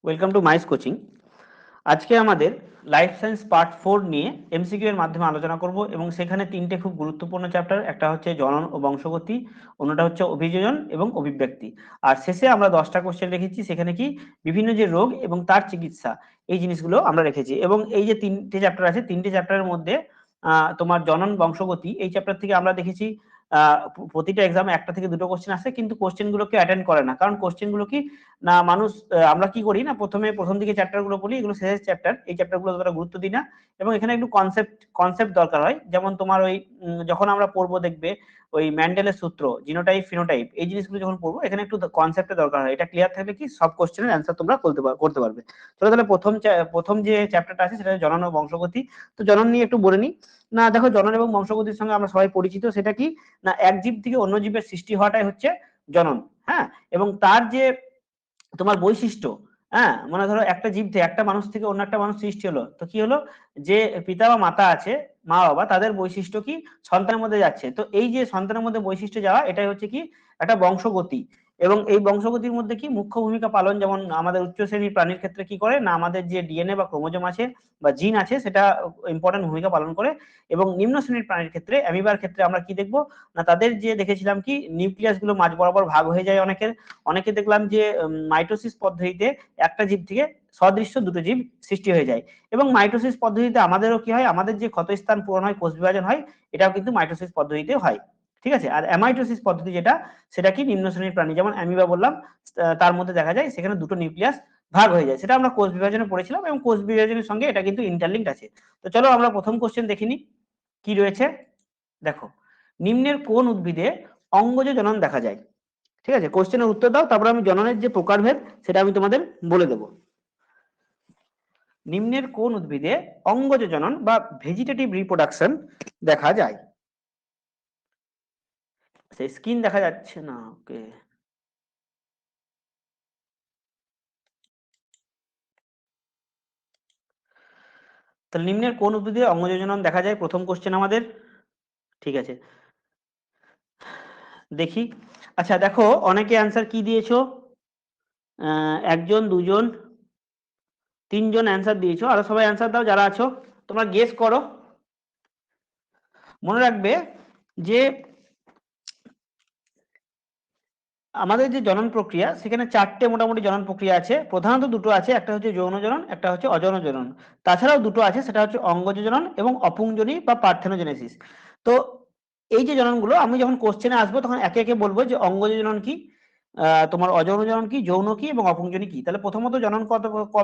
Welcome to মাইস coaching. আজকে আমাদের life science part 4 নিয়ে এমসিকিউ এর মাধ্যমে আলোচনা করব এবং সেখানে তিনটে খুব গুরুত্বপূর্ণ চ্যাপ্টার, একটা হচ্ছে জনন ও বংশগতি, অন্যটা হচ্ছে অভিযোজন এবং অভিব্যক্তি, আর শেষে আমরা 10টা কোশ্চেন রেখেছি। সেখানে কি বিভিন্ন যে রোগ এবং তার চিকিৎসা, এই জিনিসগুলো আমরা রেখেছি। এবং এই যে তিনটে চ্যাপ্টার আছে, তিনটে চ্যাপ্টারের মধ্যে তোমার জনন বংশগতি এই চ্যাপ্টার থেকে আমরা দেখেছি প্রতিটা এক্সামে একটা থেকে দুটো কোশ্চেন আসে, কিন্তু কোশ্চেন গুলোকে অ্যাটেন্ড করে না। কারণ কোশ্চেন গুলো কি না, মানুষ আমরা কি করি না, প্রথম দিকে চ্যাপ্টার গুলো বলি, এগুলো শেষের চ্যাপ্টার, এই চ্যাপ্টার গুলো ততটা গুরুত্ব দিই না। এবং এখানে একটু কনসেপ্ট দরকার হয়। যেমন তোমার ওই যখন আমরা পড়বো দেখবে ওই ম্যান্ডেলের সূত্র, জিনোটাইপ ফিনোটাইপ, এই জিনিসগুলো যখন পড়বো এখানে একটু কনসেপ্টের দরকার হয়। এটা ক্লিয়ার থাকলে কি সব কোশ্চেনের অ্যান্সার তোমরা করতে পারবে। চলো তাহলে প্রথম যে চ্যাপ্টারটা আছে সেটা জনন ও বংশগতি। তো জনন নিয়ে একটু বলে নিই। না দেখো, জনন এবং বংশগতির সঙ্গে আমরা সবাই পরিচিত। সেটা কি না, এক জীব থেকে অন্য জীবের সৃষ্টি হওয়াটাই হচ্ছে জনন। হ্যাঁ, এবং তার যে তোমার বৈশিষ্ট্য, হ্যাঁ, মানে ধরো একটা জীব থেকে, একটা মানুষ থেকে অন্য একটা মানুষ সৃষ্টি হলো, তো কি হলো, যে পিতা বা মাতা আছে, মা বাবা, তাদের বৈশিষ্ট্য কি সন্তানের মধ্যে যাচ্ছে। তো এই যে সন্তানের মধ্যে বৈশিষ্ট্য যাওয়া, এটাই হচ্ছে কি একটা বংশগতি। এবং এই বংশগতির মধ্যে কি মুখ্য ভূমিকা পালন, যেমন আমাদের উচ্চ শ্রেণীর প্রাণীর ক্ষেত্রে কি করে না, আমাদের যে ডিএনএ বা ক্রোমোজোম আছে বা জিন আছে, সেটা ইম্পর্টেন্ট ভূমিকা পালন করে। এবং নিম্ন শ্রেণীর প্রাণীর ক্ষেত্রে, অ্যামিবার ক্ষেত্রে আমরা কি দেখবো না, তাদের যে দেখেছিলাম কি নিউক্লিয়াস গুলো মাঝ বরাবর ভাগ হয়ে যায় অনেকের। অনেকে দেখলাম যে মাইটোসিস পদ্ধতিতে একটা জীব থেকে সদৃশ্য দুটো জীব সৃষ্টি হয়ে যায়। এবং মাইটোসিস পদ্ধতিতে আমাদেরও কি হয়, আমাদের যে ক্ষতস্থান পূরণ হয়, কোষ বিভাজন হয়, এটাও কিন্তু মাইটোসিস পদ্ধতিতে হয়। ঠিক আছে। আর অ্যামাইটোসিস পদ্ধতি যেটা, সেটা কি নিম্ন শ্রেণীর প্রাণী, যেমন অ্যামিবা বললাম, তার মধ্যে দেখা যায় সেখানে দুটো নিউক্লিয়াস ভাগ হয়ে যায়। সেটা আমরা কোষ বিভাজনে পড়েছিলাম এবং কোষ বিভাজনের সঙ্গে এটা কিন্তু ইন্টারলিঙ্কড আছে। তো চলো আমরা প্রথম কোশ্চেন দেখিনি কি রয়েছে। দেখো, নিম্নের কোন উদ্ভিদে অঙ্গজ জনন দেখা যায়? ঠিক আছে, কোশ্চেনের উত্তর দাও, তারপর আমি জননের যে প্রকারভেদ সেটা আমি তোমাদের বলে দেবো। নিম্নের কোন উদ্ভিদে অঙ্গজ জনন বা ভেজিটেটিভ রিপ্রোডাকশন দেখা যায়? সেই স্ক্রিন দেখা যাচ্ছে না, ওকে। তাহলে নিম্নের কোন উদ্ভিদে অঙ্গজ জনন দেখা যায়, প্রথম কোশ্চেন আমাদের। ঠিক আছে, দেখি। আচ্ছা দেখো, অনেকে অ্যান্সার কি দিয়েছো, একজন, দুজন, তিনজন অ্যান্সার দিয়েছো। আরো সবাই অ্যান্সার দাও যারা আছো, তোমরা গেস করো। মনে রাখবে যে আমাদের যে জনন প্রক্রিয়া, সেখানে চারটে মোটামুটি জনন প্রক্রিয়া আছে। প্রধানত দুটো আছে, একটা হচ্ছে যৌন জনন, একটা হচ্ছে অযৌন জনন। তাছাড়াও দুটো আছে, সেটা হচ্ছে অঙ্গজ জনন এবং অপুংজনি বা পার্থেনোজেনেসিস। তো এই যে জননগুলো আমি যখন কোশ্চেনে আসবো তখন একে একে বলবো যে অঙ্গজ জনন কি, তোমার অযৌন জনন কি, যৌন কি এবং অপুংজনি কি। তাহলে প্রথমত জনন ক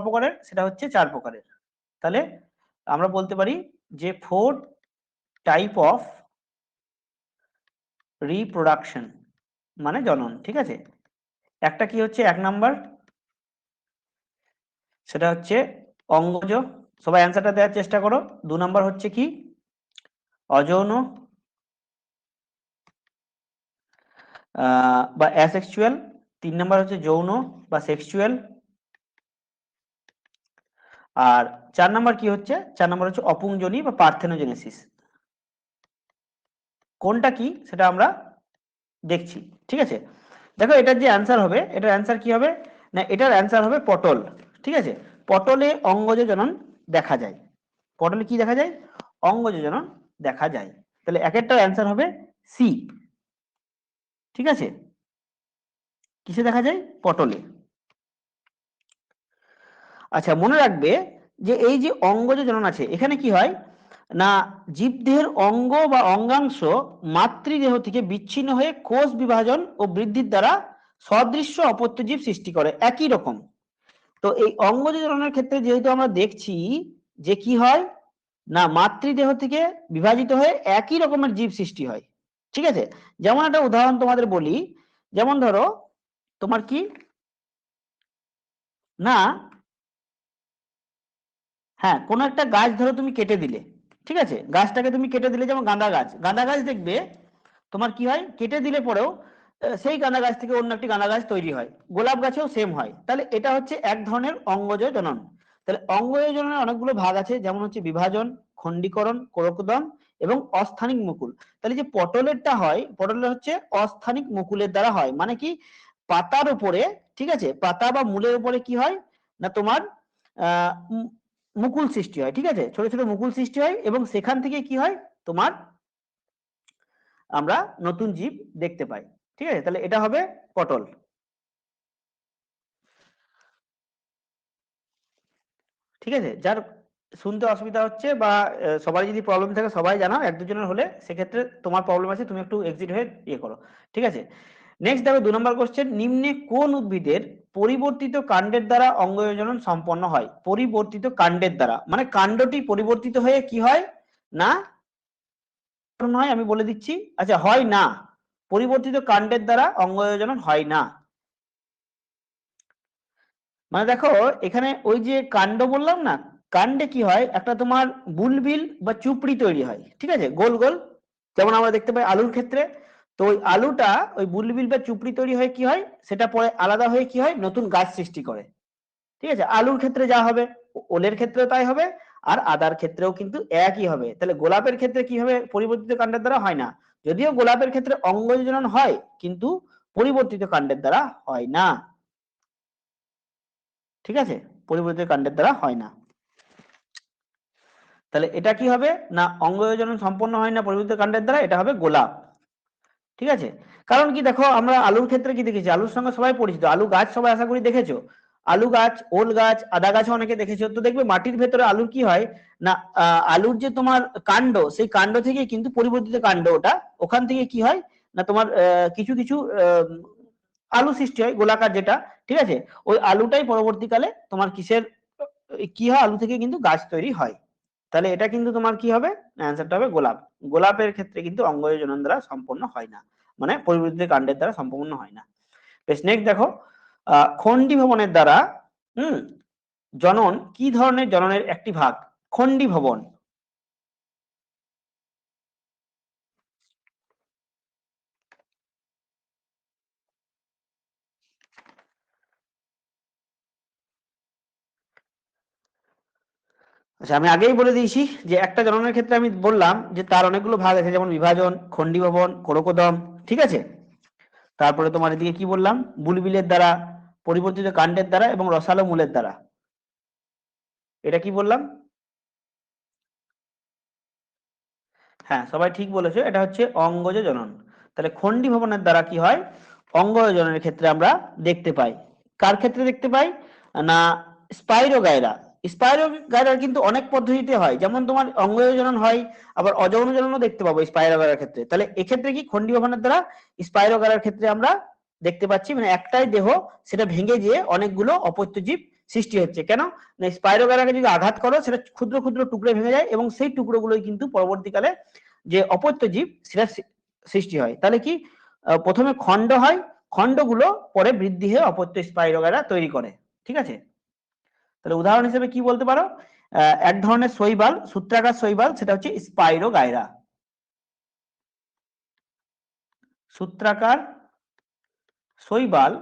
প্রকারের, সেটা হচ্ছে 4 প্রকারের। তাহলে আমরা বলতে পারি যে 4 টাইপ অফ রিপ্রোডাকশন মানে জনন। ঠিক আছে, একটা কি হচ্ছে 1 নাম্বার, সেটা হচ্ছে অঙ্গজ। সবাই অ্যান্সারটা দেওয়ার চেষ্টা করো। 2 নাম্বার হচ্ছে কি অযৌন বা অ্যাসেক্সুয়াল। 3 নাম্বার হচ্ছে যৌন বা সেক্সুয়াল। আর 4 নাম্বার কি হচ্ছে, 4 নাম্বার হচ্ছে অপুংজনি বা পার্থেনোজেনেসিস। কোনটা কি সেটা আমরা দেখছি। ঠিক আছে, দেখো এটার যে অ্যান্সার হবে, এটার অ্যান্সার কি হবে না, এটার অ্যান্সার হবে পটল। ঠিক আছে, পটলে অঙ্গজ জনন দেখা যায়। পটলে কি দেখা যায়, অঙ্গজ জনন দেখা যায়। তাহলে এক একটা অ্যান্সার হবে সি। ঠিক আছে, কিসে দেখা যায়, পটলে। আচ্ছা মনে রাখবে যে এই যে অঙ্গজ জনন আছে, এখানে কি হয় না, জীবদেহের অঙ্গ বা অঙ্গাংশ মাতৃদেহ থেকে বিচ্ছিন্ন হয়ে কোষ বিভাজন ও বৃদ্ধির দ্বারা সদৃশ্য অপত্য জীব সৃষ্টি করে একই রকম। তো এই অঙ্গজ জননের ক্ষেত্রে যেহেতু আমরা দেখছি যে কি হয় না, মাতৃদেহ থেকে বিভাজিত হয়ে একই রকমের জীব সৃষ্টি হয়। ঠিক আছে, যেমন একটা উদাহরণ তোমাদের বলি। যেমন ধরো তোমার কি না, হ্যাঁ, কোনো একটা গাছ ধরো তুমি কেটে দিলে। ঠিক আছে, গাছটাকে তুমি কেটে দিলে, যেমন গাঁদা গাছ। গাঁদা গাছ দেখবে তোমার কি হয়, কেটে দিলে পরেও সেই গাঁদা গাছ থেকে অন্য একটি গাঁদা গাছ তৈরি হয়। গোলাপ গাছেও সেম হয়। তাহলে এটা হচ্ছে এক ধরনের অঙ্গজ জনন। তাহলে অঙ্গজ জননের অনেকগুলো ভাগ আছে, যেমন হচ্ছে বিভাজন, খণ্ডীকরণ, কোরকদম এবং অস্থানিক মুকুল। তাহলে যে পটলেরটা হয়, পটলের হচ্ছে অস্থানিক মুকুলের দ্বারা হয়। মানে কি, পাতার উপরে, ঠিক আছে, পাতা বা মূলের উপরে কি হয় না তোমার মুকুল সৃষ্টি হয়, ঠিক আছে, ছোট ছোট মুকুল সৃষ্টি হয় এবং সেখান থেকে কি হয় তোমার আমরা নতুন জীব দেখতে পাই। ঠিক আছে, তাহলে এটা হবে পটল। ঠিক আছে, যার শুনতে অসুবিধা হচ্ছে বা সবারই যদি প্রবলেম থাকে সবাই জানাও, এক দুজনের হলে সেক্ষেত্রে তোমার প্রবলেম আছে, তুমি একটু এক্সিট হয়ে ইয়ে করো। ঠিক আছে, নেক্সট দেখো 2 নম্বর কোশ্চেন, নিম্নে কোন উদ্ভিদের পরিবর্তিত কাণ্ডের দ্বারা অঙ্গজনন সম্পন্ন হয়? পরিবর্তিত কাণ্ডের দ্বারা মানে কাণ্ডটি পরিবর্তিত হয়ে কি হয় না নয়, আমি বলে দিচ্ছি, আচ্ছা হয় না, পরিবর্তিত কাণ্ডের দ্বারা অঙ্গজনন হয় না। মানে দেখো এখানে ওই যে কাণ্ড বললাম না, কাণ্ডে কি হয়, একটা তোমার বুলবিল বা চুপড়ি তৈরি হয়, ঠিক আছে, গোল গোল, যেমন আমরা দেখতে পাই আলুর ক্ষেত্রে। তো ওই আলুটা ওই বুলবিল বা চুপড়ি তৈরি হয়ে কি হয়, সেটা পরে আলাদা হয়ে কি হয়, নতুন গাছ সৃষ্টি করে। ঠিক আছে, আলুর ক্ষেত্রে যা হবে ওলের ক্ষেত্রেও তাই হবে, আর আদার ক্ষেত্রেও কিন্তু একই হবে। তাহলে গোলাপের ক্ষেত্রে কি হবে, পরিবর্তিত কাণ্ডের দ্বারা হয় না, যদিও গোলাপের ক্ষেত্রে অঙ্গজনন হয় কিন্তু পরিবর্তিত কাণ্ডের দ্বারা হয় না। ঠিক আছে, পরিবর্তিত কাণ্ডের দ্বারা হয় না। তাহলে এটা কি হবে না, অঙ্গজনন সম্পন্ন হয় না পরিবর্তিত কাণ্ডের দ্বারা, এটা হবে গোলাপ। ঠিক আছে, কারণ কি দেখো আমরা আলুর ক্ষেত্রে কি দেখেছি, আলুর সঙ্গে সবাই পরিচিত, আলু গাছ সবাই আশা করি দেখেছো, আলু গাছ, ওল গাছ, আদা গাছ অনেকে দেখেছো। তো দেখবে মাটির ভেতরে আলুর কি হয় না, আলুর যে তোমার কাণ্ড, সেই কাণ্ড থেকে কিন্তু পরিবর্তিত কাণ্ড, ওটা ওখান থেকে কি হয় না তোমার কিছু কিছু আলু সৃষ্টি হয় গোলাকার যেটা। ঠিক আছে, ওই আলুটাই পরবর্তীকালে তোমার কিসের কি হয়, আলু থেকে কিন্তু গাছ তৈরি হয়। তাহলে এটা কিন্তু তোমার কি হবে, অ্যান্সারটা হবে গোলাপ। গোলাপের ক্ষেত্রে কিন্তু অঙ্গজনন দ্বারা সম্পন্ন হয় না, মানে পরিবর্তিত কাণ্ডের দ্বারা সম্পূর্ণ হয় না। বেশ, নেক্সট দেখো, খণ্ডী ভবনের দ্বারা হুম জনন কি ধরনের জননের একটি ভাগ? খণ্ডী ভবন। আচ্ছা, আমি আগেই বলে দিয়েছি যে একটা জননের ক্ষেত্রে আমি বললাম যে তার অনেকগুলো ভাগ আছে, যেমন বিভাজন, খণ্ডী ভবন, কোরকোদম। ঠিক আছে, তারপরে তোমার এদিকে কি বললাম, বুলবিলের দ্বারা, পরিবর্তিত কাণ্ডের দ্বারা এবং রসালো মূলের দ্বারা। এটা কি বললাম? হ্যাঁ, সবাই ঠিক বলেছো, এটা হচ্ছে অঙ্গজ জনন। তাহলে খণ্ডী ভবনের দ্বারা কি হয়, অঙ্গজ জননের ক্ষেত্রে আমরা দেখতে পাই। কার ক্ষেত্রে দেখতে পাই না, স্পাইরোগাইরা। স্পাইরোগাইরার কিন্তু অনেক পদ্ধতিতে হয়, যেমন তোমার অঙ্গজ জনন হয়, আবার অযৌন জননও দেখতে পাবো স্পাইরোগাইরার ক্ষেত্রে। তাহলে এক্ষেত্রে কি খণ্ডী ভবনের দ্বারা স্পাইরোগাইরার ক্ষেত্রে আমরা দেখতে পাচ্ছি, মানে একটাই দেহ সেটা ভেঙে গিয়ে অনেকগুলো অপত্য জীব সৃষ্টি হচ্ছে। কেন না, স্পাইরোগাইরাকে যদি আঘাত করো সেটা ক্ষুদ্র ক্ষুদ্র টুকরো ভেঙে যায় এবং সেই টুকরোগুলোই কিন্তু পরবর্তীকালে যে অপত্য জীব সেটা সৃষ্টি হয়। তাহলে কি প্রথমে খণ্ড হয়, খণ্ডগুলো পরে বৃদ্ধি হয়ে অপত্য স্পাইরোগাইরা তৈরি করে। ঠিক আছে, তাহলে উদাহরণ হিসেবে কি বলতে পারো, এক ধরনের শৈবাল, সূত্রাকার শৈবাল, সেটা হচ্ছে স্পাইরোগাইরা। সূত্রাকার শৈবাল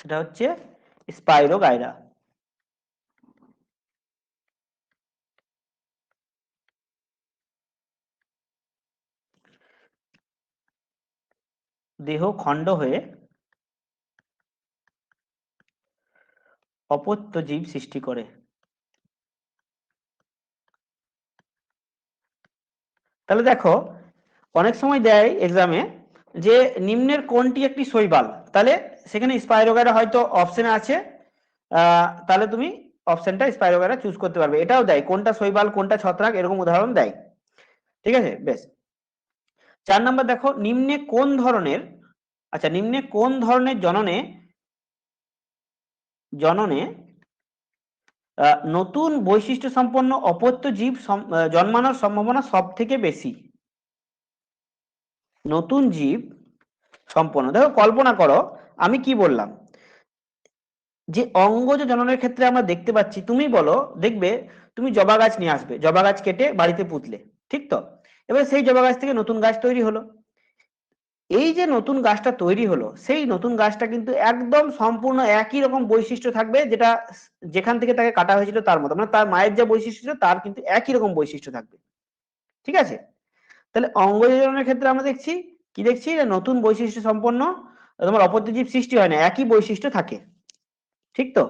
সেটা হচ্ছে স্পাইরোগাইরা। দেহ খণ্ড হয়ে অপত্য জীব সৃষ্টি করে। তাহলে দেখো অনেক সময় দেয় এক্সামে যে নিম্নের কোনটি একটি শৈবাল, তাহলে সেখানে স্পাইরোগাইরা হয়তো অপশনে আছে, তাহলে তুমি অপশনটা স্পাইরোগাইরা চুজ করতে পারবে। এটাও দেয় কোনটা শৈবাল কোনটা ছত্রাক, এরকম উদাহরণ দেয়। ঠিক আছে, বেশ। 4 নম্বর দেখো, নিম্নে কোন ধরনের, আচ্ছা নিম্নে কোন ধরনের জননে জননে নতুন বৈশিষ্ট্য সম্পন্ন অপত্য জীব জন্মানোর সম্ভাবনা সব থেকে বেশি? নতুন জীব সম্পন্ন, দেখো কল্পনা করো আমি কি বললাম, যে অঙ্গজ জননের ক্ষেত্রে আমরা দেখতে পাচ্ছি, তুমি বলো দেখবে, তুমি জবা গাছ নিয়ে আসবে, জবা গাছ কেটে বাড়িতে পুঁতলে, ঠিক তো, এবার সেই জবা গাছ থেকে নতুন গাছ তৈরি হলো। এই যে নতুন গাছটা তৈরি হলো, সেই নতুন গাছটা কিন্তু একদম সম্পূর্ণ একই রকম বৈশিষ্ট্য থাকবে, যেটা যেখান থেকে তাকে কাটা হয়েছিল তার মতো, মানে তার মায়ের যে বৈশিষ্ট্য ছিল তার কিন্তু একই রকম বৈশিষ্ট্য থাকবে। ঠিক আছে, তাহলে অঙ্গজ জননের ক্ষেত্রে আমরা দেখছি কি, দেখছি নতুন বৈশিষ্ট্য সম্পন্ন তোমার অপত্যজীব সৃষ্টি হয় না, একই বৈশিষ্ট্য থাকে। ঠিক তো,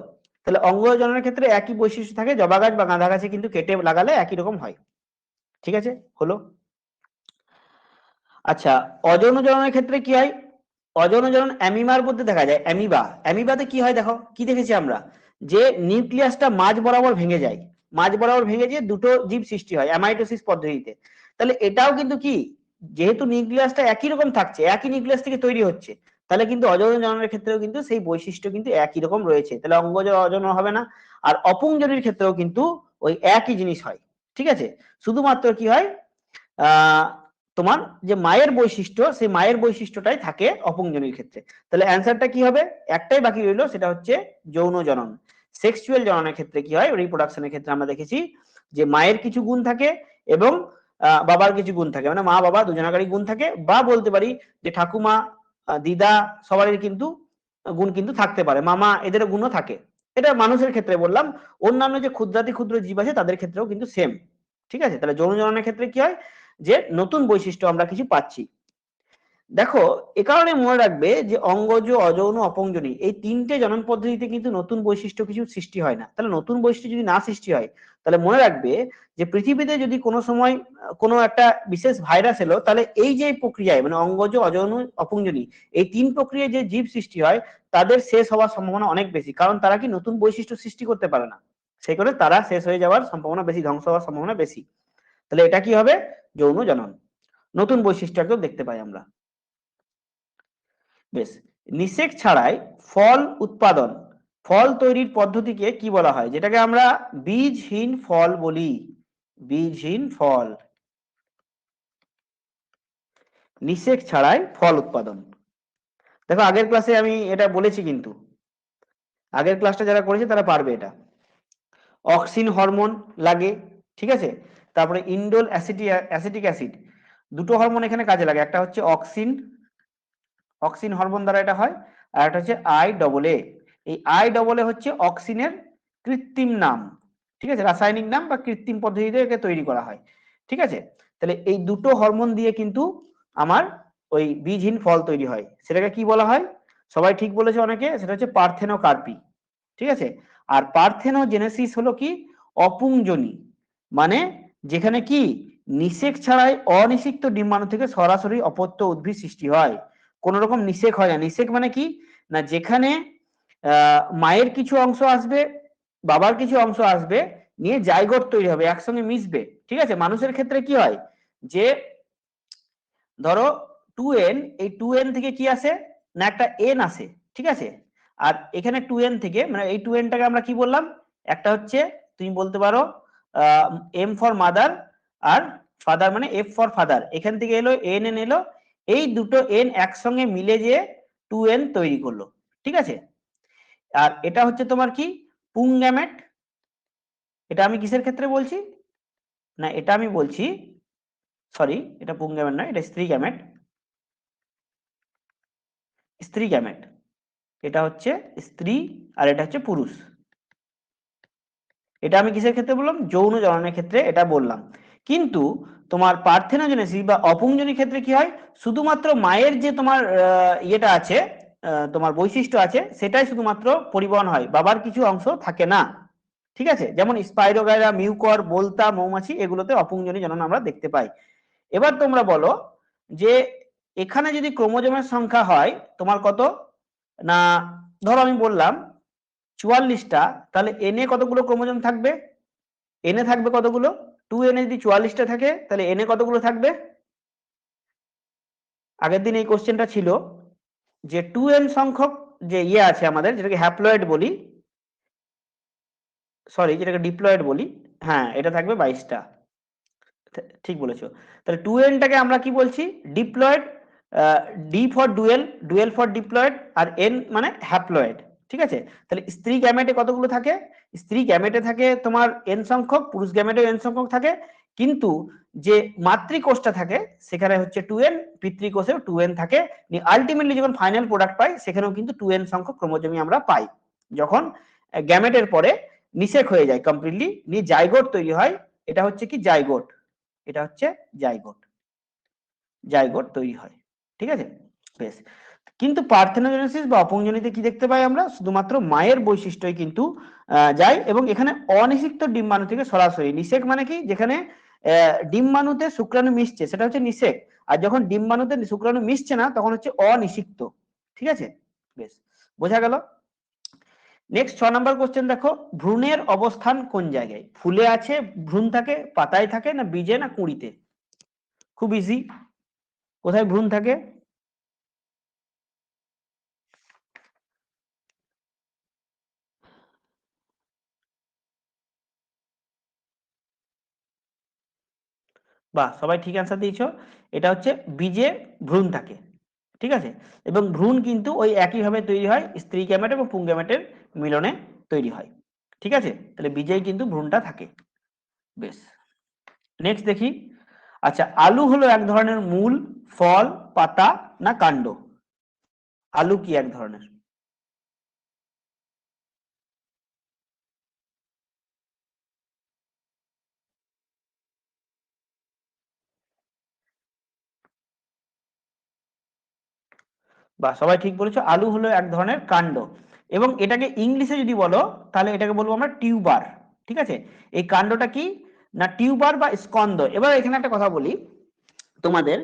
তাহলে অঙ্গ জননের ক্ষেত্রে একই বৈশিষ্ট্য থাকে, জবা গাছ বা গাঁদা গাছে কিন্তু কেটে লাগালে একই রকম হয়। ঠিক আছে, হলো। আচ্ছা, অযৌন জননের ক্ষেত্রে কি হয়? অযৌন জনন অ্যামিবার মধ্যে দেখা যায়। অ্যামিবাতে কি হয় দেখো, কি দেখেছি আমরা, যে নিউক্লিয়াসটা মাঝ বরাবর ভেঙে যায়, মাঝ বরাবর ভেঙে গিয়ে দুটো জীব সৃষ্টি হয় অ্যামাইটোসিস পদ্ধতিতে। তাহলে এটাও কিন্তু কি, যেহেতু নিউক্লিয়াসটা একই রকম থাকছে, একই নিউক্লিয়াস থেকে তৈরি হচ্ছে, তাহলে কিন্তু অযৌন জননের ক্ষেত্রেও কিন্তু সেই বৈশিষ্ট্য কিন্তু একই রকম রয়েছে, তাহলে অঙ্গজ অযৌন হবে না। আর অপুংজনির ক্ষেত্রেও কিন্তু ওই একই জিনিস হয়। ঠিক আছে, শুধুমাত্র কি হয়, তোমার যে মায়ের বৈশিষ্ট্য, সেই মায়ের বৈশিষ্ট্যটাই থাকে অপুংজনির ক্ষেত্রে। তাহলে অ্যান্সারটা কি হবে, একটাই বাকি রইলো, সেটা হচ্ছে যৌন জনন। সেক্সুয়াল জননের ক্ষেত্রে কি হয়, রিপ্রোডাকশনের ক্ষেত্রে আমরা দেখেছি যে মায়ের কিছু গুণ থাকে এবং বাবার কিছু গুণ থাকে, মানে মা বাবা দুজনাকারই গুণ থাকে, বা বলতে পারি যে ঠাকুমা দিদা সবারই কিন্তু গুণ কিন্তু থাকতে পারে, মামা এদেরও গুণও থাকে। এটা মানুষের ক্ষেত্রে বললাম, অন্যান্য যে ক্ষুদ্রাতি ক্ষুদ্র জীব আছে তাদের ক্ষেত্রেও কিন্তু সেম। ঠিক আছে, তাহলে যৌন জননের ক্ষেত্রে কি হয়, যে নতুন বৈশিষ্ট্য আমরা কিছু পাচ্ছি। দেখো, এ কারণে মনে রাখবে যে অঙ্গজ, অযৌন, অপংজনী এই তিনটে জনন পদ্ধতিতে কিন্তু নতুন বৈশিষ্ট্য কিছু সৃষ্টি হয় না। তাহলে নতুন বৈশিষ্ট্য যদি না সৃষ্টি হয়, তাহলে মনে রাখবে যে পৃথিবীতে যদি কোনো সময় কোনো একটা বিশেষ ভাইরাস এলো, তাহলে এই যে প্রক্রিয়ায় মানে অঙ্গজ, অযৌন, অপংজনী এই তিন প্রক্রিয়ায় যে জীব সৃষ্টি হয়, তাদের শেষ হওয়ার সম্ভাবনা অনেক বেশি, কারণ তারা কি নতুন বৈশিষ্ট্য সৃষ্টি করতে পারে না, সেই করে তারা শেষ হয়ে যাওয়ার সম্ভাবনা বেশি, ধ্বংস হওয়ার সম্ভাবনা বেশি। তাহলে এটা কি হবে, যৌন জনন, নতুন বৈশিষ্ট্য একদম দেখতে পাই আমরা। বেশ, নিষেক ছাড়াই ফল উৎপাদন, ফল তৈরির পদ্ধতিকে কি বলা হয়, যেটাকে আমরা বীজহীন ফল বলি, বীজহীন ফল। নিষেক ছাড়াই ফল উৎপাদন, দেখো আগের ক্লাসে আমি এটা বলেছি, কিন্তু আগের ক্লাসটা যারা করেছে তারা পারবে এটা। অক্সিন হরমোন লাগে, ঠিক আছে, তারপরে ইন্ডোল অ্যাসিটিক অ্যাসিড, দুটো হরমোন এখানে কাজে লাগে, একটা হচ্ছে অক্সিন, অক্সিন হরমোন দ্বারা এটা হয়, আর একটা হচ্ছে IAA। এই IAA হচ্ছে অক্সিনের কৃত্রিম নাম, ঠিক আছে, রাসায়নিক নাম বা কৃত্রিম পদ্ধতিতে একে তৈরি করা হয়। ঠিক আছে, তাহলে এই দুটো হরমোন দিয়ে কিন্তু আমার ওই বীজহীন ফল তৈরি হয়, সেটাকে কি বলা হয়, সবাই ঠিক বলেছে অনেকে, সেটা হচ্ছে পার্থেনোকার্পি। ঠিক আছে, আর পার্থেনোজেনেসিস হলো কি, অপুংজনী, মানে যেখানে কি নিষেক ছাড়াই অনিষিক্ত ডিম্বাণু থেকে সরাসরি অপত্য উদ্ভিদ সৃষ্টি হয়, কোন রকম নিষেক হয় না। নিষেক মানে কি, না যেখানে মায়ের কিছু অংশ আসবে, বাবার কিছু অংশ আসবে, নিয়ে জাইগোট তৈরি হবে, একসঙ্গে মিশবে। ঠিক আছে, মানুষের ক্ষেত্রে কি হয়, যে ধরো 2n, এই 2n থেকে কি আসে, না একটা n আসে, ঠিক আছে, আর এখানে 2n থেকে মানে এই 2n টাকে আমরা কি বললাম, একটা হচ্ছে তুমি বলতে পারো m ফর মাদার, আর ফাদার মানে f ফর ফাদার, এখান থেকে এলো n এলো, এই দুটো n একসঙ্গে মিলে যে 2n তৈরি করলো। ঠিক আছে, আর এটা হচ্ছে তোমার কি, পুং গ্যামেট। এটা আমি কিসের ক্ষেত্রে বলছি, না এটা আমি বলছি, সরি এটা পুং গ্যামেট নয়, এটা স্ত্রী গ্যামেট, স্ত্রী গ্যামেট, এটা হচ্ছে স্ত্রী আর এটা হচ্ছে পুরুষ। এটা আমি কিসের ক্ষেত্রে বললাম, যৌন জননের ক্ষেত্রে এটা বললাম। কিন্তু তোমার পার্থেনোজেনেসিস বা অপুংজনির ক্ষেত্রে কি হয়, শুধুমাত্র মায়ের যে তোমার ইয়েটা আছে, তোমার বৈশিষ্ট্য আছে, সেটাই শুধুমাত্র পরিবহন হয়, বাবার কিছু অংশ থাকে না। ঠিক আছে, যেমন স্পাইরোগাইরা, মিউকর, বোলতা, মৌমাছি, এগুলোতে অপুংজনি জনন আমরা দেখতে পাই। এবার তোমরা বলো যে এখানে যদি ক্রোমোজোমের সংখ্যা হয় তোমার কত, না ধরো আমি বললাম 44টা, তাহলে এনে কতগুলো ক্রোমোজোম থাকবে, এনে থাকবে কতগুলো, 2n যদি 44টা থাকে তাহলে এনে কতগুলো থাকবে। আগের দিন এই কোশ্চেনটা ছিল যে 2n সংখ্যক যে ইয়ে আছে আমাদের, যেটাকে হ্যাপ্লয়েড বলি, সরি যেটাকে ডিপ্লয়েড বলি, হ্যাঁ এটা থাকবে 22টা, ঠিক বলেছো। তাহলে 2nটাকে আমরা কি বলছি, diploid, D for dual, dual for diploid, আর এন মানে হ্যাপ্লয়েড। ঠিক আছে, তাহলে স্ত্রী গ্যামেটে কতগুলো থাকে, স্ত্রী গ্যামেটে থাকে তোমার n সংখ্যক, পুরুষ গ্যামেটে n সংখ্যক থাকে, কিন্তু যে মাতৃকোষটা থাকে সেখানে হচ্ছে 2n, পিতৃকোষেও 2n থাকে। আলটিমেটলি যখন ফাইনাল প্রোডাক্ট পাই সেখানেও কিন্তু 2n সংখ্যক ক্রোমোজোমই আমরা পাই। যখন গ্যামেটের পরে নিষেক হয়ে যায় কমপ্লিটলি, নিয়ে জাইগোট তৈরি হয়, এটা হচ্ছে কি জাইগোট, এটা হচ্ছে জাইগোট, জাইগোট তৈরি হয়। ঠিক আছে, বেশ, কিন্তু পার্থেনোজেনেসিস বা অপুংজনিতে কি দেখতে পাই আমরা, শুধুমাত্র মায়ের বৈশিষ্ট্যই কিন্তু যায়, এবং এখানে অনিষিক্ত ডিম্বাণু থেকে সরাসরি। নিষেক মানে কি, যেখানে ডিম্বাণুতে শুক্রাণু মিশছে সেটা হচ্ছে নিষেক, আর যখন ডিম্বাণুতে শুক্রাণু মিশছে না তখন হচ্ছে অনিষিক্ত। ঠিক আছে, বেশ বোঝা গেল। নেক্সট 6 নম্বর কোশ্চেন দেখো, ভ্রূণের অবস্থান কোন জায়গায়? ফুলে আছে ভ্রূণ থাকে, পাতায় থাকে, না বীজে, না কুঁড়িতে? খুব ইজি, কোথায় ভ্রূণ থাকে? বাহ, সবাই ঠিক অ্যান্সার দিয়েছো। এটা হচ্ছে বীজে ভ্রূণ থাকে। ঠিক আছে, এবং ভ্রূণ কিন্তু ওই একইভাবে তৈরি হয়, স্ত্রী গ্যামেট এবং পুংগ্যামেটের মিলনে তৈরি হয়। ঠিক আছে, তাহলে বীজেই কিন্তু ভ্রূণটা থাকে। বেশ, নেক্সট দেখি। আচ্ছা, আলু হলো এক ধরনের মূল, ফল, পাতা, না কাণ্ড? আলু কি এক ধরনের? বা সবাই ঠিক বলেছো, আলু হলো এক ধরনের কাণ্ড, এবং এটাকে ইংলিশে যদি বলো তাহলে এটাকে বলবো আমরা টিউবার। ঠিক আছে, এই কাণ্ডটা কি না টিউবার বা স্কন্দ। এবার এখানে একটা কথা বলি তোমাদের,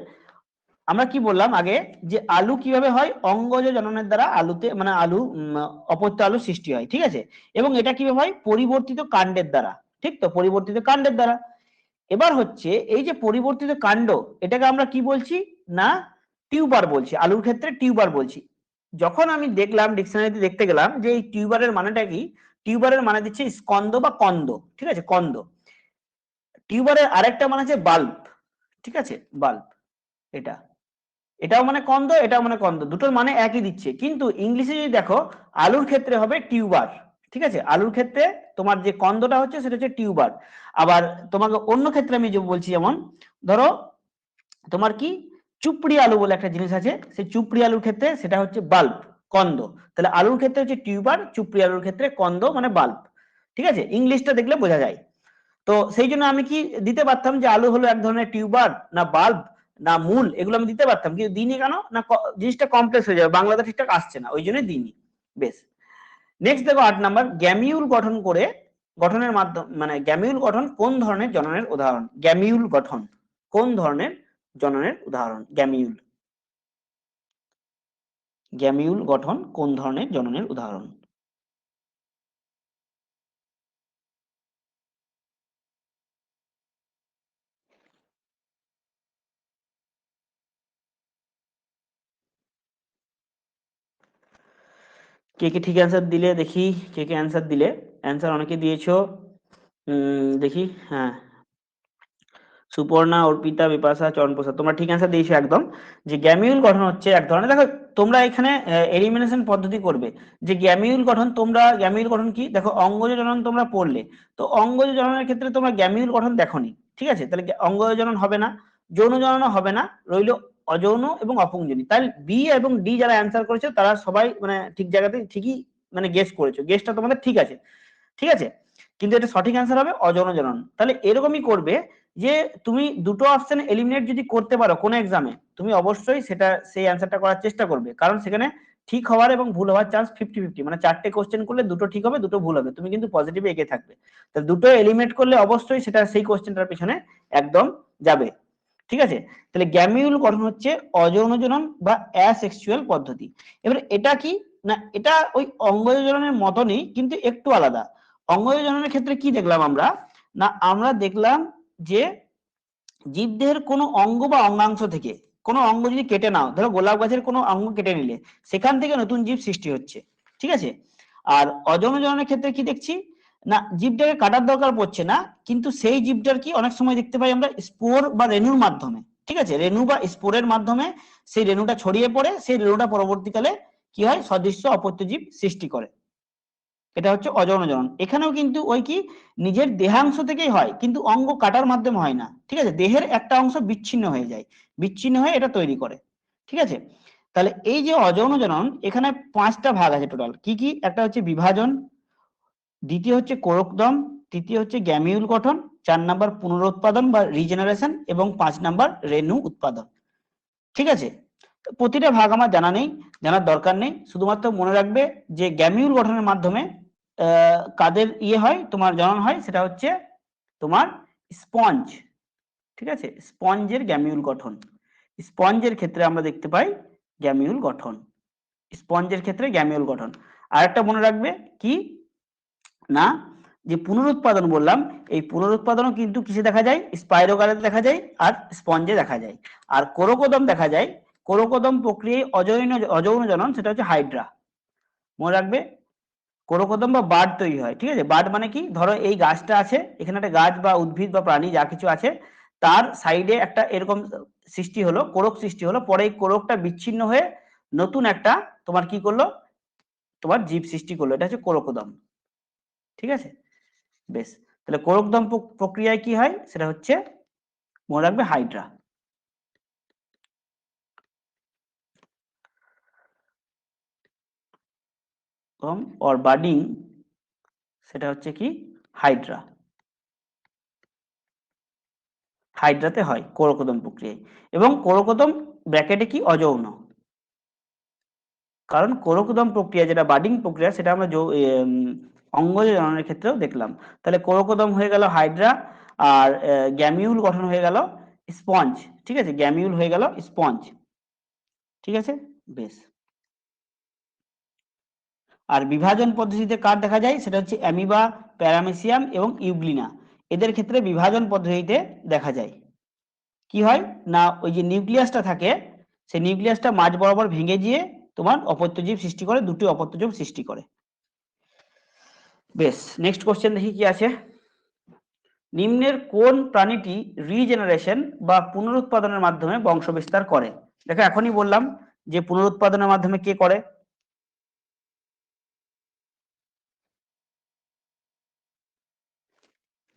আমরা কি বললাম আগে, যে আলু কিভাবে হয়, অঙ্গজ জননের দ্বারা আলুতে মানে আলু অপত্য আলু সৃষ্টি হয়। ঠিক আছে, এবং এটা কিভাবে হয়, পরিবর্তিত কাণ্ডের দ্বারা। ঠিক তো, পরিবর্তিত কাণ্ডের দ্বারা। এবার হচ্ছে এই যে পরিবর্তিত কাণ্ড, এটাকে আমরা কি বলছি না টিউবার বলছি, আলুর ক্ষেত্রে টিউবার বলছি। যখন আমি দেখলাম ডিকশনারিতে দেখতে গেলাম যে এই টিউবারের মানেটা কি, টিউবারের মানে দিচ্ছে স্কন্দ বা কন্দ। ঠিক আছে, কন্দ। টিউবারের আরেকটা মানে হচ্ছে বাল্ব। ঠিক আছে, বাল্ব, এটা এটাও মানে কন্দ, এটাও মানে কন্দ, দুটোর মানে একই দিচ্ছে, কিন্তু ইংলিশে যদি দেখো আলুর ক্ষেত্রে হবে টিউবার। ঠিক আছে, আলুর ক্ষেত্রে তোমার যে কন্দটা হচ্ছে সেটা হচ্ছে টিউবার। আবার তোমাকে অন্য ক্ষেত্রে আমি যে বলছি, যেমন ধরো তোমার কি চুপড়ি আলু বলে একটা জিনিস আছে, সেই চুপড়ি আলুর ক্ষেত্রে সেটা হচ্ছে বাল্ব, কন্দ। তাহলে আলুর ক্ষেত্রে হচ্ছে টিউবার, চুপড়ি আলুর ক্ষেত্রে কন্দ মানে বাল্ব। ঠিক আছে, ইংলিশটা দেখলে বোঝা যায়। তো সেই জন্য আমি কি দিতে পারতাম যে আলু হলো এক ধরনের টিউবার, না বাল্ব, না মূল, এগুলো আমি দিতে পারতাম, কিন্তু দিইনি কেন না, জিনিসটা কমপ্লেক্স হয়ে যাবে, বাংলাতে ঠিকঠাক আসছে না, ওই জন্য দিইনি। বেশ, নেক্সট দেখো 8 নাম্বার, গ্যামিউল গঠন করে গঠনের মাধ্যম মানে গ্যামিউল গঠন কোন ধরনের জননের উদাহরণ? গ্যামিউল গঠন কোন ধরনের জননের উদাহরণ? গ্যামিউল, গ্যামিউল গঠন কোন ধরনের জননের উদাহরণ? কে কে ঠিক অ্যান্সার দিলে দেখি, কে কে অ্যান্সার দিলে? অ্যান্সার অনেকে দিয়েছো। দেখি, হ্যাঁ, সুপর্ণা, অর্পিতা, বিপাশা, চরণপ্রসাদ, তোমরা ঠিক অ্যান্সার দিয়েছো একদম, যে গ্যামিউল গঠন হচ্ছে এক ধরনের, দেখো তোমরা এখানে এলিমিনেশন পদ্ধতি করবে, যে গ্যামিউল গঠন, তোমরা গ্যামিউল গঠন কি দেখো, অঙ্গজ জনন তোমরা পড়লে, তো অঙ্গজ জননের ক্ষেত্রে তোমরা গ্যামিউল গঠন দেখোনি। ঠিক আছে, তাহলে অঙ্গজ জনন হবে না, যৌন জনন হবে না, রইলো অযৌন এবং অপুংজনী। তাহলে বি এবং ডি যারা অ্যান্সার করেছো তারা সবাই মানে ঠিক জায়গাতে ঠিকই মানে গেস করেছো, গেসটা তোমাদের ঠিক আছে। ঠিক আছে, কিন্তু এটা সঠিক অ্যান্সার হবে অযৌন জনন। তাহলে এরকমই করবে, যে তুমি দুটো অপশন এলিমিনেট যদি করতে পারো কোন এক্সামে, তুমি অবশ্যই সেটা সেই অ্যান্সারটা করার চেষ্টা করবে, কারণ সেখানে ঠিক হওয়ার এবং ভুল হওয়ার চান্স 50-50, মানে 4টে কোশ্চেন করলে দুটো ঠিক হবে, দুটো ভুল হবে, তুমি কিন্তু পজিটিভে এগিয়ে থাকবে। তাহলে দুটো এলিমিনেট করলে অবশ্যই সেটা সেই কোশ্চেনটার পিছনে একদম যাবে। ঠিক আছে, তাহলে গ্যামিউল গঠন হচ্ছে অযৌন জনন বা অ্যাসেক্সুয়াল পদ্ধতি। এবার এটা কি না, এটা ওই অঙ্গজ জননের মতনই কিন্তু একটু আলাদা। অঙ্গজ জননের ক্ষেত্রে কি দেখলাম আমরা, না আমরা দেখলাম যে জীবদেহের কোনো অঙ্গ বা অঙ্গাংশ থেকে কোনো অঙ্গ যদি কেটে নাও, ধরো গোলাপ গাছের কোনো অঙ্গ কেটে নিলে সেখান থেকে নতুন জীব সৃষ্টি হচ্ছে। ঠিক আছে, আর অযৌন জননের ক্ষেত্রে কি দেখছি, না জীবটাকে কাটার দরকার পড়ছে না, কিন্তু সেই জীবটার কি অনেক সময় দেখতে পাই আমরা স্পোর বা রেণুর মাধ্যমে, ঠিক আছে, রেণু বা স্পোরের মাধ্যমে সেই রেণুটা ছড়িয়ে পড়ে, সেই রেণুটা পরবর্তীকালে কি হয়, সদৃশ্য অপত্য জীব সৃষ্টি করে। এটা হচ্ছে অযৌন জনন। এখানেও কিন্তু ওই কি নিজের দেহাংশ থেকেই হয়, কিন্তু অঙ্গ কাটার মাধ্যমে হয় না। ঠিক আছে, দেহের একটা অংশ বিচ্ছিন্ন হয়ে যায়, বিচ্ছিন্ন হয়ে এটা তৈরি করে। ঠিক আছে, তাহলে এই যে অযৌন জনন, এখানে 5টা ভাগ আছে টোটাল। কি কি? একটা হচ্ছে বিভাজন, দ্বিতীয় হচ্ছে কোরকদম, তৃতীয় হচ্ছে গ্যামিউল গঠন, 4 নাম্বার পুনরুৎপাদন বা রিজেনারেশন, এবং 5 নাম্বার রেণু উৎপাদন। ঠিক আছে, প্রতিটা ভাগ আমার জানা নেই, জানার দরকার নেই, শুধুমাত্র মনে রাখবে যে গ্যামিউল গঠনের মাধ্যমে কাদের হয়, তোমার জনন হয়, সেটা হচ্ছে তোমার স্পঞ্জ। ঠিক আছে, স্পঞ্জের গ্যামিউল গঠন। স্পঞ্জের ক্ষেত্রে আমরা দেখতে পাই গ্যামিউল গঠন, স্পঞ্জের ক্ষেত্রে গ্যামিউল গঠন। আর একটা মনে রাখবে কি না, যে পুনরুৎপাদন বললাম, এই পুনরুৎপাদনও কিন্তু কিসে দেখা যায়, স্পাইরোগারে দেখা যায় আর স্পঞ্জে দেখা যায়। আর কোরকোদম দেখা যায়, কোরকোদম প্রক্রিয়ায় অযৌন জনন, সেটা হচ্ছে হাইড্রা। মনে রাখবে কোরকোদম বা বার্ড তৈরি হয়। ঠিক আছে, বার্ড মানে কি, ধরো এই গাছটা আছে, এখানে একটা গাছ বা উদ্ভিদ বা প্রাণী যা কিছু আছে, তার সাইডে একটা এরকম সৃষ্টি হলো, কোরক সৃষ্টি হলো, পরে এই কোরকটা বিচ্ছিন্ন হয়ে নতুন একটা তোমার কি করলো, তোমার জীব সৃষ্টি করলো, এটা হচ্ছে কোরকোদম। ঠিক আছে, বেশ, তাহলে কোরকদম প্রক্রিয়ায় কি হয়, সেটা হচ্ছে মনে রাখবে হাইড্রা। অর বার্ডিং, সেটা হচ্ছে কি হাইড্রা। হাইড্রাতে হয় কোরকোদম প্রক্রিয়ায়, এবং কোরকোদম ব্র্যাকেটে কি অযৌন, কারণ কোরকোদম প্রক্রিয়া যেটা বার্ডিং প্রক্রিয়া, সেটা আমরা অঙ্গজ জননের ক্ষেত্রেও দেখলাম। তাহলে কোরকোদম হয়ে গেল হাইড্রা, আর গ্যামিউল গঠন হয়ে গেল স্পঞ্জ। ঠিক আছে, গ্যামিউল হয়ে গেল স্পঞ্জ। ঠিক আছে, বেশ। আর বিভাজন পদ্ধতিতে কার দেখা যায়, সেটা হচ্ছে অ্যামিবা, প্যারামেসিয়াম এবং ইউগ্লিনা। এদের ক্ষেত্রে বিভাজন পদ্ধতিতে দেখা যায়। কি হয় না, ওই যে নিউক্লিয়াসটা থাকে, সেই নিউক্লিয়াসটা মাঝ বরাবর ভেঙে গিয়ে তোমার অপত্যজীব সৃষ্টি করে, দুটি অপত্যজীব সৃষ্টি করে। বেশ, নেক্সট কোশ্চেন দেখি কি আছে। নিম্নের কোন প্রাণীটি রিজেনারেশন বা পুনরুৎপাদনের মাধ্যমে বংশ বিস্তার করে? দেখো এখনই বললাম যে পুনরুৎপাদনের মাধ্যমে কে করে।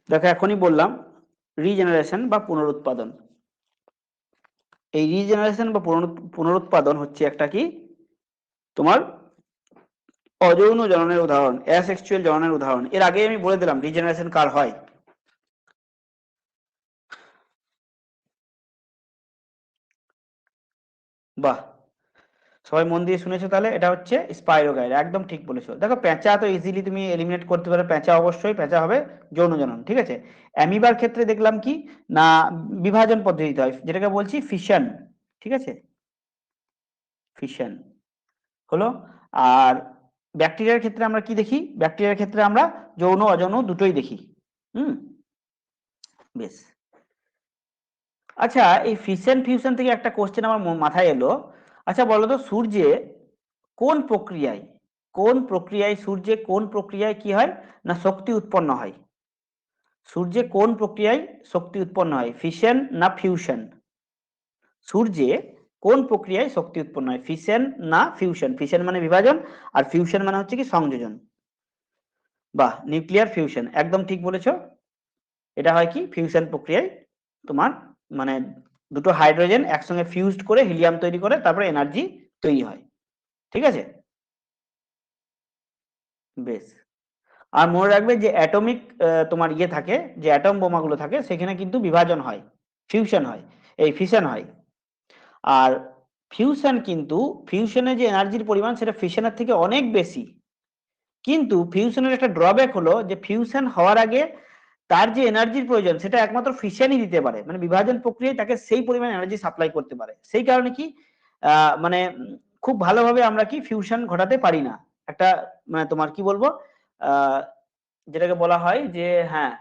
দেখো এখনই বললাম রিজেনারেশন বা পুনরুৎপাদন। এই রিজেনারেশন বা পুনরুৎপাদন হচ্ছে একটা কি তোমার অযৌন জননের উদাহরণ, অ্যাসেক্সুয়াল জননের উদাহরণ। এর আগে আমি বলে দিলাম রিজেনারেশন কার হয়। বাহ, সবাই মন দিয়ে শুনেছো, তাহলে এটা হচ্ছে স্পাইরোগাইড, একদম ঠিক বলেছো। দেখো পেঁচা তো ইজিলি তুমি এলিমিনেট করতে পারো, পেঁচা অবশ্যই, পেঁচা হবে যৌন জনন। ঠিক আছে, অ্যামিবার ক্ষেত্রে দেখলাম কি না, বিভাজন পদ্ধতিতে হয়, যেটাকে বলছি ফিশন। ঠিক আছে, ফিশন হলো। আর ব্যাকটেরিয়ার ক্ষেত্রে আমরা কি দেখি, ব্যাকটেরিয়ার ক্ষেত্রে আমরা যৌন অযৌন দুটোই দেখি। হুম, বেশ। আচ্ছা, এই ফিশন ফিউশন থেকে একটা কোশ্চেন আমার মাথায় এলো। আচ্ছা বলো তো, সূর্যে কোন প্রক্রিয়ায়, সূর্যে কোন প্রক্রিয়ায় কি হয় না শক্তি উৎপন্ন হয়? সূর্যে কোন প্রক্রিয়ায় শক্তি উৎপন্ন হয়, ফিশন না ফিউশন? সূর্যে কোন প্রক্রিয়ায় শক্তি উৎপন্ন হয়, ফিশন না ফিউশন? ফিশন মানে বিভাজন, আর ফিউশন মানে হচ্ছে কি সংযোজন। বাহ, নিউক্লিয়ার ফিউশন, একদম ঠিক বলেছো। এটা হয় কি ফিউশন প্রক্রিয়ায়, তোমার মানে দুটো হাইড্রোজেন একসঙ্গে ফিউজড করে হিলিয়াম তৈরি করে, তারপরে এনার্জি তৈরি হয়। ঠিক আছে, বেশ। আর মনে রাখবে যে অ্যাটমিক তোমার থাকে, যে অ্যাটম বোমাগুলো থাকে, সেখানে কিন্তু বিভাজন হয়, ফিউশন হয়, এই ফিশন হয়। আর ফিউশন কিন্তু, ফিউশনে যে এনার্জির পরিমাণ সেটা ফিশনের থেকে অনেক বেশি। কিন্তু ফিউশনের একটা ড্রব্যাক হলো যে ফিউশন হওয়ার আগে তার যে এনার্জির প্রয়োজন সেটা একমাত্র ফিশনই দিতে পারে, মানে বিভাজন প্রক্রিয়ায় তাকে সেই পরিমাণ এনার্জি সাপ্লাই করতে পারে। সেই কারণে কি মানে খুব ভালোভাবে আমরা কি ফিউশন ঘটাতে পারি না। একটা মানে তোমার কি বলবো, আহ যেটাকে বলা হয় যে হ্যাঁ,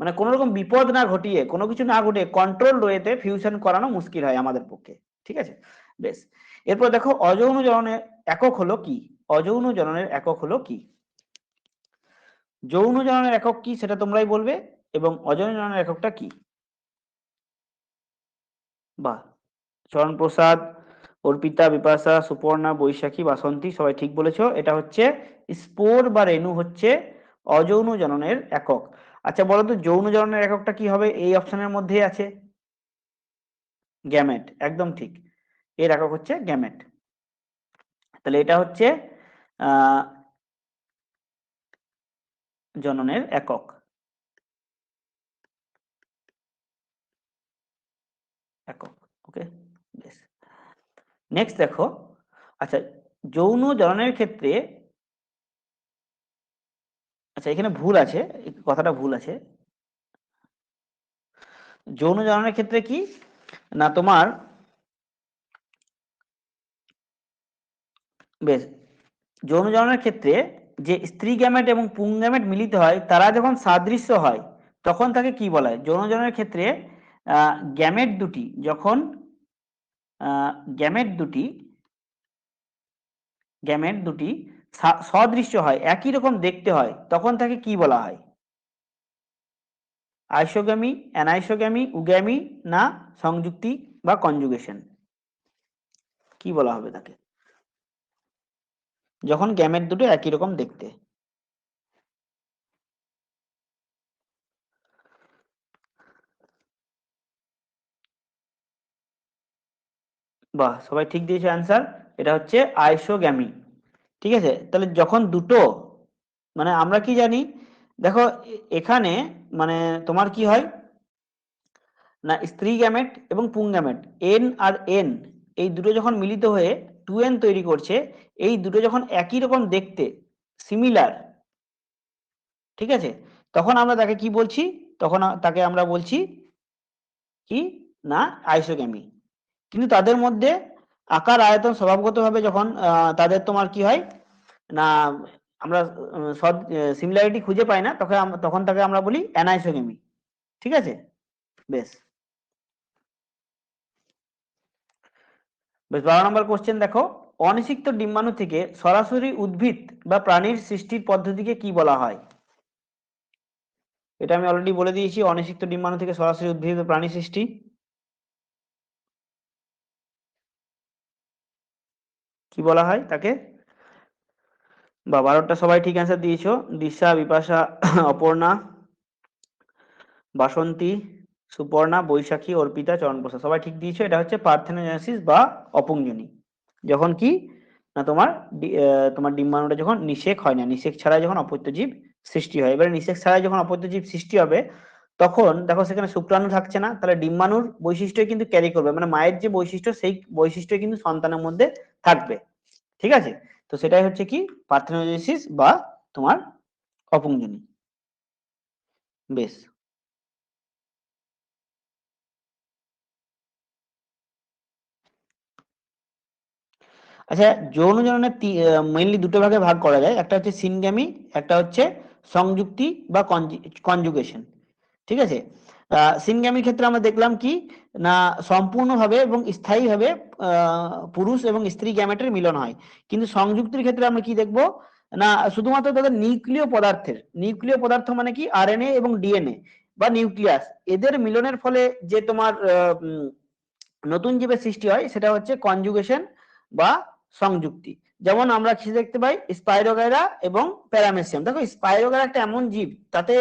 মানে কোনো রকম বিপদ না ঘটিয়ে, কোনো কিছু না ঘটিয়ে কন্ট্রোল ওয়েতে ফিউশন করানো মুশকিল হয় আমাদের পক্ষে। ঠিক আছে, বেশ। এরপর দেখো অযৌন জননের একক হলো কি, অযৌন জননের একক হলো কি? যৌন জননের একক কি সেটা তোমরাই বলবে, এবং অযৌন জননের এককটা কি? বাহ, চরণপ্রসাদ, অর্পিতা, বিপাশা, সুপর্ণা, বৈশাখী, বাসন্তী, সবাই ঠিক বলেছো। এটা হচ্ছে স্পোর বা রেণু হচ্ছে অযৌন জননের একক। আচ্ছা বলো তো, যৌন জননের এককটা কি হবে? এই অপশনের মধ্যেই আছে, গ্যামেট, একদম ঠিক। এর একক হচ্ছে গ্যামেট। তাহলে এটা হচ্ছে আহ জননের একক। একক, ওকে, বেশ। নেক্সট দেখো, আচ্ছা যৌন জননের ক্ষেত্রে, আচ্ছা এখানে ভুল আছে, কথাটা ভুল আছে। যৌন জননের ক্ষেত্রে কি না তোমার, বেশ, যৌন জননের ক্ষেত্রে যে স্ত্রী গ্যামেট এবং পুং গ্যামেট মিলিত হয় তারা যখন সাদৃশ্য হয় তখন তাকে কি বলা হয়? যৌন জননের ক্ষেত্রে গ্যামেট দুটি যখন গ্যামেট দুটি গ্যামেট দুটি সদৃশ্য হয়, একই রকম দেখতে হয়, তখন তাকে কি বলা হয়? আইসোগ্যামি, অ্যানাইসোগ্যামি, উগ্যামি, না সংযুক্তি বা কনজুগেশন, কি বলা হবে তাকে যখন গ্যামেট দুটো একই রকম দেখতে? বাহ, সবাই ঠিক দিয়েছে অ্যান্সার। এটা হচ্ছে আইসোগ্যামি। ঠিক আছে, তাহলে যখন দুটো, মানে আমরা কি জানি, দেখো এখানে মানে তোমার কি হয় না, স্ত্রী গ্যামেট এবং পুং গ্যামেট এন আর এন, এই দুটো যখন মিলিত হয়ে 2n তৈরি করছে, এই দুটো যখন একই রকম দেখতে, সিমিলার, ঠিক আছে, তখন আমরা তাকে কি বলছি? তখন তাকে আমরা বলছি কি না আইসোগ্যামি। কিন্তু তাদের মধ্যে আকার আয়তন স্বভাবগতভাবে যখন তাদের তোমার কি হয় না, আমরা সিমিলারিটি খুঁজে পাই না, তখন তখন তাকে আমরা বলি অ্যানাইসোগেমি। ঠিক আছে, বেশ। বেশ, 12 নম্বর কোশ্চেন দেখো, অনিষিক্ত ডিম্বাণু থেকে সরাসরি উদ্ভিদ বা প্রাণীর সৃষ্টির পদ্ধতিকে কি বলা হয়? এটা আমি অলরেডি বলে দিয়েছি, অনিষিক্ত ডিম্বাণু থেকে সরাসরি উদ্ভিদ বা প্রাণী সৃষ্টি কি বলা হয় তাকে? বা 12টা সবাই ঠিক অ্যান্সার দিয়েছো, দিশা, বিপাশা, অপর্ণা, বাসন্তী, সুপর্ণা, বৈশাখী, অর্পিতা, চরণপ্রসাদ, সবাই ঠিক দিয়েছো। এটা হচ্ছে পার্থেনোজেনেসিস বা অপুংজনি। যখন কি না তোমার তোমার ডিম্বাণুটা যখন নিষেক হয় না, নিষেক ছাড়াই যখন অপত্য জীব সৃষ্টি হয়। এবারে নিষেক ছাড়াই যখন অপত্য জীব সৃষ্টি হবে, তখন দেখো সেখানে শুক্রাণু থাকছে না, তাহলে ডিম্বাণুর বৈশিষ্ট্য কিন্তু ক্যারি করবে, মানে মায়ের যে বৈশিষ্ট্য সেই বৈশিষ্ট্য কিন্তু সন্তানের মধ্যে থাকবে। ঠিক আছে, তো সেটাই হচ্ছে কি পার্থেনোজেনেসিস বা তোমার অপুংজনি। বেশ, আচ্ছা যৌন জননের মেইনলি দুটো ভাগে ভাগ করা যায়, একটা হচ্ছে সিনগ্যামি, একটা হচ্ছে সংযুক্তি বা কনজুগেশন। ঠিক আছে, সিনগ্যামির ক্ষেত্রে আমরা দেখলাম কি না সম্পূর্ণভাবে এবং স্থায়ীভাবে পুরুষ এবং স্ত্রী গ্যামেটের মিলন হয়। কিন্তু সংযুক্তির ক্ষেত্রে আমরা কি দেখব না, শুধুমাত্র তাদের নিউক্লিয় পদার্থের, নিউক্লিয় পদার্থ মানে কি আরএনএ এবং ডিএনএ বা নিউক্লিয়াস, এদের মিলনের ফলে যে তোমার নতুন জীবের সৃষ্টি হয় সেটা হচ্ছে কনজুগেশন বা সংযুক্তি। যেমন আমরা কি দেখতে পাই, স্পাইরোগাইরা এবং প্যারামেসিয়াম। দেখো স্পাইরোগাইরা একটা এমন জীব, তাতে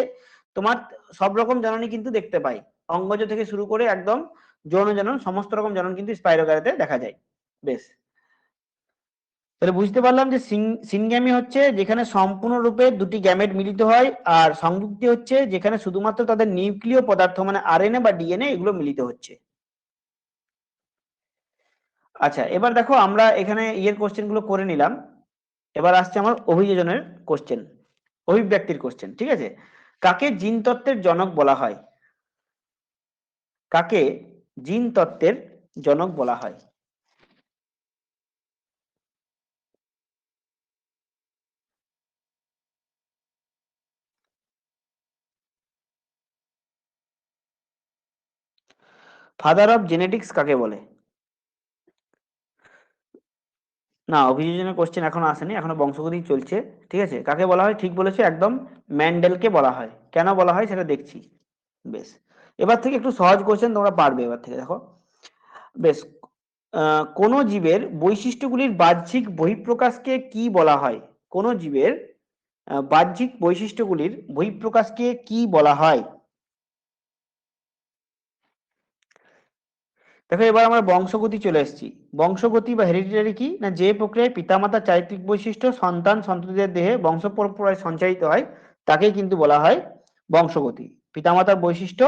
তোমার সব রকম জননী কিন্তু দেখতে পাই, অঙ্গজ থেকে শুরু করে একদম যৌন জনন, সমস্ত রকম জনন কিন্তু স্পাইরোগাইরাতে দেখা যায়। বেশ, তাহলে বুঝতে পারলাম যে সিনগ্যামি হচ্ছে যেখানে সম্পূর্ণরূপে দুটি গ্যামেট মিলিত হয়, আর সংযুক্তি হচ্ছে যেখানে শুধুমাত্র তাদের নিউক্লিয় পদার্থ মানে আরএনএ বা ডিএনএ এগুলো মিলিত হচ্ছে। আচ্ছা এবার দেখো আমরা এখানে ইয়ের কোশ্চেন গুলো করে নিলাম, এবার আসছে আমার অভিযোজনের কোশ্চেন, অভিব্যক্তির কোশ্চেন। ঠিক আছে, কাকে জিন তত্ত্বের জনক বলা হয়? কাকে জিন তত্ত্বের জনক বলা হয়? ফাদার অফ জেনেটিক্স কাকে বলে? না, অভিযোজনের কোশ্চেন এখনো আসেনি, এখনো বংশগতি চলছে। ঠিক আছে, কাকে বলা হয়? ঠিক বলেছে একদম, ম্যান্ডেলকে বলা হয়। কেন বলা হয় সেটা দেখছি। বেশ, এবার থেকে একটু সহজ কোশ্চেন তোমরা পারবে এবার থেকে, দেখো। বেশ, কোন জীবের বৈশিষ্ট্যগুলির বাহ্যিক বহিঃপ্রকাশকে কি বলা হয়? কোন জীবের বাহ্যিক বৈশিষ্ট্যগুলির বহিঃপ্রকাশকে কি বলা হয়? দেখো এবার আমরা বংশগতি চলে এসেছি। বংশগতি বা হেরিডিটারি কি না, যে প্রক্রিয়ায় পিতামাতার চারিত্রিক বৈশিষ্ট্য সন্তান সন্ততিদের দেহে বংশ পরম্পরায় সঞ্চারিত হয় তাকেই কিন্তু বলা হয় বংশগতি। পিতামাতার বৈশিষ্ট্য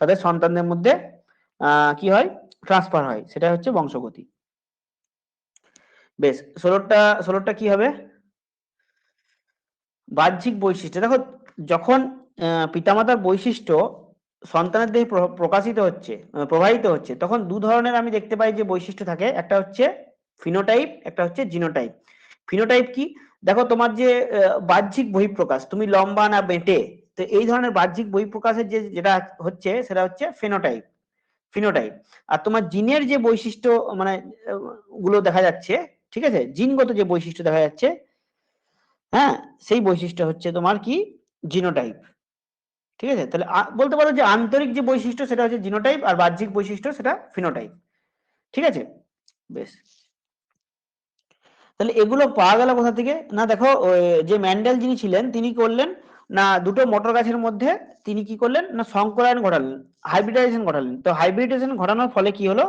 তাদের সন্তানদের মধ্যে কি হয়, ট্রান্সফার হয়, সেটা হচ্ছে বংশগতি। বেশ, 16টা কি হবে? বাহ্যিক বৈশিষ্ট্য। দেখো, যখন পিতামাতার বৈশিষ্ট্য সন্তানের দেহে প্রকাশিত হচ্ছে, প্রবাহিত হচ্ছে, তখন দু ধরনের আমি দেখতে পাই যে বৈশিষ্ট্য থাকে। একটা হচ্ছে ফিনোটাইপ, একটা হচ্ছে জিনোটাইপ। ফিনোটাইপ কি? দেখো, তোমার যে বাহ্যিক বহিঃপ্রকাশ, তুমি লম্বা না বেঁটে, তো এই ধরনের বাহ্যিক বহিঃপ্রকাশের যেটা হচ্ছে সেটা হচ্ছে ফিনোটাইপ। ফিনোটাইপ। আর তোমার জিনের যে বৈশিষ্ট্য, মানে গুলো দেখা যাচ্ছে, ঠিক আছে, জিনগত যে বৈশিষ্ট্য দেখা যাচ্ছে, হ্যাঁ, সেই বৈশিষ্ট্য হচ্ছে তোমার কি? জিনোটাইপ। ঠিক আছে, তাহলে বলতে পারো যে আন্তরিক যে বৈশিষ্ট্য সেটা হচ্ছে জিনোটাইপ, আর বাহ্যিক বৈশিষ্ট্য সেটা ফিনোটাইপ। ঠিক আছে, বেশ। তাহলে এগুলো পাওয়া গেল কোথা থেকে? না দেখো, যে ম্যান্ডেল যিনি ছিলেন তিনি করলেন না, দুটো মটর গাছের মধ্যে তিনি কি করলেন না, সংকরায়ন ঘটালেন, হাইব্রিডাইজেশন ঘটালেন। তো হাইব্রিডাইজেশন ঘটানোর ফলে কি হলো,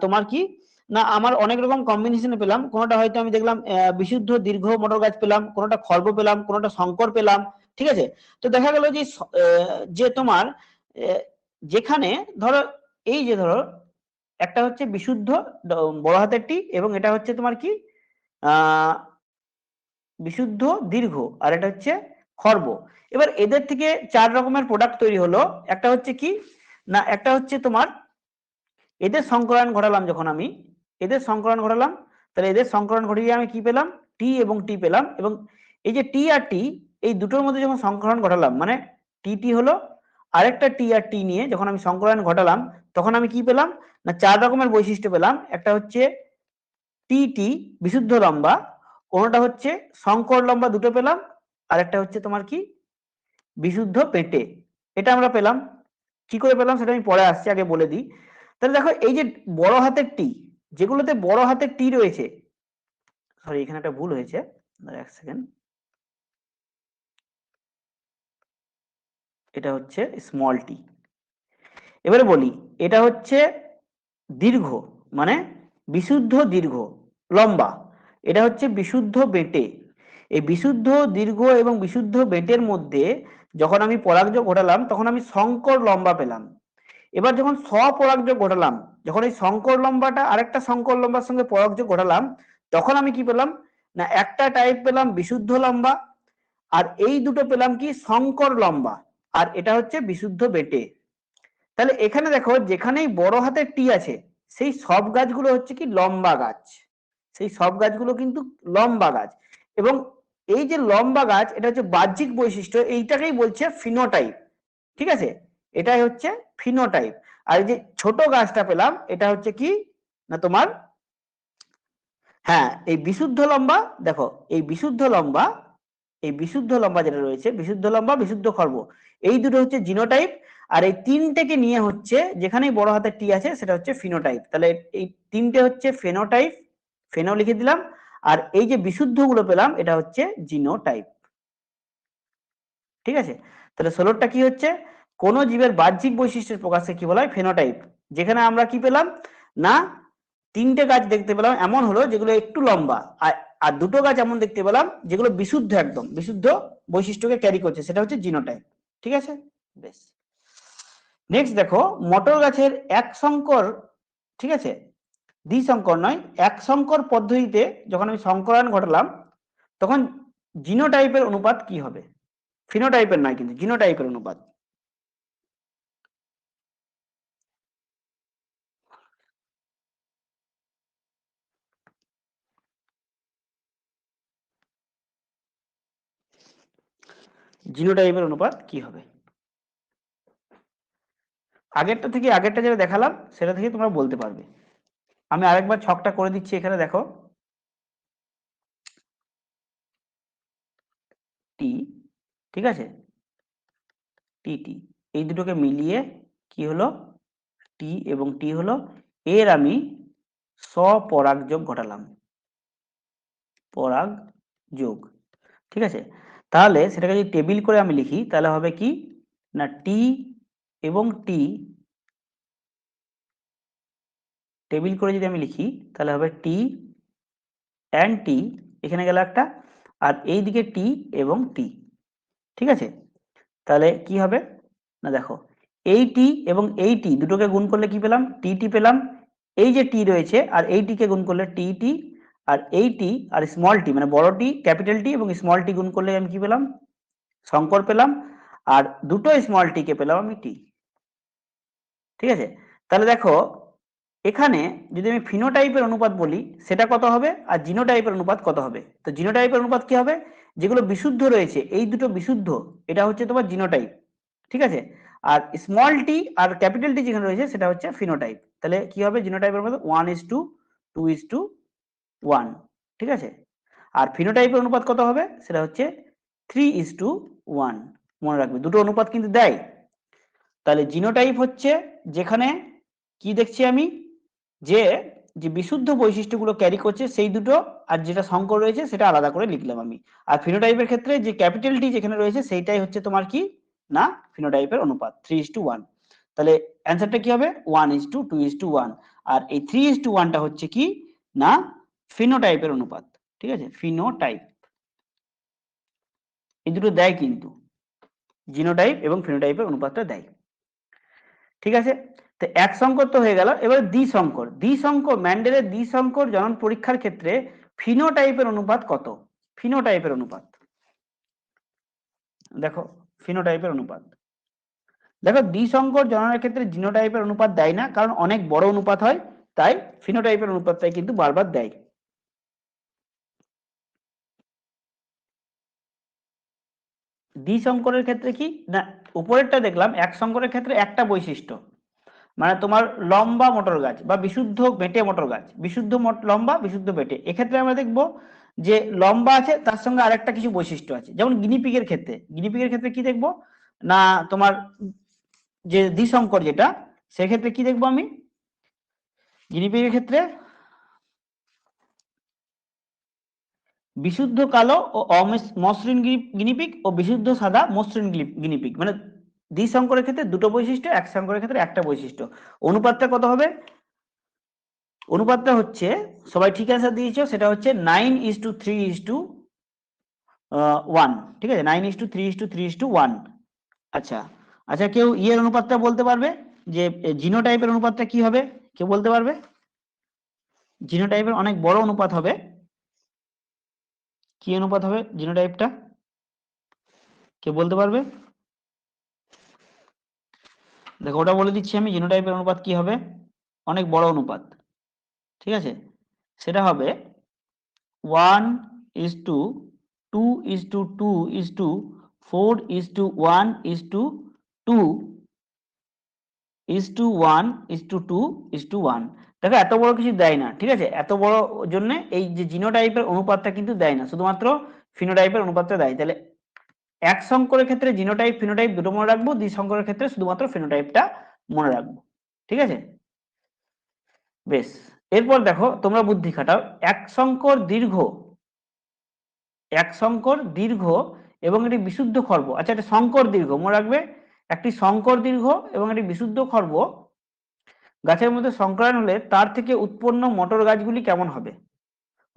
তোমার কি না, আমার অনেক রকম কম্বিনেশন পেলাম। কোনোটা হয়তো আমি দেখলাম বিশুদ্ধ দীর্ঘ মটর গাছ পেলাম, কোনোটা খর্ব পেলাম, কোনোটা সংকর পেলাম। ঠিক আছে, তো দেখা গেল যে যে তোমার যেখানে ধরো, এই যে ধরো একটা হচ্ছে বিশুদ্ধ বড় হাতের টি, এবং এটা হচ্ছে তোমার কি আহ বিশুদ্ধ দীর্ঘ, আর এটা হচ্ছে খর্ব। এবার এদের থেকে 4 রকমের প্রোডাক্ট তৈরি হলো। একটা হচ্ছে কি না, একটা হচ্ছে তোমার এদের সংকরায়ন ঘটালাম। যখন আমি এদের সংকরায়ন ঘটালাম, তাহলে এদের সংকরায়ন ঘটিয়ে আমি কি পেলাম? টি এবং টি পেলাম। এবং এই যে টি আর টি, এই দুটোর মধ্যে যখন সংকরায়ন ঘটালাম, মানে টি টি হলো, আরেকটা টি আর টি নিয়ে যখন আমি সংকরায়ন ঘটালাম, তখন আমি কি পেলাম না, 4 রকমের বৈশিষ্ট্য পেলাম। একটা হচ্ছে টি টি বিশুদ্ধ লম্বা, কোনটা হচ্ছে সংকর লম্বা, দুটো পেলাম। আর একটা হচ্ছে তোমার কি বিশুদ্ধ পেটে, এটা আমরা পেলাম। কি করে পেলাম সেটা আমি পরে আসছি, আগে বলে দিই। তাহলে দেখো, এই যে বড় হাতের টি, যেগুলোতে বড় হাতের টি রয়েছে, সরি এখানে একটা ভুল হয়েছে, এক সেকেন্ড, এটা হচ্ছে স্মল টি। এবারে বলি, এটা হচ্ছে দীর্ঘ, মানে বিশুদ্ধ দীর্ঘ লম্বা, এটা হচ্ছে বিশুদ্ধ বেটে। এই বিশুদ্ধ দীর্ঘ এবং বিশুদ্ধ বেটের মধ্যে যখন আমি পরাগযোগ ঘটালাম, তখন আমি সংকর লম্বা পেলাম। এবার যখন স্বপরাগযোগ ঘটালাম, যখন এই সংকর লম্বাটা আরেকটা সংকর লম্বার সঙ্গে পরাগযোগ ঘটালাম, তখন আমি কি পেলাম না, একটা টাইপ পেলাম বিশুদ্ধ লম্বা, আর এই দুটো পেলাম কি সংকর লম্বা, আর এটা হচ্ছে বিশুদ্ধ বেটে। তাহলে এখানে দেখো, যেখানেই বড় হাতের টি আছে, সেই সব গাছগুলো হচ্ছে কি লম্বা গাছ, সেই সব গাছগুলো কিন্তু লম্বা গাছ। এবং এই যে লম্বা গাছ, এটা হচ্ছে বাহ্যিক বৈশিষ্ট্য, এইটাকেই বলছে ফিনোটাইপ। ঠিক আছে, এটাই হচ্ছে ফিনোটাইপ। আর এই যে ছোট গাছটা পেলাম, এটা হচ্ছে কি না তোমার, হ্যাঁ, এই বিশুদ্ধ লম্বা। দেখো, এই বিশুদ্ধ লম্বা, এই বিশুদ্ধ লম্বা যেটা রয়েছে, বিশুদ্ধ লম্বা বিশুদ্ধ খর্ব, এই দুটো হচ্ছে জিনোটাইপ। আর এই তিনটেকে নিয়ে হচ্ছে, যেখানেই বড় হাতের টি আছে, সেটা হচ্ছে ফিনোটাইপ। তাহলে এই তিনটে হচ্ছে ফেনোটাইপ, ফেনো লিখে দিলাম। আর এই যে বিশুদ্ধ গুলো পেলাম, এটা হচ্ছে জিনোটাইপ। ঠিক আছে, তাহলে 16টা কি হচ্ছে, কোন জীবের বাহ্যিক বৈশিষ্ট্যের প্রকাশকে কি বলা হয়? ফেনোটাইপ। যেখানে আমরা কি পেলাম না, তিনটে গাছ দেখতে পেলাম এমন হলো যেগুলো একটু লম্বা, আর আর দুটো গাছ এমন দেখতে পেলাম যেগুলো বিশুদ্ধ, একদম বিশুদ্ধ বৈশিষ্ট্যকে ক্যারি করছে, সেটা হচ্ছে জিনোটাইপ। ঠিক আছে, বেশ। নেক্সট দেখো, মটর গাছের এক সংকর, ঠিক আছে, দ্বিসংকর নয়, এক সংকর পদ্ধতিতে যখন আমি সংকরায়ন ঘটালাম, তখন জিনোটাইপের অনুপাত কি হবে? ফিনোটাইপের নয়, কিন্তু জিনোটাইপের অনুপাত। জিনোটাইপের অনুপাত কি হবে? আগেরটা থেকে, আগেরটা যেটা দেখালাম সেটা থেকে তোমরা বলতে পারবে। আমি আরেকবার ছকটা করে দিচ্ছি, এখানে দেখো, টি, ঠিক আছে, টি টি, এই দুটোকে মিলিয়ে কি হলো, টি এবং টি হলো, এর আমি স্বপরাগযোগ ঘটালাম, পরাগ যোগ। ঠিক আছে, তাহলে সেটাকে যদি টেবিল করে আমি লিখি, তাহলে হবে কি না, টি এবং টি, টেবিল করে যদি আমি লিখি, তাহলে হবে টি অ্যান্ড টি, এখানে গেল একটা, আর এই দিকে টি এবং টি। ঠিক আছে, তাহলে কি হবে না, দেখো, এই টি এবং এই টি দুটোকে গুণ করলে কি পেলাম? টি টি পেলাম। এই যে টি রয়েছে আর এই টিকে গুণ করলে টি টি, আর এই টি আর স্মল টি মানে বড় টি ক্যাপিটাল টি এবং স্মল টি গুণ করলে আমি কি পেলাম, শঙ্কর পেলাম। আর দুটো স্মল টি কে পেলাম আমি টি। ঠিক আছে, তাহলে দেখো এখানে যদি আমি ফিনোটাইপের অনুপাত বলি সেটা কত হবে আর জিনোটাইপের অনুপাত কত হবে। তো জিনোটাইপের অনুপাত কি হবে, যেগুলো বিশুদ্ধ রয়েছে এই দুটো বিশুদ্ধ, এটা হচ্ছে তোমার জিনোটাইপ। ঠিক আছে, আর স্মল টি আর ক্যাপিটাল টি যেখানে রয়েছে সেটা হচ্ছে ফিনোটাইপ। তাহলে কি হবে জিনোটাইপের মধ্যে 1:2:1। ঠিক আছে, আর ফিনোটাইপের অনুপাত কত হবে সেটা হচ্ছে 3:1। মনে রাখবে দুটো অনুপাত কিন্তু দেয়। তাহলে জিনোটাইপ হচ্ছে যেখানে কি দেখছি আমি, যে যে বিশুদ্ধ বৈশিষ্ট্যগুলো ক্যারি করছে সেই দুটো, আর যেটা সংকর রয়েছে সেটা আলাদা করে লিখলাম আমি। আর ফিনোটাইপের ক্ষেত্রে যে ক্যাপিটাল টি যেখানে রয়েছে সেইটাই হচ্ছে তোমার কি না ফিনোটাইপের অনুপাত 3:1। তাহলে অ্যান্সারটা কি হবে 1:2:1। আর এই 3:1টা হচ্ছে কি না ফিনোটাইপের অনুপাত। ঠিক আছে, ফিনোটাইপ এই দুটো দেয় কিন্তু, জিনোটাইপ এবং ফিনোটাইপের অনুপাতটা দেয়। ঠিক আছে, তো এক সংকর তো হয়ে গেল, এবারে দ্বিসংকর। দ্বিসংকর ম্যান্ডেলের দ্বিসংকর জনন পরীক্ষার ক্ষেত্রে ফিনোটাইপের অনুপাত কত। ফিনোটাইপের অনুপাত দেখো, ফিনোটাইপের অনুপাত দেখো দ্বিসংকর জননের ক্ষেত্রে জিনোটাইপের অনুপাত দেয় না, কারণ অনেক বড় অনুপাত হয়, তাই ফিনোটাইপের অনুপাতটাই কিন্তু বারবার দেয়। দ্বিসংকরের ক্ষেত্রে কি না, উপরেরটা দেখলাম এক সংকরের ক্ষেত্রে একটা বৈশিষ্ট্য, মানে তোমার লম্বা মটর গাছ বা বিশুদ্ধ বেটে মটর গাছ, বিশুদ্ধ লম্বা বিশুদ্ধ বেটে, এক্ষেত্রে আমরা দেখব যে লম্বা আছে তার সঙ্গে আরেকটা কিছু বৈশিষ্ট্য আছে। যেমন গিনিপিগের ক্ষেত্রে, গিনিপিগের ক্ষেত্রে কি দেখবো না তোমার যে দ্বিসংকর যেটা, সেক্ষেত্রে কি দেখবো আমি গিনিপিগের ক্ষেত্রে বিশুদ্ধ কালো ও অমসৃণ গিনিপিগ ও বিশুদ্ধ সাদা মসৃণ গিনিপিগ, মানে দ্বিসংকরের ক্ষেত্রে দুটো বৈশিষ্ট্য, এক সংকরের ক্ষেত্রে একটা বৈশিষ্ট্য। অনুপাতটা কত হবে, অনুপাতটা হচ্ছে সবাই ঠিক অ্যান্সার দিয়েছো, সেটা হচ্ছে 9:3:1। ঠিক আছে, 9:3:3:1। আচ্ছা আচ্ছা, কেউ ইয়ের অনুপাতটা বলতে পারবে যে জিনোটাইপের অনুপাতটা কি হবে, কেউ বলতে পারবে? জিনোটাইপের অনেক বড় অনুপাত হবে, কি অনুপাত হবে জিনোটাইপটা, কেউ বলতে পারবে? দেখো ওটা বলে দিচ্ছি আমি, জিনোটাইপের অনুপাত কি হবে, অনেক বড় অনুপাত। ঠিক আছে, সেটা হবে 1:2:2:4:1:2:1:2:1। দেখো এত বড় কিছু দেয় না, ঠিক আছে, এত বড় জন্য এই যে জিনোটাইপের অনুপাতটা কিন্তু দেয় না, শুধুমাত্র ফিনোটাইপের অনুপাতটা দেয়। তাহলে এক সংকরের ক্ষেত্রে জিনোটাইপ ফিনোটাইপ দুটো মনে রাখবো, দ্বিসংকরের ক্ষেত্রে শুধুমাত্র ফিনোটাইপটা মনে রাখবো। ঠিক আছে, বেশ। এরপর দেখো তোমরা বুদ্ধি খাটাও, এক সংকর দীর্ঘ, এক সংকর দীর্ঘ এবং একটি বিশুদ্ধ খর্ব। আচ্ছা, এটা সংকর দীর্ঘ মনে রাখবে, একটি সংকর দীর্ঘ এবং একটি বিশুদ্ধ খর্ব গাছের মধ্যে সংকরায়ন হলে তার থেকে উৎপন্ন মটর গাছগুলি কেমন হবে।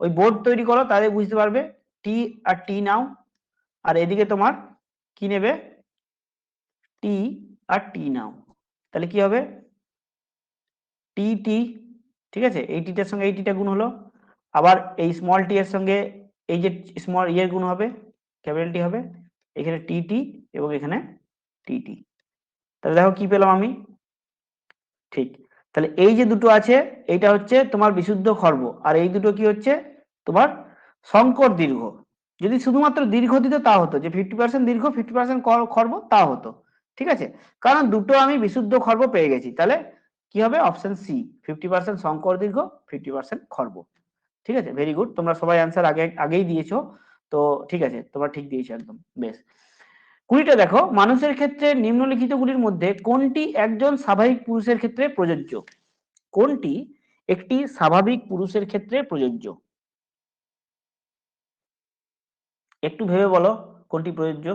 ওই বোর্ড তৈরি করো তাহলে বুঝতে পারবে। টি আর টি নাও, আর এদিকে তোমার কি নেবে, টি আর টি নাও, তাহলে কি হবে টি টি। ঠিক আছে, এই টিটার সঙ্গে এই টিটা গুণ হলো, আবার এই স্মল টি এর সঙ্গে এই যে স্মল ইয়ের গুণ হবে, ক্যাপিটাল টি হবে, এখানে টি টি এবং এখানে টি টি। তাহলে দেখো কি পেলাম আমি, ঠিক। তাহলে এই যে দুটো আছে এইটা হচ্ছে তোমার বিশুদ্ধ খর্ব, আর এই দুটো কি হচ্ছে তোমার সংকর দীর্ঘ। যদি শুধুমাত্র দীর্ঘ দিত তা হতো, যে 50% দীর্ঘ 50% খর্ব তা হতো। ঠিক আছে, কারণ দুটো আমি বিশুদ্ধ খর্ব পেয়ে গেছি, তাহলে কি হবে অপশন সি, 50% সংকর দীর্ঘ 50% খর্ব। ঠিক আছে, ভেরি গুড, তোমরা সবাই অ্যান্সার আগেই দিয়েছো, তো ঠিক আছে তোমরা ঠিক দিয়েছো একদম, বেশ। 20টা দেখো, মানুষের ক্ষেত্রে নিম্নলিখিত গুলির মধ্যে কোনটি একজন স্বাভাবিক পুরুষের ক্ষেত্রে প্রযোজ্য, কোনটি একটি স্বাভাবিক পুরুষের ক্ষেত্রে প্রযোজ্য, একটু ভেবে বলো কোনটি প্রযোজ্য।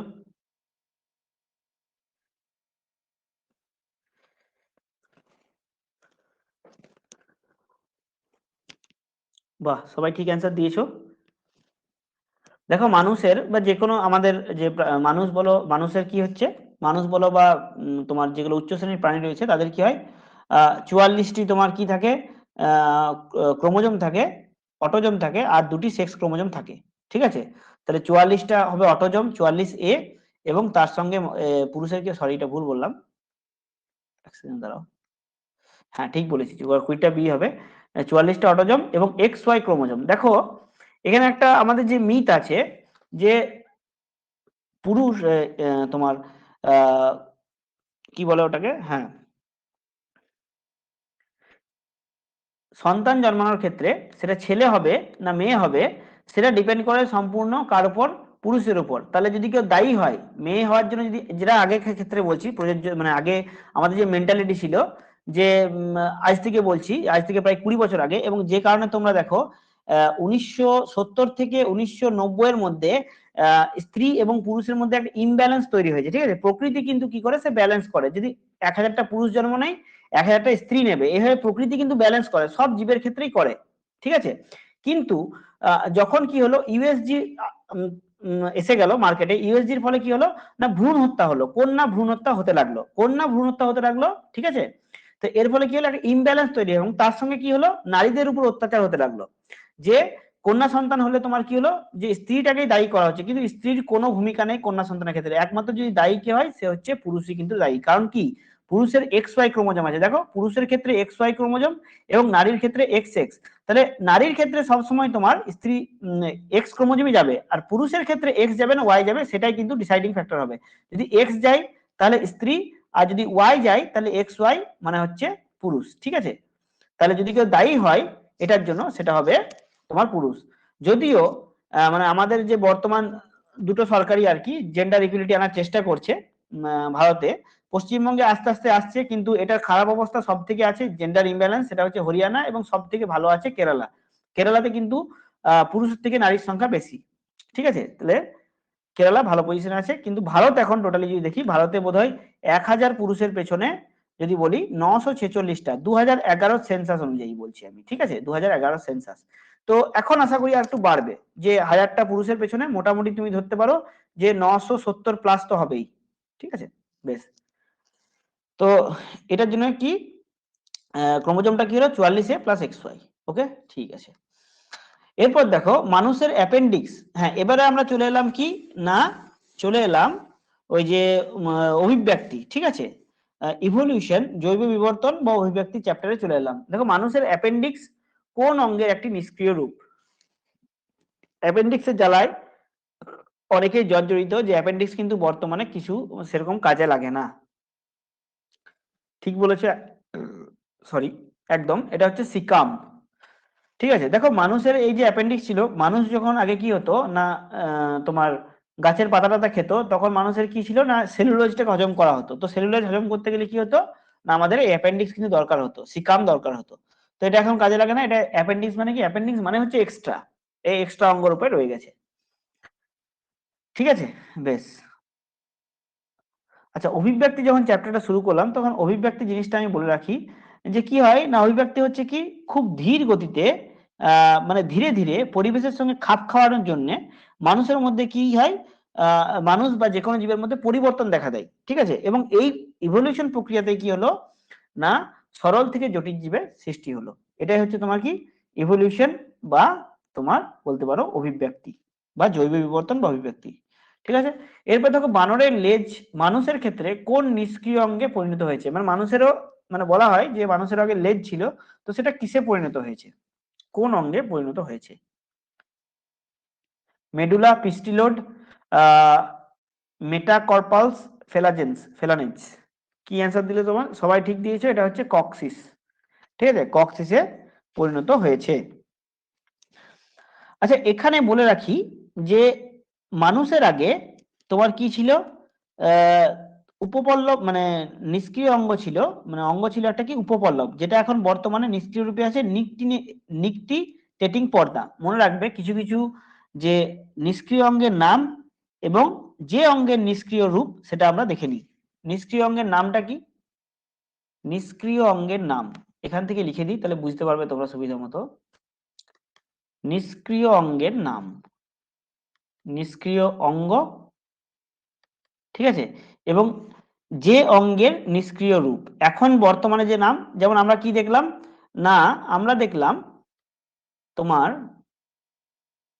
বাহ, সবাই ঠিক অ্যান্সার দিয়েছো। দেখো মানুষের বা যে কোনো আমাদের যে মানুষ বলো, মানুষের কি হচ্ছে, মানুষ বলো বা তোমার যেগুলো উচ্চ শ্রেণীর প্রাণী রয়েছে তাদের কি হয় 44টি তোমার কি থাকে ক্রোমোজোম থাকে, অটোজম থাকে আর 2টি সেক্স ক্রোমোজোম থাকে, ঠিক আছে। তাহলে 44টা হবে অটোজম, 44A, এবং তার সঙ্গে পুরুষের কি, সরি এটা ভুল বললাম, দাঁড়াও, হ্যাঁ ঠিক বলেছি, কুড়িটা বি হবে, 44টা অটোজম এবং XY ক্রোমোজোম। দেখো এখানে একটা আমাদের যে মিথ আছে যে পুরুষ তোমার কি বলে ওটাকে, হ্যাঁ, সন্তান জন্মানোর ক্ষেত্রে সেটা ছেলে হবে না মেয়ে হবে সেটা ডিপেন্ড করে সম্পূর্ণ কার উপর, পুরুষের উপর। তাহলে যদি কেউ দায়ী হয় মেয়ে হওয়ার জন্য, যদি, যেটা আগের ক্ষেত্রে বলছি প্রযোজ্য, মানে আগে আমাদের যে মেন্টালিটি ছিল যে আজ থেকে বলছি, আজ থেকে প্রায় 20 বছর আগে, এবং যে কারণে তোমরা দেখো 1970 থেকে 1990 এর মধ্যে স্ত্রী এবং পুরুষের মধ্যে একটা ইমব্যালেন্স তৈরি হয়েছে, ঠিক আছে। প্রকৃতি কিন্তু কি করে, সে ব্যালেন্স করে, যদি 1000টা পুরুষ জন্ম নেয় 1000টা স্ত্রী নেবে, এইভাবে প্রকৃতি কিন্তু ব্যালেন্স করে, সব জীবের ক্ষেত্রেই করে, ঠিক আছে। কিন্তু যখন কি হলো, ইউএসজি এসে গেল মার্কেটে, ইউএসজির ফলে কি হলো না, ভ্রূণ হত্যা হলো, কন্যা ভ্রূণ হত্যা হতে লাগলো, কন্যা ভ্রূণ হত্যা হতে লাগলো, ঠিক আছে। তো এর ফলে কি হলো, একটা ইমব্যালেন্স তৈরি, এবং তার সঙ্গে কি হলো, নারীদের উপর অত্যাচার হতে লাগলো। যে কন্যা সন্তান হলে তোমার কি হলো, যে স্ত্রীটাকেই দায়ী করা হচ্ছে, কিন্তু স্ত্রীর কোনো ভূমিকা নেই কন্যা সন্তানের ক্ষেত্রে, একমাত্র যদি দায়ী কে হয় সে হচ্ছে পুরুষই কিন্তু দায়ী। কারণ কি, পুরুষের XY ক্রোমোজোম আছে, দেখো পুরুষের ক্ষেত্রে XY ক্রোমোজোম এবং নারীর ক্ষেত্রে XX। তাহলে নারীর ক্ষেত্রে সবসময় তোমার স্ত্রী X ক্রোমোজোমই যাবে, আর পুরুষের ক্ষেত্রে X যাবে না Y যাবে, সেটাই কিন্তু ডিসাইডিং ফ্যাক্টর হবে। যদি X যায় তাহলে স্ত্রী, আর যদি Y যায় তাহলে XY, মানে হচ্ছে পুরুষ, ঠিক আছে। তাহলে যদি কেউ দায়ী হয় এটার জন্য সেটা হবে তোমার পুরুষ। যদিও মানে আমাদের যে বর্তমান দুটো সরকারই আর কি জেন্ডার ইকুয়ালিটি আনার চেষ্টা করছে ভারতে, পশ্চিমবঙ্গে আস্তে আস্তে আসছে, কিন্তু এটার খারাপ অবস্থা সব থেকে আছে, জেন্ডার ইমব্যালেন্স, সেটা হচ্ছে হরিয়ানা, এবং সব থেকে ভালো আছে কেরালা। কেরালাতে কিন্তু পুরুষের থেকে নারীর সংখ্যা বেশি, ঠিক আছে। তাহলে কেরালা ভালো পজিশনে আছে, কিন্তু ভারত এখন টোটালি যদি দেখি, ভারতে বোধহয় 1000 পুরুষের পেছনে যদি বলি 946টা, 2011 সেন্সাস অনুযায়ী বলছি আমি, ঠিক আছে, 2011 সেন্সাস। তো এখন আশা করি আর একটু বাড়বে, যে 1000টা পুরুষের পেছনে মোটামুটি তুমি ধরতে পারো যে 970 প্লাস তো হবেই, ঠিক আছে। বেশ, তো এটার জন্য কি ক্রোমোজোমটা কি হলো, 44A প্লাস XY। ওকে, ঠিক আছে। এরপর দেখো মানুষের অ্যাপেন্ডিক্স, হ্যাঁ এবারে আমরা চলে এলাম কি না, চলে এলাম ওই যে অভিব্যক্তি, ঠিক আছে, ইভলিউশন, জৈব বিবর্তন বা অভিব্যক্তি চ্যাপ্টারে চলে এলাম। দেখো মানুষের অ্যাপেন্ডিক্স কোন অঙ্গের একটি নিষ্ক্রিয় রূপ। অ্যাপেন্ডিক্সের জ্বালায় অনেকেই জর্জরিত, যে অ্যাপেন্ডিক্স কিন্তু বর্তমানে কিছু সেরকম কাজে লাগে না, ঠিক বলেছে, সরি, একদম, এটা হচ্ছে সিকাম, ঠিক আছে। দেখো মানুষের এই যে অ্যাপেন্ডিক্স ছিল, মানুষ যখন আগে কি হতো না, তোমার গাছের পাতা টাতা খেত, তখন মানুষের কি ছিল না, সেলুলোজটাকে হজম করা হতো। তো সেলুলোজ হজম করতে গেলে কি হতো না, আমাদের এই অ্যাপেন্ডিক্স কিন্তু দরকার হতো, সিকাম দরকার হতো। তো এটা এখন কাজে লাগে না, এটা অ্যাপেন্ডিক্স মানে কি, অ্যাপেন্ডিক্স মানে হচ্ছে এক্সট্রা, এই এক্সট্রা অঙ্গের উপরে রয়ে গেছে, ঠিক আছে। বেশ, আচ্ছা, অভিব্যক্তি যখন চ্যাপ্টারটা শুরু করলাম তখন অভিব্যক্তি জিনিসটা আমি বলে রাখি, যে কি হয় না, অভিব্যক্তি হচ্ছে কি খুব ধীর গতিতে, মানে ধীরে ধীরে পরিবেশের সঙ্গে খাপ খাওয়ানোর জন্য মানুষের মধ্যে কি হয়, মানুষ বা যে কোনো জীবের মধ্যে পরিবর্তন দেখা দেয়, ঠিক আছে। এবং এই ইভলিউশন প্রক্রিয়াতে কি হলো না, সরল থেকে জটিল জীবের সৃষ্টি হলো। এটাই হচ্ছে তোমার কি ইভলিউশন, বা তোমার বলতে পারো অভিব্যক্তি, বা জৈব বিবর্তন বা অভিব্যক্তি, ঠিক আছে। এরপর দেখো বানরের লেজ মানুষের ক্ষেত্রে কোন নিষ্ক্রিয় অঙ্গে পরিণত হয়েছে, মানে মানুষেরও, মানে বলা হয় যে মানুষের আগে লেজ ছিল, তো সেটা কিসে পরিণত হয়েছে, কোন অঙ্গে পরিণত হয়েছে। মেডুলা, পিস্টিলোড, আহ মেটাকর্পালস, ফেলানেন্স। কি অ্যান্সার দিলে তোমার, সবাই ঠিক দিয়েছে, এটা হচ্ছে কক্সিস, ঠিক আছে, কক্সিসে পরিণত হয়েছে। আচ্ছা, এখানে বলে রাখি যে মানুষের আগে তোমার কি ছিল, আহ উপপল্লব, মানে নিষ্ক্রিয় অঙ্গ ছিল, মানে অঙ্গ ছিল একটা কি উপপল্লব, যেটা এখন বর্তমানে নিষ্ক্রিয় রূপে আছে নিকটিটেটিং পর্দা। মনে রাখবে কিছু কিছু যে নিষ্ক্রিয় অঙ্গের নাম এবং যে অঙ্গের নিষ্ক্রিয় রূপ সেটা আমরা দেখে নিই। নিষ্ক্রিয় অঙ্গের নামটা কি, নিষ্ক্রিয় অঙ্গের নাম এখান থেকে লিখে দিই, তাহলে বুঝতে পারবে তোমরা সুবিধা মতো। নিষ্ক্রিয় অঙ্গের নাম, নিষ্ক্রিয় অঙ্গ, ঠিক আছে, এবং যে অঙ্গের নিষ্ক্রিয় রূপ। এখন বর্তমানে যে নাম, যেমন আমরা কি দেখলাম না, আমরা দেখলাম তোমার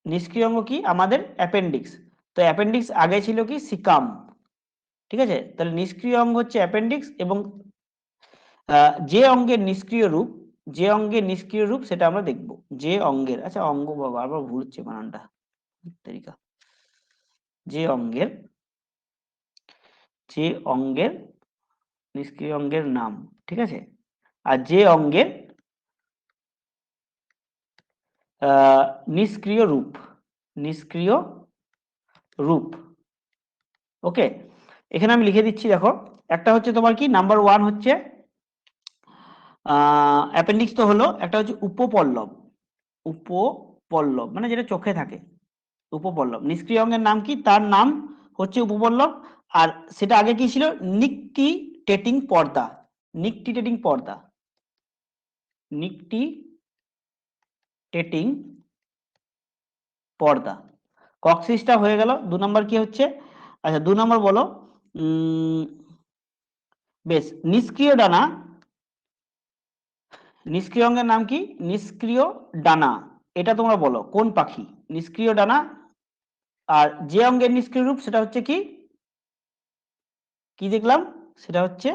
নিষ্ক্রিয় অঙ্গ কি আমাদের অ্যাপেন্ডিক্স। তো অ্যাপেন্ডিক্স আগে ছিল কি সিকাম, ঠিক আছে। তাহলে নিষ্ক্রিয় অঙ্গ হচ্ছে অ্যাপেন্ডিক্স, এবং যে অঙ্গের নিষ্ক্রিয় রূপ, যে অঙ্গের নিষ্ক্রিয় রূপ সেটা আমরা দেখব। যে অঙ্গের, আচ্ছা অঙ্গ বারবার ভুল হচ্ছে বানানটা, তরিকা। যে অঙ্গের, যে অঙ্গের নিষ্ক্রিয় অঙ্গের নাম, ঠিক আছে। আর যে অঙ্গের নিষ্ক্রিয় রূপ, নিষ্ক্রিয় রূপ। ওকে, এখানে আমি লিখে দিচ্ছি, দেখো। একটা হচ্ছে তোমার কি, নাম্বার 1 হচ্ছে অ্যাপেন্ডিক্স তো হলো, একটা হচ্ছে উপপল্লব। উপপল্লব মানে যেটা চোখে থাকে, উপপল্লব। নিষ্ক্রিয় অঙ্গের নাম কি, তার নাম হচ্ছে উপপল্লব। আর সেটা আগে কি ছিল, নিকটিটেটিং পর্দা, নিকটিটেটিং পর্দা, নিকটিটেটিং পর্দা। কক্সিসটা হয়ে গেল। 2 নম্বর কি হচ্ছে, আচ্ছা 2 নম্বর বলো। বেশ, নিষ্ক্রিয় ডানা, নিষ্ক্রিয় অঙ্গের নাম কি, নিষ্ক্রিয় ডানা। এটা তোমরা বলো কোন পাখি, নিষ্ক্রিয় ডানা। আর যে অঙ্গের নিষ্ক্রিয় রূপ সেটা হচ্ছে কি, কি দেখলাম, সেটা হচ্ছে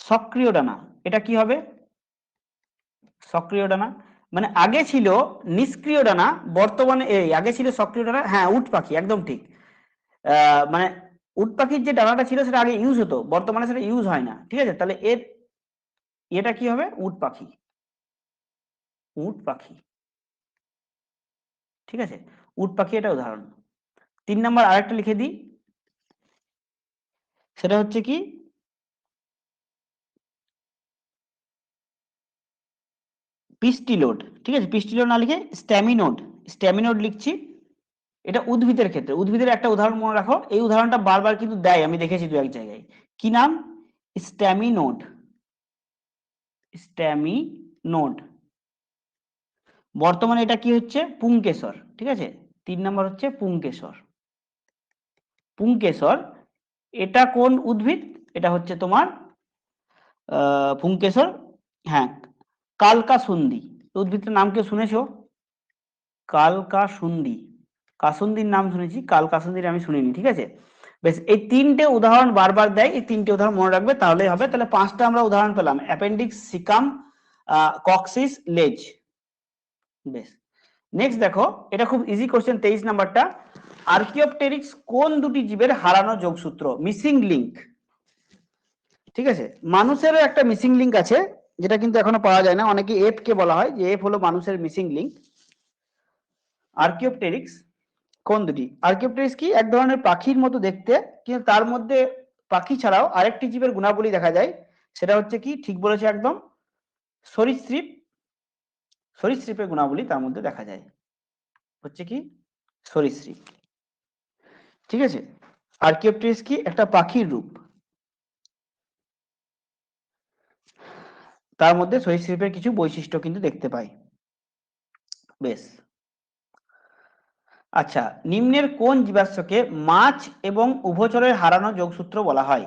সক্রিয় ডানা। এটা কি হবে, সক্রিয় ডানা। মানে আগে ছিল নিষ্ক্রিয় ডানা, বর্তমানে এই আগে ছিল সক্রিয় ডানা। হ্যাঁ, উট পাখি, একদম ঠিক। মানে উট পাখির যে ডানাটা ছিল সেটা আগে ইউজ হতো, বর্তমানে সেটা ইউজ হয় না, ঠিক আছে। তাহলে এর এটা কি হবে, উট পাখি, উট পাখি, ঠিক আছে। উট পাখি এটা উদাহরণ। 3 নম্বর আরেকটা লিখে দিই, সেটা হচ্ছে কি, পিস্টিলোড, ঠিক আছে। পিস্টিলোড না লিখে স্ট্যামিনোড, স্ট্যামিনোড লিখছি। এটা উদ্ভিদের ক্ষেত্রে, উদ্ভিদের একটা উদাহরণ মনে রাখো। এই উদাহরণটা বারবার কিন্তু দেয়, আমি দেখেছি দু এক জায়গায়। কি নাম, স্ট্যামিনোড, স্ট্যামিনোড। বর্তমানে এটা কি হচ্ছে, পুংকেশর, ঠিক আছে। 3 নম্বর হচ্ছে পুংকেশর, পুংকেশর। এটা কোন উদ্ভিদ, এটা হচ্ছে তোমার পুংকেশর, হ্যাঁ, কালকাসুন্দি। উদ্ভিদটার নাম কেউ শুনেছো, কালকাসুন্দি। কাসুন্দির নাম শুনেছি, কালকাসুন্দির আমি শুনিনি, ঠিক আছে। বেশ, এই 3টে উদাহরণ বারবার দেয়, এই 3টে উদাহরণ মনে রাখবে তাহলেই হবে। তাহলে 5টা আমরা উদাহরণ পেলাম, অ্যাপেন্ডিক্স, সিকাম, কক্সিস, লেজ। বেশ, নেক্সট দেখো, এটা খুব ইজি কোশ্চেন, 23 নাম্বারটা। আর্কিওপটেরিক্স কোন দুটি জীবের হারানো যোগসূত্র, মিসিং লিংক, ঠিক আছে। মানুষেরও একটা মিসিং লিংক আছে, যেটা কিন্তু এখনো পাওয়া যায় না, অনেকে এফ কে বলা হয়, যে এফ হলো মানুষের মিসিং লিংক। আর্কিওপটেরিক্স কোন দুটি, আর্কিওপটেরিক্স কি এক ধরনের পাখির মতো দেখতে, কিন্তু তার মধ্যে পাখি ছাড়াও আরেকটি জীবের গুণাবলী দেখা যায়। সেটা হচ্ছে কি, ঠিক বলেছে একদম, সরীসৃপ। সরীসৃপের গুণাবলী তার মধ্যে দেখা যায়, হচ্ছে কি, সরীসৃপ, ঠিক আছে। আর্কিওপটেরিক্স কি একটা পাখির রূপ, তার মধ্যে সরীসৃপের কিছু বৈশিষ্ট্য কিন্তু দেখতে পাই। বেশ, আচ্ছা, নিম্নের কোন জীবাশ্মকে মাছ এবং উভচরের হারানো যোগসূত্র বলা হয়,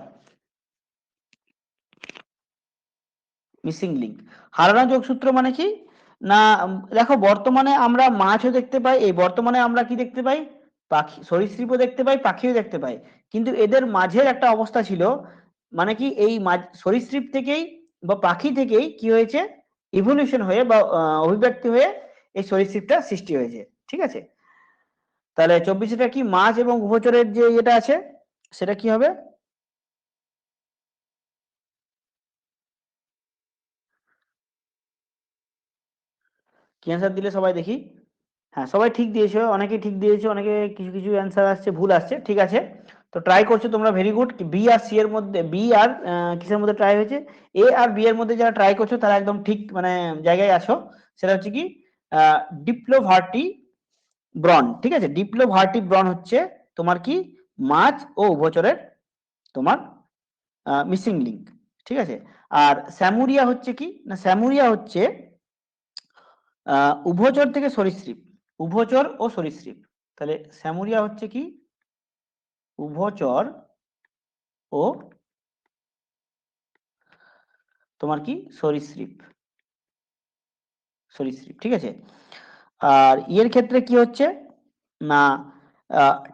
মিসিং লিংক। হারানো যোগসূত্র মানে কি না, দেখো বর্তমানে আমরা মাছও দেখতে পাই, এই বর্তমানে আমরা কি দেখতে পাই, পাখি, সরীসৃপও দেখতে পাই, পাখিও দেখতে পাই। কিন্তু এদের মাঝের একটা অবস্থা ছিল, মানে কি এই সরীসৃপ থেকেই বা পাখি থেকেই কি হয়েছে, ইভলিউশন হয়ে বা অভিব্যক্তি হয়ে এই সরীসৃপটা সৃষ্টি হয়েছে, ঠিক আছে। তাহলে 24টা কি, মাছ এবং উভচরের যে এটা আছে সেটা কি হবে, কি অ্যান্সার দিলে সবাই দেখি। হ্যাঁ, সবাই ঠিক দিয়েছো, অনেকে ঠিক দিয়েছো, অনেকে কিছু কিছু অ্যান্সার আসছে, ভুল আসছে, ঠিক আছে। তো ট্রাই করছো তোমরা, ভেরি গুড। বি আর সি এর মধ্যে, বি আর কিসের মধ্যে ট্রাই হয়েছে, এ আর বি এর মধ্যে যারা ট্রাই করছো তারা একদম ঠিক মানে জায়গায় আছো। সেটা হচ্ছে কি, ডিপ্লোভার্টি ব্রন, ঠিক আছে। ডিপ্লোভার্টি ব্রন হচ্ছে তোমার কি, মাছ ও উভচরের তোমার মিসিং লিংক, ঠিক আছে। আর স্যামুরিয়া হচ্ছে কি না, স্যামুরিয়া হচ্ছে উভচর থেকে সরীসৃপ, উভচর ও সরীসৃপ। তাহলে স্যামুরিয়া হচ্ছে কি, উভচর ও তোমার কি, সরীসৃপ, সরীসৃপ, ঠিক আছে। আর ইয়ের ক্ষেত্রে কি হচ্ছে না,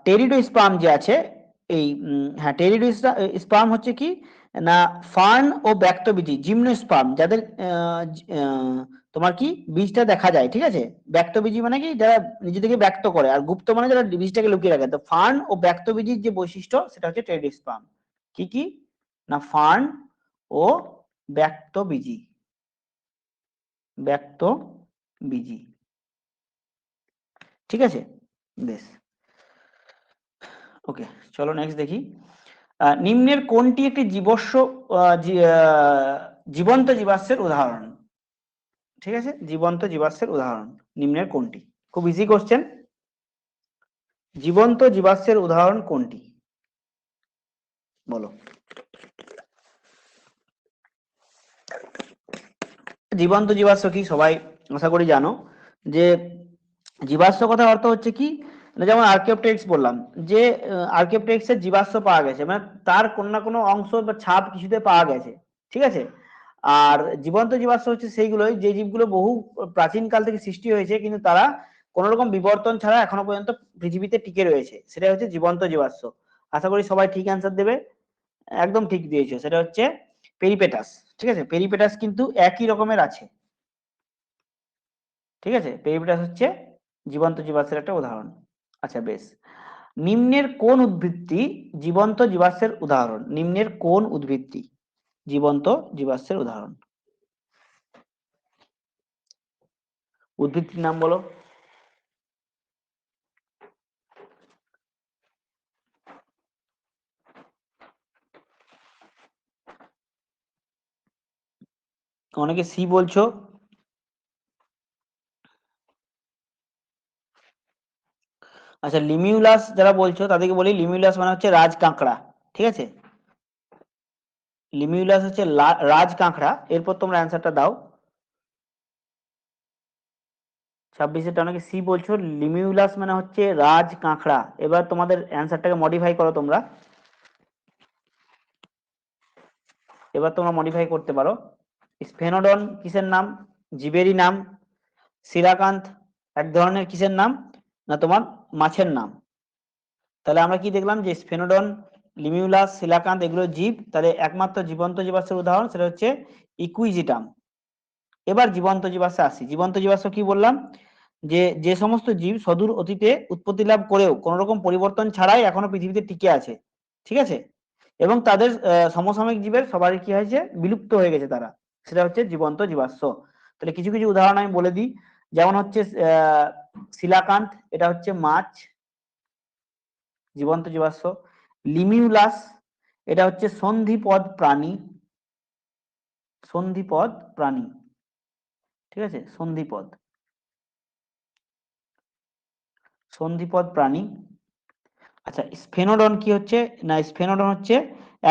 টেরিডোস্পার্ম যে আছে, এই হ্যাঁ টেরিডোস্পার্ম হচ্ছে কি না ফার্ন ও ব্যক্তবীজী জিমনোস্পার্ম, যাদের তোমার কি বীজটা দেখা যায়, ঠিক আছে। ব্যক্তবীজী মানে কি যারা নিজে থেকে ব্যক্ত করে, আর গুপ্ত মানে যারা বীজটাকে লুকিয়ে রাখে। তো ফার্ন ও ব্যক্তবীজীর যে বৈশিষ্ট্য সেটা হচ্ছে টেরিডোস্পার্ম। কি কি না ফার্ন ও ব্যক্তবীজী, ব্যক্তবীজী, ঠিক আছে। বেশ, ওকে, চলো নেক্সট দেখি। নিম্নের কোনটি একটি জীবস্ব জীবন্ত জীবাশ্মের উদাহরণ? ঠিক আছে, জীবন্ত জীবাশ্মের উদাহরণ নিম্নের কোনটি? খুব ইজি কোশ্চেন। জীবন্ত জীবাশ্মের উদাহরণ কোনটি বলো? জীবন্ত জীবাশ্ম কি সবাই আশা করি জানো, যে জীবাশ্ম কথার অর্থ হচ্ছে কি না, যেমন আর্কিওপ্টেরিক্স বললাম, যে আর্কিওপ্টেরিক্স এর জীবাশ্ম পাওয়া গেছে, মানে তার কোনো না কোনো অংশ বা ছাপ কিছুতে পাওয়া গেছে, ঠিক আছে। আর জীবন্ত জীবাশ্ম হচ্ছে সেইগুলোই যে জীবগুলো বহু প্রাচীন কাল থেকে সৃষ্টি হয়েছে, কিন্তু তারা কোনো রকম বিবর্তন ছাড়া এখনো পর্যন্ত পৃথিবীতে টিকে রয়েছে, সেটা হচ্ছে জীবন্ত জীবাশ্ম। আশা করি সবাই ঠিক অ্যান্সার দেবে। একদম ঠিক দিয়েছো, সেটা হচ্ছে পেরিপেটাস, ঠিক আছে। পেরিপেটাস কিন্তু একই রকমের আছে, ঠিক আছে। পেরিপেটাস হচ্ছে জীবন্ত জীবাশ্মের একটা উদাহরণ। আচ্ছা বেশ, নিম্নের কোন উদ্ভিদটি জীবন্ত জীবাশ্মের উদাহরণ? নিম্নের কোন উদ্ভিদটি জীবন্ত জীবাশ্মের উদাহরণ? উদ্ভিদটির নাম বলো। অনেকে সি বলছো। আচ্ছা, লিমিউলাস যারা বলছো তাদেরকে বলি, লিমিউলাস মানে হচ্ছে রাজ কাঁকড়া, ঠিক আছে। লিমিউলাস হচ্ছে রাজ কাঁকড়া। এরপর তোমরা অ্যান্সারটা দাও। 26-এরটা অনেকে সি বলছো, লিমিউলাস মানে হচ্ছে রাজ কাঁকড়া। এবার তোমাদের অ্যান্সারটাকে মডিফাই করো তোমরা, এবার তোমরা মডিফাই করতে পারো। স্ফেনোডন কিসের নাম? জীবেরই নাম। সিরাকান্ত এক ধরনের কিসের নাম? না তোমার মাছের নাম। তাহলে আমরা কি দেখলাম যে স্ফেনোডন, লিমিউলাস, সিলাকান্ত এগুলো জীব। তাহলে একমাত্র জীবন্ত জীবাশ্মের উদাহরণ সেটা হচ্ছে ইকুইজিটাম। এবার জীবন্ত জীবাশ্মে আসি। জীবন্ত জীবাশ্ম কি বললাম, যে যে সমস্ত জীব সদূর অতীতে উৎপত্তি লাভ করেও কোন রকম পরিবর্তন ছাড়াই এখনো পৃথিবীতে টিকে আছে, ঠিক আছে। এবং তাদের সমসাময়িক জীবের সবারই কি হয়েছে, বিলুপ্ত হয়ে গেছে তারা, সেটা হচ্ছে জীবন্ত জীবাশ্ম। তাহলে কিছু কিছু উদাহরণ আমি বলে দিই। যেমন হচ্ছে শিলাকান্ত, এটা হচ্ছে মাছ, জীবন্ত জীবাশ্ম। লিমিউলাস, এটা হচ্ছে সন্ধিপদ প্রাণী, সন্ধিপদ প্রাণী, ঠিক আছে, সন্ধিপদ, সন্ধিপদ প্রাণী। আচ্ছা, স্ফেনোডন কি হচ্ছে না, স্ফেনোডন হচ্ছে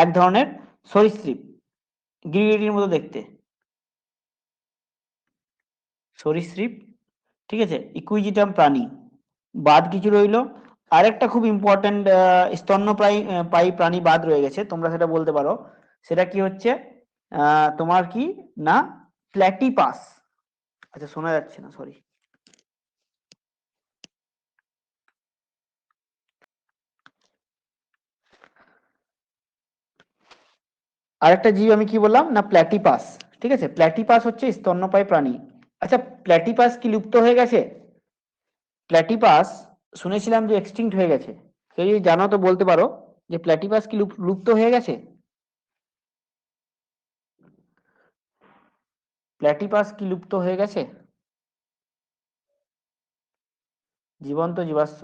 এক ধরনের সরীসৃপ, গিরগিটির মতো দেখতে, সরীসৃপ, ঠিক আছে। ইকুইজিটাম প্রাণী। বাদ কিছু রইলো। আরেকটা খুব ইম্পর্টেন্ট স্তন্যপায়ী পায়ী প্রাণী বাদ রয়ে গেছে, তোমরা সেটা বলতে পারো। সেটা কি হচ্ছে তোমার কি না প্ল্যাটিপাস। আচ্ছা শোনা যাচ্ছে না, সরি। আরেকটা জীব আমি কি বললাম না প্ল্যাটিপাস, ঠিক আছে। প্ল্যাটিপাস হচ্ছে স্তন্যপায়ী প্রাণী। আচ্ছা, প্ল্যাটিপাস কি লুপ্ত হয়ে গেছে? প্ল্যাটিপাস শুনেছিলাম যে এক্সটিংক্ট হয়ে গেছে। কেউ যদি জানো তো বলতে পারো যে প্ল্যাটিপাস কি লুপ্ত হয়ে গেছে? প্ল্যাটিপাস কি লুপ্ত হয়ে গেছে? জীবন্ত জীবাশ্ম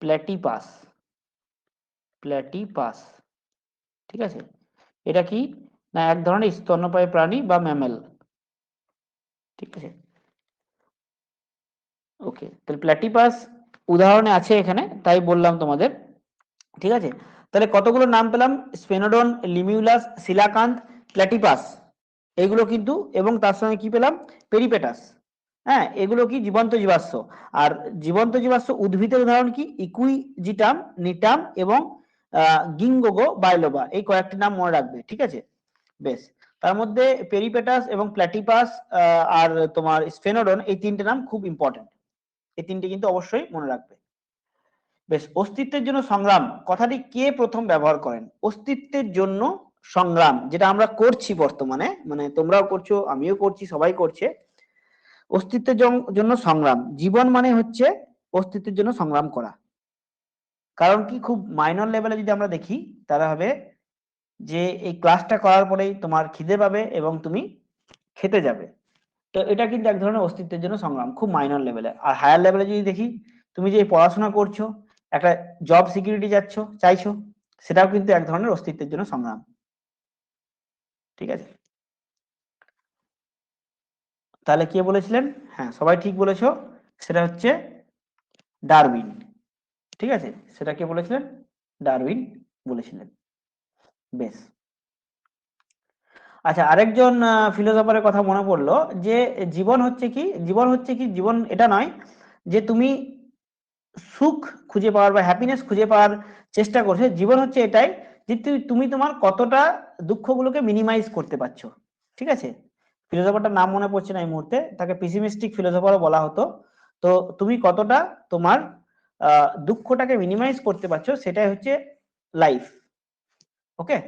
প্ল্যাটিপাস, প্ল্যাটিপাস, ঠিক আছে। এটা কি না এক ধরনের স্তন্যপায়ী প্রাণী বা ম্যামেল, ঠিক আছে। ওকে, তাহলে প্ল্যাটিপাস উদাহরণে আছে এখানে, তাই বললাম তোমাদের, ঠিক আছে। তাহলে কতগুলো নাম পেলাম, স্পেনোডন, লিমিউলাস, সিলাকান্ত, প্ল্যাটিপাস, এগুলো কিন্তু, এবং তার সঙ্গে কি পেলাম, পেরিপেটাস। হ্যাঁ, এগুলো কি জীবন্ত জীবাশ্ম। আর জীবন্ত জীবাশ্ম উদ্ভিদের উদাহরণ কি, ইকুইজিটাম, নিটাম এবং গিংগোগো বাইলোবা, এই কয়েকটি নাম মনে রাখবে, ঠিক আছে। বেশ, তার মধ্যে পেরিপেটাস এবং প্ল্যাটিপাস আর তোমার স্ফেনোডন, এই তিনটে নাম খুব ইম্পর্টেন্ট, এই তিনটে কিন্তু অবশ্যই মনে রাখবে। বেশ, অস্তিত্বের জন্য সংগ্রাম কথাটি কে প্রথম ব্যবহার করেন? অস্তিত্বের জন্য সংগ্রাম, যেটা আমরা করছি বর্তমানে, মানে তোমরাও করছো, আমিও করছি, সবাই করছে। অস্তিত্বের জন্য সংগ্রাম, জীবন মানে হচ্ছে অস্তিত্বের জন্য সংগ্রাম করা। কারণ কি, খুব মাইনর লেভেলে যদি আমরা দেখি তাহলে হবে যে এই ক্লাসটা করার পরেই তোমার খিদে পাবে এবং তুমি খেতে যাবে। তো এটা কিন্তু এক ধরনের অস্তিত্বের জন্য সংগ্রাম, খুব মাইনর লেভেলে। আর হায়ার লেভেলে যদি দেখি, তুমি যে পড়াশোনা করছো, একটা জব সিকিউরিটি চাইছো, সেটাও কিন্তু এক ধরনের অস্তিত্বের জন্য সংগ্রাম। ঠিক আছে, তাহলে কে বলেছিলেন? হ্যাঁ, সবাই ঠিক বলেছো, সেটা হচ্ছে ডারউইন। ঠিক আছে, সেটা কে বলেছিলেন? ডারউইন বলেছিলেন। বেশ, আচ্ছা, আরেকজন ফিলোসফারের কথা মনে পড়লো, যে জীবন হচ্ছে কি, জীবন এটা নয় যে তুমি সুখ খুঁজে পাওয়ার বা হ্যাপিনেস খুঁজে পাওয়ার চেষ্টা করছো। জীবন হচ্ছে এটাই যে তুমি তোমার কতটা দুঃখগুলোকে মিনিমাইজ করতে পারছো। ঠিক আছে, ফিলোসফারটার নাম মনে পড়ছে না এই মুহূর্তে, তাকে পেসিমিস্টিক ফিলোসফারও বলা হতো। তো তুমি কতটা তোমার দুঃখটাকে মিনিমাইজ করতে পারছো, সেটাই হচ্ছে লাইফ। ওকে,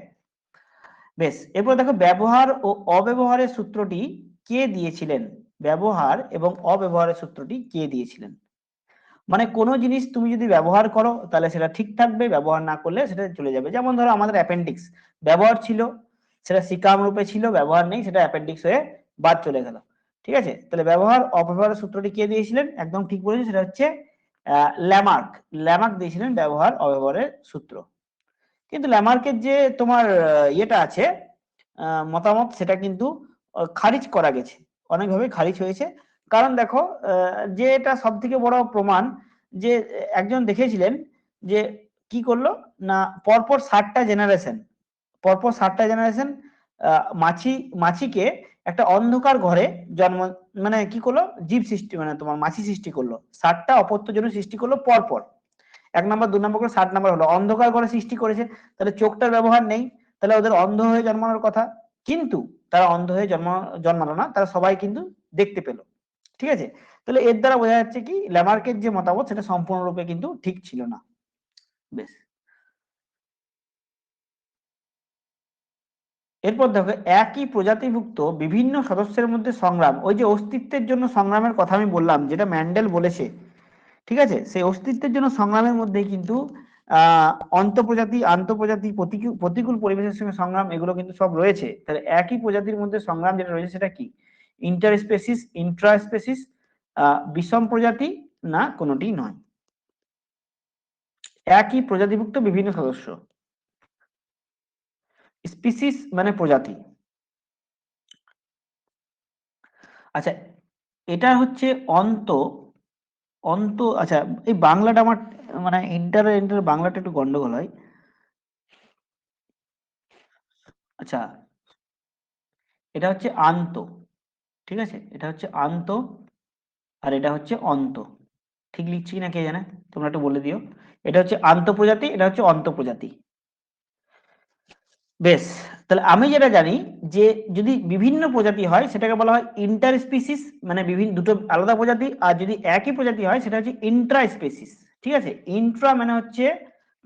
বেশ, এরপর দেখো, ব্যবহার ও অব্যবহারের সূত্রটি কে দিয়েছিলেন? ব্যবহার এবং অব্যবহারের সূত্রটি কে দিয়েছিলেন? মানে কোনো জিনিস তুমি যদি ব্যবহার করো তাহলে সেটা ঠিক থাকবে, ব্যবহার না করলে সেটা চলে যাবে। যেমন ধরো আমাদের অ্যাপেন্ডিক্স, ব্যবহার ছিল, সেটা সিকাম রূপে ছিল, ব্যবহার নেই, সেটা অ্যাপেন্ডিক্স হয়ে বাদ চলে গেল। ঠিক আছে, তাহলে ব্যবহার অব্যবহারের সূত্রটি কে দিয়েছিলেন? একদম ঠিক বলেছি, সেটা হচ্ছে ল্যামার্ক। ল্যামার্ক দিয়েছিলেন ব্যবহার অব্যবহারের সূত্র। কিন্তু ল্যামার্কের যে তোমার ইয়েটা আছে, মতামত, সেটা কিন্তু খারিজ করা গেছে, অনেকভাবে খারিজ হয়েছে। কারণ দেখো, যে এটা সব থেকে বড় প্রমাণ, যে একজন দেখেছিলেন যে কি করলো না, পরপর 60টা জেনারেশন, মাছিকে একটা অন্ধকার ঘরে জন্ম, মানে কি করলো, জীব সৃষ্টি, মানে তোমার মাছি সৃষ্টি করলো, 60টা অপত্য জন্য সৃষ্টি করলো পরপর, 1 নম্বর 2 নম্বর করে 60 নম্বর হলো, অন্ধকার ঘরে সৃষ্টি করেছে। তাহলে চোখটার ব্যবহার নেই, তাহলে ওদের অন্ধ হয়ে জন্মানোর কথা, কিন্তু তারা অন্ধ হয়ে জন্মালো না, তারা সবাই কিন্তু দেখতে পেল। ঠিক আছে, তাহলে এর দ্বারা বোঝা যাচ্ছে কি, ল্যামার্কের যে মতামত সেটা সম্পূর্ণরূপে কিন্তু ঠিক ছিল না। বেশ, এরপর দেখো, একই প্রজাতিভুক্ত বিভিন্ন সদস্যের মধ্যে সংগ্রাম, ওই যে অস্তিত্বের জন্য সংগ্রামের কথা আমি বললাম, যেটা ম্যান্ডেল বলেছে। ঠিক আছে, সেই অস্তিত্বের জন্য সংগ্রামের মধ্যে কিন্তু অন্তঃপ্রজাতি, আন্তঃপ্রজাতি, প্রতিকূল পরিবেশের সঙ্গে সংগ্রাম, এগুলো কিন্তু সব রয়েছে। তাহলে একই প্রজাতির মধ্যে সংগ্রাম যেটা রয়েছে সেটা কি? ইন্টারস্পেসিস, ইন্ট্রাস্পেসিস, বিষম প্রজাতি, না কোনোটি নয়। একই প্রজাতিভুক্ত বিভিন্ন সদস্য, স্পিসিস মানে প্রজাতি। আচ্ছা, এটা হচ্ছে অন্ত, আচ্ছা, এই বাংলাটা আমার, মানে ইন্টার ইন্টার বাংলাটা একটু গন্ডগোল হয়। আচ্ছা, এটা হচ্ছে আন্ত। ঠিক আছে, এটা হচ্ছে আন্ত, আর এটা হচ্ছে অন্ত। ঠিক লিখছি কিনা কে জানে, তোমরা একটু বলে দিও। এটা হচ্ছে আন্তঃপ্রজাতি, এটা হচ্ছে অন্তঃপ্রজাতি। বেশ, তাহলে আমি যেটা জানি, যে যদি বিভিন্ন প্রজাতি হয় সেটাকে বলা হয় ইন্টার স্পিসিস, মানে বিভিন্ন দুটো আলাদা প্রজাতি। আর যদি একই প্রজাতি হয় সেটা হচ্ছে ইন্ট্রা স্পিসিস। ঠিক আছে, ইন্ট্রা মানে হচ্ছে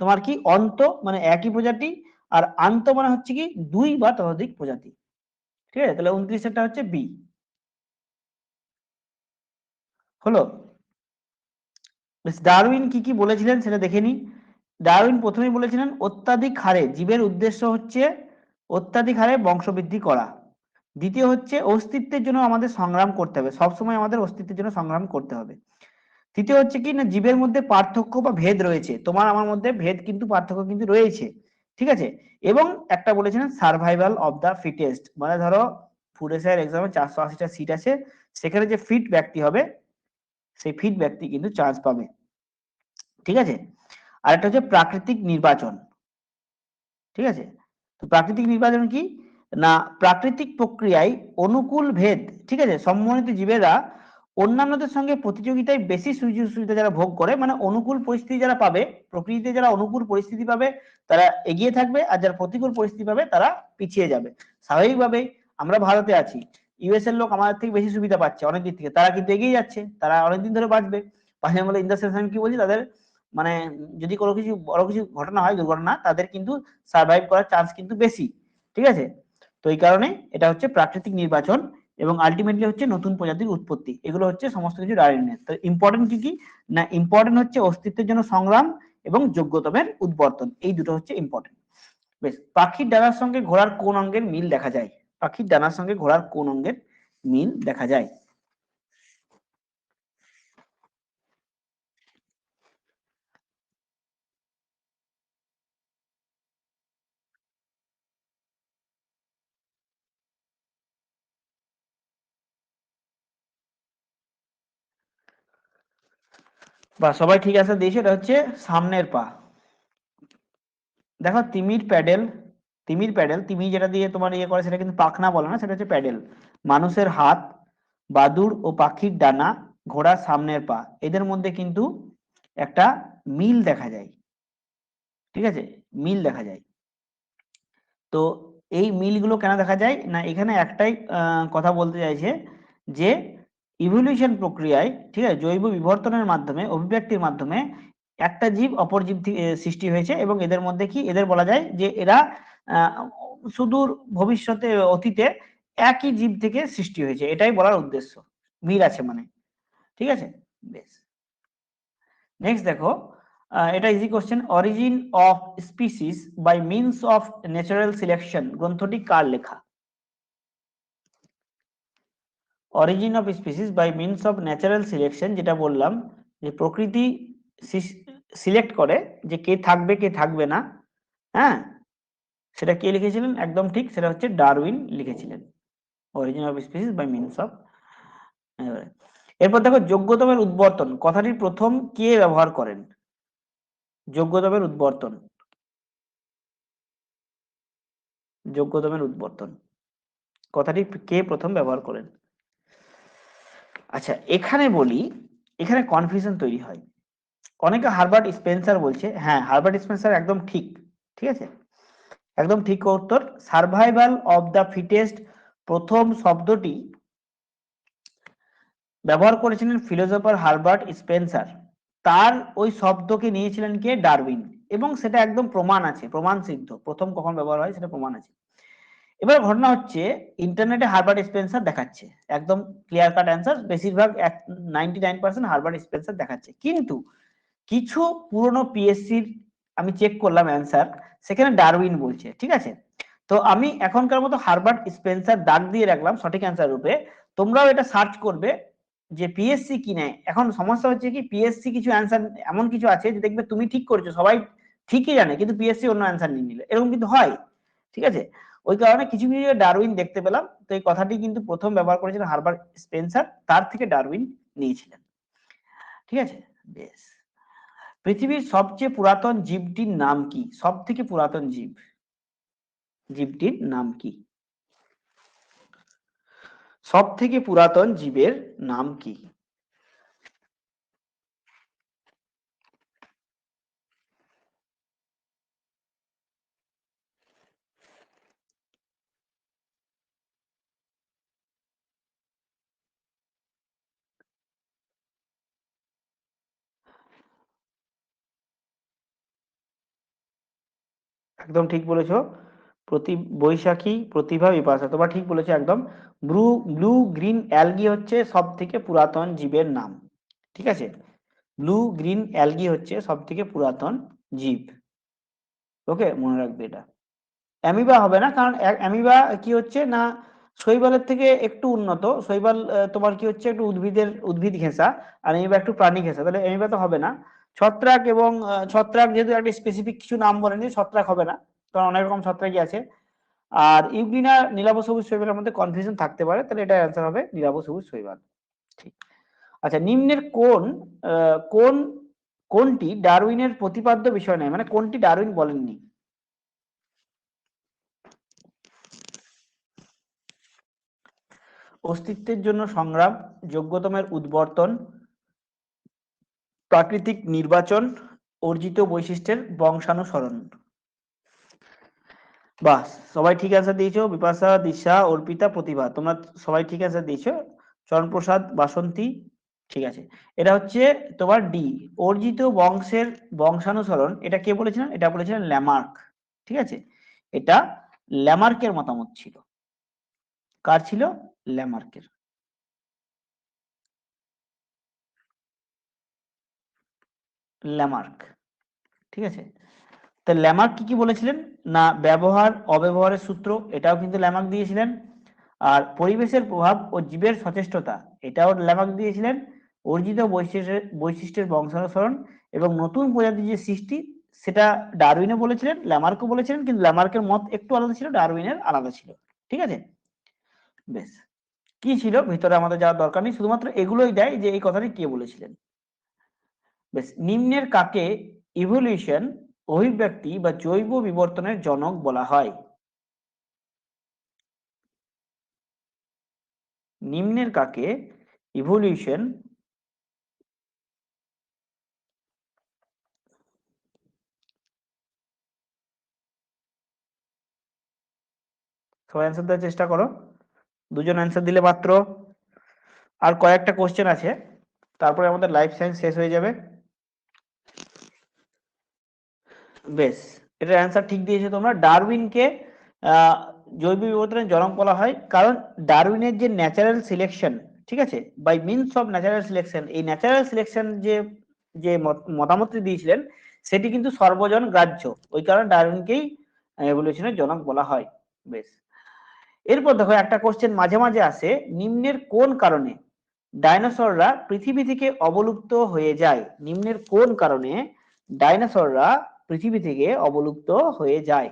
তোমার কি, অন্ত, মানে একই প্রজাতি। আর আন্ত মানে হচ্ছে কি, দুই বা ততোধিক প্রজাতি। ঠিক আছে, তাহলে 29টা হচ্ছে বি হলো। বেশ, ডারউইন কি কি বলেছিলেন সেটা দেখে নিই। ডারউইন প্রথমেই বলেছিলেন, অত্যাধিক হারে জীবের উদ্দেশ্য হচ্ছে অত্যাধিক হারে বংশবৃদ্ধি করা। দ্বিতীয় হচ্ছে, অস্তিত্বের জন্য আমাদের সংগ্রাম করতে হবে, সবসময় আমাদের অস্তিত্বের জন্য সংগ্রাম করতে হবে। তৃতীয় হচ্ছে কি না, জীবের মধ্যে পার্থক্য বা ভেদ রয়েছে, তোমার আমার মধ্যে ভেদ কিন্তু, পার্থক্য কিন্তু রয়েছে। ঠিক আছে, এবং একটা বলেছিলেন সার্ভাইভাল অফ দ্য ফিটেস্ট, মানে ধরো ফুড এসআই এক্সামে 480টা সিট আছে, সেখানে যে ফিট ব্যক্তি হবে, সেই ফিট ব্যক্তি কিন্তু চান্স পাবে। ঠিক আছে, আর একটা হচ্ছে প্রাকৃতিক নির্বাচন। ঠিক আছে, তো প্রাকৃতিক নির্বাচন কি না, প্রাকৃতিক প্রক্রিয়ায় অনুকূল ভেদ, ঠিক আছে, সম্মানিত জীবেরা অন্যান্যদের সঙ্গে প্রতিযোগিতায় বেশি সুযোগ সুবিধা যারা ভোগ করে, মানে অনুকূল পরিস্থিতি যারা পাবে, প্রকৃতিতে যারা অনুকূল পরিস্থিতি পাবে তারা এগিয়ে থাকবে, আর যারা প্রতিকূল পরিস্থিতি পাবে তারা পিছিয়ে যাবে। স্বাভাবিকভাবে আমরা ভারতে আছি, ইউএস এর লোক আমাদের থেকে বেশি সুবিধা পাচ্ছে অনেক দিক থেকে, তারা কিন্তু এগিয়ে যাচ্ছে, তারা অনেকদিন ধরে বাঁচবে। বাঁচবে বলে ইন দ্য সেন্স আমি কি বলছি, তাদের মানে যদি কোনো কিছু বড় কিছু ঘটনা হয়, দুর্ঘটনা, তাদের কিন্তু সার্ভাইভ করার চান্স কিন্তু বেশি। ঠিক আছে, তো এই কারণে এটা হচ্ছে প্রাকৃতিক নির্বাচন এবং আলটিমেটলি হচ্ছে নতুন প্রজাতির উৎপত্তি। এগুলো হচ্ছে সমস্ত কিছু ডারউইনের। তো ইম্পর্টেন্ট কি কি না, ইম্পর্টেন্ট হচ্ছে অস্তিত্বের জন্য সংগ্রাম এবং যোগ্যতমের উদ্বর্তন, এই দুটো হচ্ছে ইম্পর্টেন্ট। বেশ, পাখির ডানার সঙ্গে ঘোড়ার কোন অঙ্গের মিল দেখা যায়? পাখির ডানার সঙ্গে ঘোড়ার কোন অঙ্গের মিল দেখা যায়? বা সবাই ঠিক আছে দিয়েছে, এটা হচ্ছে সামনের পা। দেখো তিমির যেটা দিয়ে তোমার ইয়ে করে সেটা কিন্তু পাখনা বলে না, সেটা হচ্ছে প্যাডেল। মানুষের হাত, বাদুড় ও পাখির ডানা, ঘোড়ার সামনের পা, এদের মধ্যে কিন্তু একটা মিল দেখা যায়। ঠিক আছে, মিল দেখা যায়। তো এই মিলগুলো কেন দেখা যায় না, এখানে একটাই কথা বলতে চাইছে যে ইভলিউশন প্রক্রিয়ায়, ঠিক আছে, জৈব বিবর্তনের মাধ্যমে, অভিব্যক্তির মাধ্যমে একটা জীব অপর জীব থেকে সৃষ্টি হয়েছে, এবং এদের মধ্যে কি, এদের বলা যায় যে এরা আহ, সুদূর ভবিষ্যতে, অতীতে একই জীব থেকে সৃষ্টি হয়েছে, এটাই বলার উদ্দেশ্য, মিল আছে মানে। ঠিক আছে, বেশ। নেক্সট দেখো, এটা easy question, origin of species by means of natural selection গ্রন্থটি কার লেখা? Origin of species by means of natural selection, যেটা বললাম যে প্রকৃতি সিলেক্ট করে যে কে থাকবে কে থাকবে না, হ্যাঁ, সেটা কে লিখেছিলেন? একদম ঠিক, সেটা হচ্ছে ডারউইন লিখেছিলেন, origin of species by means of. এরপর দেখো, যোগ্যতমের উদ্বর্তন কথাটির প্রথম কে ব্যবহার করেন? যোগ্যতমের উদ্বর্তন, যোগ্যতমের উদ্বর্তন কথাটি কে প্রথম ব্যবহার করেন? আচ্ছা, এখানে বলি, এখানে কনফিউশন তৈরি হয়। অনেকে হারবার্ট স্পেন্সার বলছে, হ্যাঁ হারবার্ট স্পেন্সার একদম ঠিক। ঠিক আছে, একদম ঠিক উত্তর, সার্ভাইভাল অফ দ্য ফিটেস্ট প্রথম শব্দটি ব্যবহার করেছিলেন ফিলোসোফার হারবার্ট স্পেন্সার। তার ওই শব্দকে নিয়েছিলেন কে? ডারউইন। এবং সেটা একদম প্রমাণ আছে, প্রমাণ সিদ্ধ, প্রথম কখন ব্যবহার হয় সেটা প্রমাণ আছে। এবার ঘটনা হচ্ছে, ইন্টারনেটে হারবার্ট স্পেন্সার দেখাচ্ছে, একদম ক্লিয়ার কাট অ্যান্সার, বেশিরভাগ 99% হারবার্ট স্পেন্সার দেখাচ্ছে, কিন্তু কিছু পুরনো পিএসসির আমি চেক করলাম অ্যান্সার, সেখানে ডারউইন বলছে। ঠিক আছে, তো আমি এখনকার মতো হারবার্ট স্পেন্সার দাগ দিয়ে রাখলাম সঠিক অ্যান্সার রূপে, তোমরাও এটা সার্চ করবে যে পিএসসি কি নেয়। এখন সমস্যা হচ্ছে কি, পিএসসি কিছু অ্যান্সার এমন কিছু আছে যে দেখবে তুমি ঠিক করেছো, সবাই ঠিকই জানে, কিন্তু পিএসসি অন্য অ্যান্সার নিয়ে নিলে, এরকম কিন্তু হয়। ঠিক আছে, ওই কারণে কিছু কিছু ডারউইন দেখতে পেলাম, তো এই কথাটি কিন্তু প্রথম ব্যবহার করেছিলেন হারবার্ট স্পেন্সার, তার থেকে ডারউইন নিয়েছিলেন। ঠিক আছে, বেশ। পৃথিবীর সবচেয়ে পুরাতন জীবটির নাম কি? সব থেকে পুরাতন জীব, জীবটির নাম কি? সব থেকে পুরাতন জীবের নাম কি? একদম ঠিক বলেছো, বৈশাখী, প্রতিভা, বিপাশা, তোমরা ঠিক বলেছো একদম। ব্লু ব্লু গ্রিন অ্যালগি হচ্ছে সব থেকে পুরাতন জীবের নাম। ঠিক আছে, ব্লু গ্রিন অ্যালগি হচ্ছে সব থেকে পুরাতন জীব। ওকে, মনে রাখবে এটা। অ্যামিবা হবে না, কারণ অ্যামিবা কি হচ্ছে না, শৈবালের থেকে একটু উন্নত। শৈবাল তোমার কি হচ্ছে, একটু উদ্ভিদ ঘেঁষা, আর অ্যামিবা একটু প্রাণী ঘেঁষা, তাহলে অ্যামিবা তো হবে না। ছত্রাক, এবং ছত্রাক যেহেতু একটা স্পেসিফিক কিছু নাম বলেনি, ছত্রাক হবে না, কারণ অনেক রকম ছত্রাকই আছে। আর ইউগ্লিনা নীলাভ সবুজ শৈবালের মধ্যে কনফিউশন থাকতে পারে, তাহলে এটা অ্যান্সার হবে নীলাভ সবুজ শৈবাল। ঠিক। আচ্ছা, নিম্নের কোন কোনটি ডারউইনের প্রতিপাদ্য বিষয় নয়, মানে কোনটি ডারউইন বলেননি? অস্তিত্বের জন্য সংগ্রাম, যোগ্যতমের উদ্বর্তন, প্রাকৃতিক নির্বাচন, অর্জিত বৈশিষ্ট্যের বংশানুসরণ। বাহ, সবাই ঠিক অ্যান্সার দিয়েছো। বিপাশা, দিশা, অর্পিতা, প্রতিভা, তোমরা সবাই ঠিক অ্যান্সার দিয়েছো। চরণপ্রসাদ, বাসন্তী, ঠিক আছে। এটা হচ্ছে তোমার ডি, অর্জিত বংশের বংশানুসরণ। এটা কে বলেছিলেন? এটা বলেছিলেন ল্যামার্ক। ঠিক আছে, এটা ল্যামার্কের মতামত ছিল। কার ছিল? ল্যামার্কের। ল্যামার্ক, ঠিক আছে। তো ল্যামার্ক কি কি বলেছিলেন না, ব্যবহার অব্যবহারের সূত্র, এটাও কিন্তু ল্যামার্ক দিয়েছিলেন। আর পরিবেশের প্রভাব ও জীবের সচেষ্টতা, এটাও ল্যামার্ক দিয়েছিলেন। অর্জিত বৈশিষ্ট্যের বংশানুসরণ এবং নতুন প্রজাতির যে সৃষ্টি, সেটা ডারউইনও বলেছিলেন, ল্যামার্কও বলেছিলেন, কিন্তু ল্যামার্কের মত একটু আলাদা ছিল, ডারউইনের আলাদা ছিল। ঠিক আছে, বেশ। কি ছিল ভিতরে আমাদের যাওয়ার দরকার নেই, শুধুমাত্র এগুলোই দেয় যে এই কথাটি কে বলেছিলেন। বেশ, নিম্নের কাকে ইভলিউশন, অভিব্যক্তি বা জৈব বিবর্তনের জনক বলা হয়? নিম্নের কাকে ইভলিউশন, সবাই অ্যান্সার দেওয়ার চেষ্টা করো। দুজন অ্যান্সার দিলে মাত্র। আর কয়েকটা কোশ্চেন আছে, তারপরে আমাদের লাইফ সায়েন্স শেষ হয়ে যাবে। বেশ, এটার অ্যান্সার ঠিক দিয়েছো তোমরা। ডারউইনকে জৈব বিবর্তনের জনক বলা হয় কারণ ডারউইনের যে ন্যাচারাল সিলেকশন, ঠিক আছে, by means of natural selection, এই ন্যাচারাল সিলেকশন যে যে মতামতটি দিয়েছিলেন, সেটি কিন্তু সর্বজন গ্রাহ্য। ওই কারণে ডারউইনকেই এভলিউশনের জনক বলা হয়। বেশ, এরপর দেখো একটা কোশ্চেন মাঝে মাঝে আসে, নিম্নের কোন কারণে ডাইনোসররা পৃথিবী থেকে অবলুপ্ত হয়ে যায়? নিম্নের কোন কারণে ডাইনোসররা পৃথিবী থেকে অবলুপ্ত হয়ে যায়?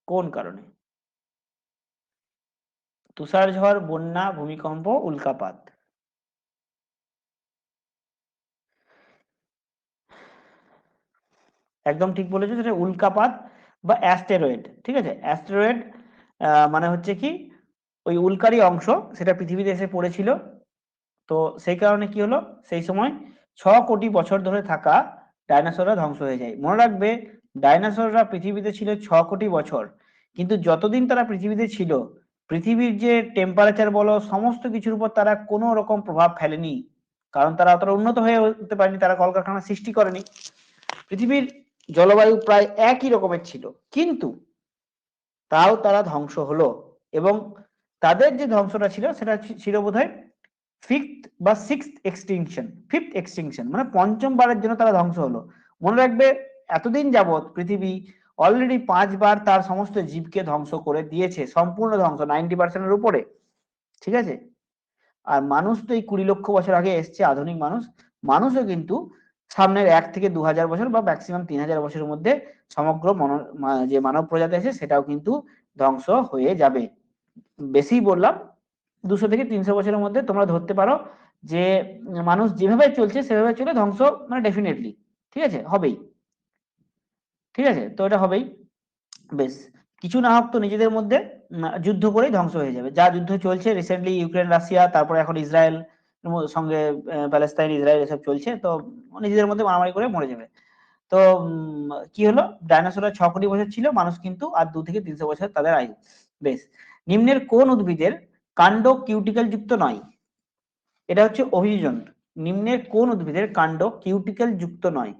কোন কারণে? তুষার ঝড়, বন্যা, ভূমিকম্প, উল্কাপাত। একদম ঠিক বলেছো, সেটা উল্কাপাত বা অ্যাস্টেরয়েড। ঠিক আছে, অ্যাস্টেরয়েড মানে হচ্ছে কি, ওই উল্কারই অংশ সেটা পৃথিবীতে এসে পড়েছিল। তো সেই কারণে কি হলো, সেই সময় 6 কোটি বছর ধরে থাকা ডাইনোসররা ধ্বংস হয়ে যায়। মনে রাখবে, ডাইনোসররা পৃথিবীতে ছিল 6 কোটি বছর, কিন্তু যতদিন তারা পৃথিবীতে ছিল, পৃথিবীর যে টেম্পারেচার বলো, সমস্ত কিছুর উপর তারা কোনো রকম প্রভাব ফেলেনি। কারণ তারা অতটা উন্নত হয়ে উঠতে পারেনি, তারা কলকারখানা সৃষ্টি করেনি। পৃথিবীর জলবায়ু প্রায় একই রকমের ছিল, কিন্তু তাও তারা ধ্বংস হলো। এবং তাদের যে ধ্বংসটা ছিল, সেটা ছিল বোধহয় ফিফথ বা সিক্সথ এক্সটিংশন, ফিফথ এক্সটিংশন, মানে পঞ্চম বারের জন্য তারা ধ্বংস হলো। মনে রাখবে, এতদিন যাবৎ পৃথিবী অলরেডি 5 বার তার সমস্ত জীবকে ধ্বংস করে দিয়েছে, সম্পূর্ণ ধ্বংস 90%-এর উপরে। ঠিক আছে, আর মানুষ তো এই 20 লক্ষ বছর আগে এসছে, আধুনিক মানুষ। মানুষও কিন্তু সামনের 1 থেকে 2 হাজার বছর বা ম্যাক্সিমাম 3 হাজার বছরের মধ্যে সমগ্র যে মানব প্রজাতি আছে, সেটাও কিন্তু ধ্বংস হয়ে যাবে। বেশি বললাম, 200 থেকে 300 বছরের মধ্যে তোমরা ধরতে পারো যে মানুষ যেভাবে চলছে সেভাবে চলে ধ্বংস, মানে ডেফিনেটলি, ঠিক আছে, হবেই। ঠিক আছে, তো এটা হবেই। বেশ, কিছু না হোক তো নিজেদের মধ্যে যুদ্ধ করেই ধ্বংস হয়ে যাবে। যা যুদ্ধ চলছে রিসেন্টলি, ইউক্রেন রাশিয়া, তারপরে এখন ইসরায়েল সঙ্গে প্যালেস্তাইন ইসরায়েল এসব চলছে, তো নিজেদের মধ্যে মারামারি করে মরে যাবে। তো কি হলো, ডাইনোসররা 6 কোটি বছর ছিল, মানুষ কিন্তু আর 2 থেকে 300 বছর তাদের আয়ু। বেশ, নিম্নের কোন উদ্ভিদের কাণ্ড কিউটিক্যাল যুক্ত নয়? এটা হচ্ছে অভিযোজন। নিম্নের কোন উদ্ভিদের কাণ্ড কিউটিক্যাল যুক্ত নয়?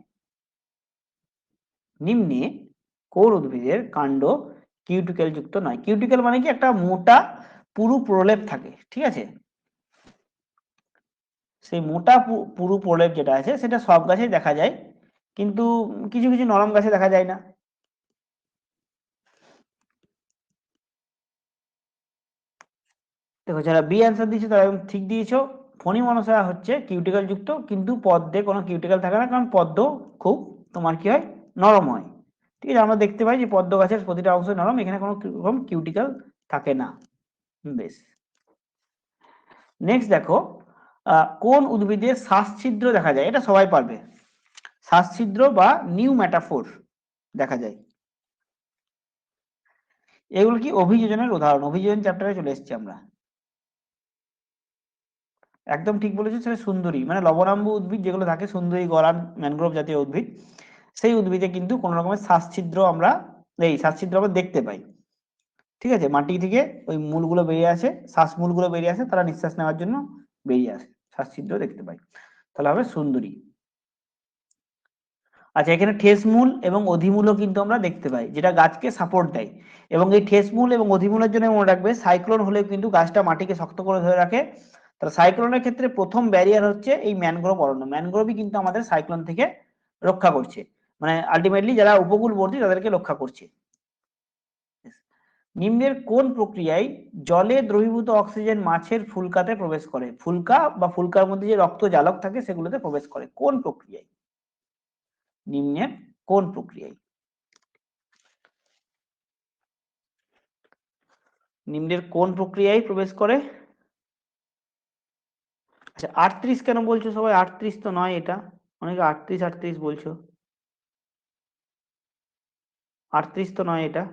নিম্নে কোন উদ্ভিদের কাণ্ড কিউটিক্যাল যুক্ত নয়? কিউটিক্যাল মানে কি, একটা মোটা পুরু প্রলেপ থাকে, ঠিক আছে। সেই মোটা পুরু প্রলেপ যেটা আছে, সেটা সব গাছেই দেখা যায়, কিন্তু কিছু কিছু নরম গাছে দেখা যায় না। দেখো, যারা বি অ্যান্সার দিয়েছো তারা একদম ঠিক দিয়েছো। ফণী মনসা হচ্ছে কিউটিক্যাল যুক্ত, কিন্তু পদ্মে কোনো কিউটিক্যাল থাকে না, কারণ পদ্ম খুব তোমার কি হয়, নরম হয়। ঠিক আছে, আমরা দেখতে পাই যে পদ্ম গাছের প্রতিটা অংশ নরম, এখানে কোনো রকম কিউটিক্যাল থাকে না। বেশ, নেক্সট দেখো, কোন উদ্ভিদের শ্বাসছিদ্র দেখা যায়? এটা সবাই পারবে। শ্বাসছিদ্র বা নিউ ম্যাটাফোর দেখা যায়। এগুলো কি অভিযোজনের উদাহরণ, অভিযোজন চ্যাপ্টারে চলে এসেছি আমরা। একদম ঠিক বলেছো, সেটা সুন্দরী মানে লবণাম্বু উদ্ভিদ যেগুলো থাকে, সুন্দরী, গরান, ম্যানগ্রোভ জাতীয় উদ্ভিদ, সেই উদ্ভিদে কিন্তু কোনো রকমের শ্বাসছিদ্র আমরা শ্বাসছিদ্র আমরা দেখতে পাই। ঠিক আছে, মাটি থেকে ওই মূলগুলো বেরিয়ে আসে, শ্বাস মূলগুলো বেরিয়ে আসে, তারা নিঃশ্বাস নেওয়ার জন্য বেরিয়ে আসে, শ্বাসছিদ্র দেখতে পাই, তাহলে হবে সুন্দরী। আচ্ছা, এখানে ঠেসমূল এবং অধিমূলও কিন্তু আমরা দেখতে পাই, যেটা গাছকে সাপোর্ট দেয়। এবং এই ঠেসমূল এবং অধিমূলের জন্য মনে রাখবে, সাইক্লোন হলে কিন্তু গাছটা মাটিকে শক্ত করে ধরে রাখে। তাহলে সাইক্লোনের ক্ষেত্রে প্রথম ব্যারিয়ার হচ্ছে এই ম্যানগ্রোভ অরণ্য। ম্যানগ্রোভই কিন্তু আমাদের সাইক্লোন থেকে রক্ষা করছে, মানে আলটিমেটলি যারা উপকূলবর্তী তাদেরকে রক্ষা করছে। নিম্নের কোন প্রক্রিয়ায় জলে দ্রবীভূত অক্সিজেন মাছের ফুলকাতে প্রবেশ করে? ফুলকা বা ফুলকার মধ্যে যে রক্ত জালক থাকে সেগুলোতে প্রবেশ করে, কোন প্রক্রিয়ায়? নিম্নের কোন প্রক্রিয়ায়? নিম্নের কোন প্রক্রিয়ায় প্রবেশ করে? আচ্ছা, 38 কেন বলছো সবাই? 38 তো নয় এটা, অনেকে 38 বলছো। 38 তো নয় এটা,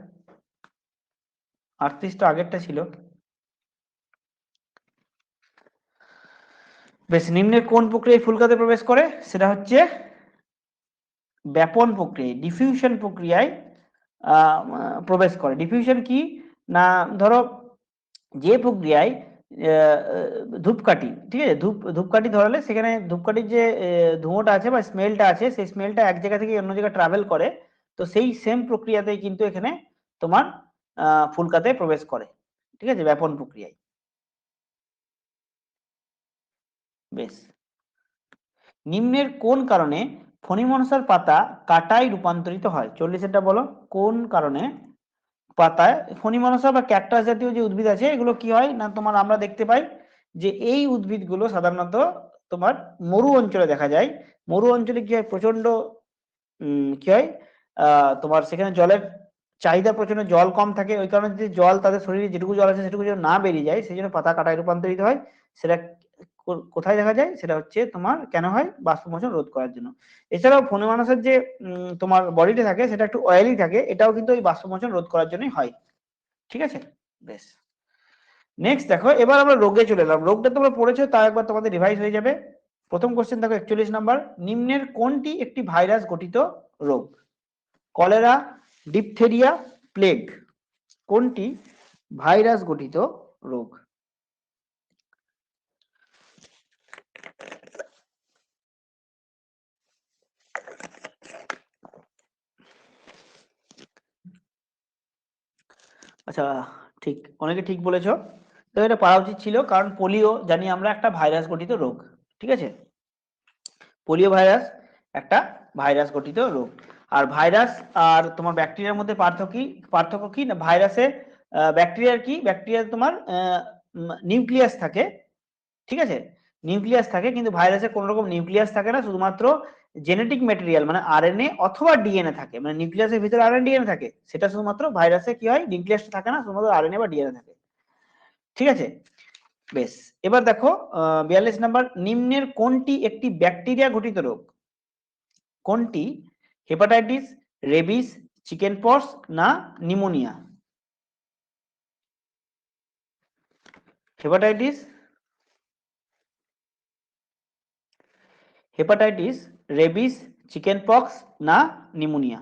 38 তো আগেরটা ছিল। বেশ, নিম্নের কোন প্রক্রিয়ায় ফুলকাতে প্রবেশ করে? সেটা হচ্ছে ব্যাপন প্রক্রিয়ায়, ডিফিউশন প্রক্রিয়ায় প্রবেশ করে। ডিফিউশন কি না, ধরো যে প্রক্রিয়ায় ধূপকাঠি, ঠিক আছে, ধূপকাঠি ধরালে সেখানে ধূপকাঠির যে ধুঁয়োটা আছে বা স্মেলটা আছে, সেই স্মেলটা এক জায়গা থেকে অন্য জায়গায় ট্রাভেল করে, তো সেই সেম প্রক্রিয়াতেই কিন্তু এখানে তোমার ফুলকাতে প্রবেশ করে। ঠিক আছে, ব্যাপন প্রক্রিয়ায়। বেশ, নিম্নের কোন কারণে ফণিমনসার পাতা কাঁটায় রূপান্তরিত হয়? 40-এরটা বলো, কোন কারণে পাতায় ফণিমনসা বা ক্যাকটাস জাতীয় যে উদ্ভিদ আছে এগুলো কি হয় না, তোমার আমরা দেখতে পাই যে এই উদ্ভিদগুলো সাধারণত তোমার মরু অঞ্চলে দেখা যায়। মরু অঞ্চলে কি হয়, প্রচন্ড কি হয়, তোমার সেখানে জলের চাহিদা প্রচন্ড, জল কম থাকে, ওই কারণে যদি জল তাদের শরীরে যেটুকু জল আছে সেটুকু যেন না বেরিয়ে যায়, সেই জন্য পাতা কাটায় রূপান্তরিত হয়। সেটা কোথায় দেখা যায়? সেটা হচ্ছে তোমার কেন হয়, বাষ্পমোচন রোধ করার জন্য। এছাড়াও ফণিমনসার যে তোমার বডিটা থাকে সেটা একটু অয়েলি থাকে, এটাও কিন্তু ওই বাষ্পমোচন রোধ করার জন্যই হয়। ঠিক আছে, বেশ। নেক্সট দেখো, এবার আমরা রোগে চলে এলাম। রোগটা তোমরা পড়েছো, তা একবার তোমাদের রিভাইজ হয়ে যাবে। প্রথম কোশ্চেন দেখো, 41 নাম্বার, নিম্নের কোনটি একটি ভাইরাস গঠিত রোগ? কলেরা, ডিপথেরিয়া, প্লেগ, কোনটি ভাইরাস গঠিত রোগ? আচ্ছা, ঠিক, অনেকে ঠিক বলেছো। তো এটা পারা উচিত ছিল, কারণ পোলিও জানি আমরা একটা ভাইরাস গঠিত রোগ। ঠিক আছে, পোলিও ভাইরাস একটা ভাইরাস গঠিত রোগ। আর ভাইরাস আর তোমার ব্যাকটেরিয়ার মধ্যে পার্থক্য কি না, ভাইরাসে ব্যাকটেরিয়ার কি, ব্যাকটেরিয়া তোমার নিউক্লিয়াস থাকে। ঠিক আছে, নিউক্লিয়াস থাকে, কিন্তু ভাইরাসে কোনো রকম নিউক্লিয়াস থাকে না, শুধুমাত্র জেনেটিক ম্যাটেরিয়াল মানে আরএনএ অথবা ডিএনএ থাকে, মানে নিউক্লিয়াসের ভিতরে আরএনএ ডিএনএ থাকে, সেটা শুধুমাত্র ভাইরাসে কি হয়, নিউক্লিয়াসটা থাকে না, শুধুমাত্র আরএনএ বা ডিএনএ থাকে। ঠিক আছে, বেশ। এবার দেখো 42 নাম্বার, নিম্নের কোনটি একটি ব্যাকটেরিয়া ঘটিত রোগ? কোনটি? হেপাটাইটিস, রেবিস, চিকেন পক্স না pneumonia? Hepatitis, hepatitis, rabies, chicken pox না নিউমোনিয়া?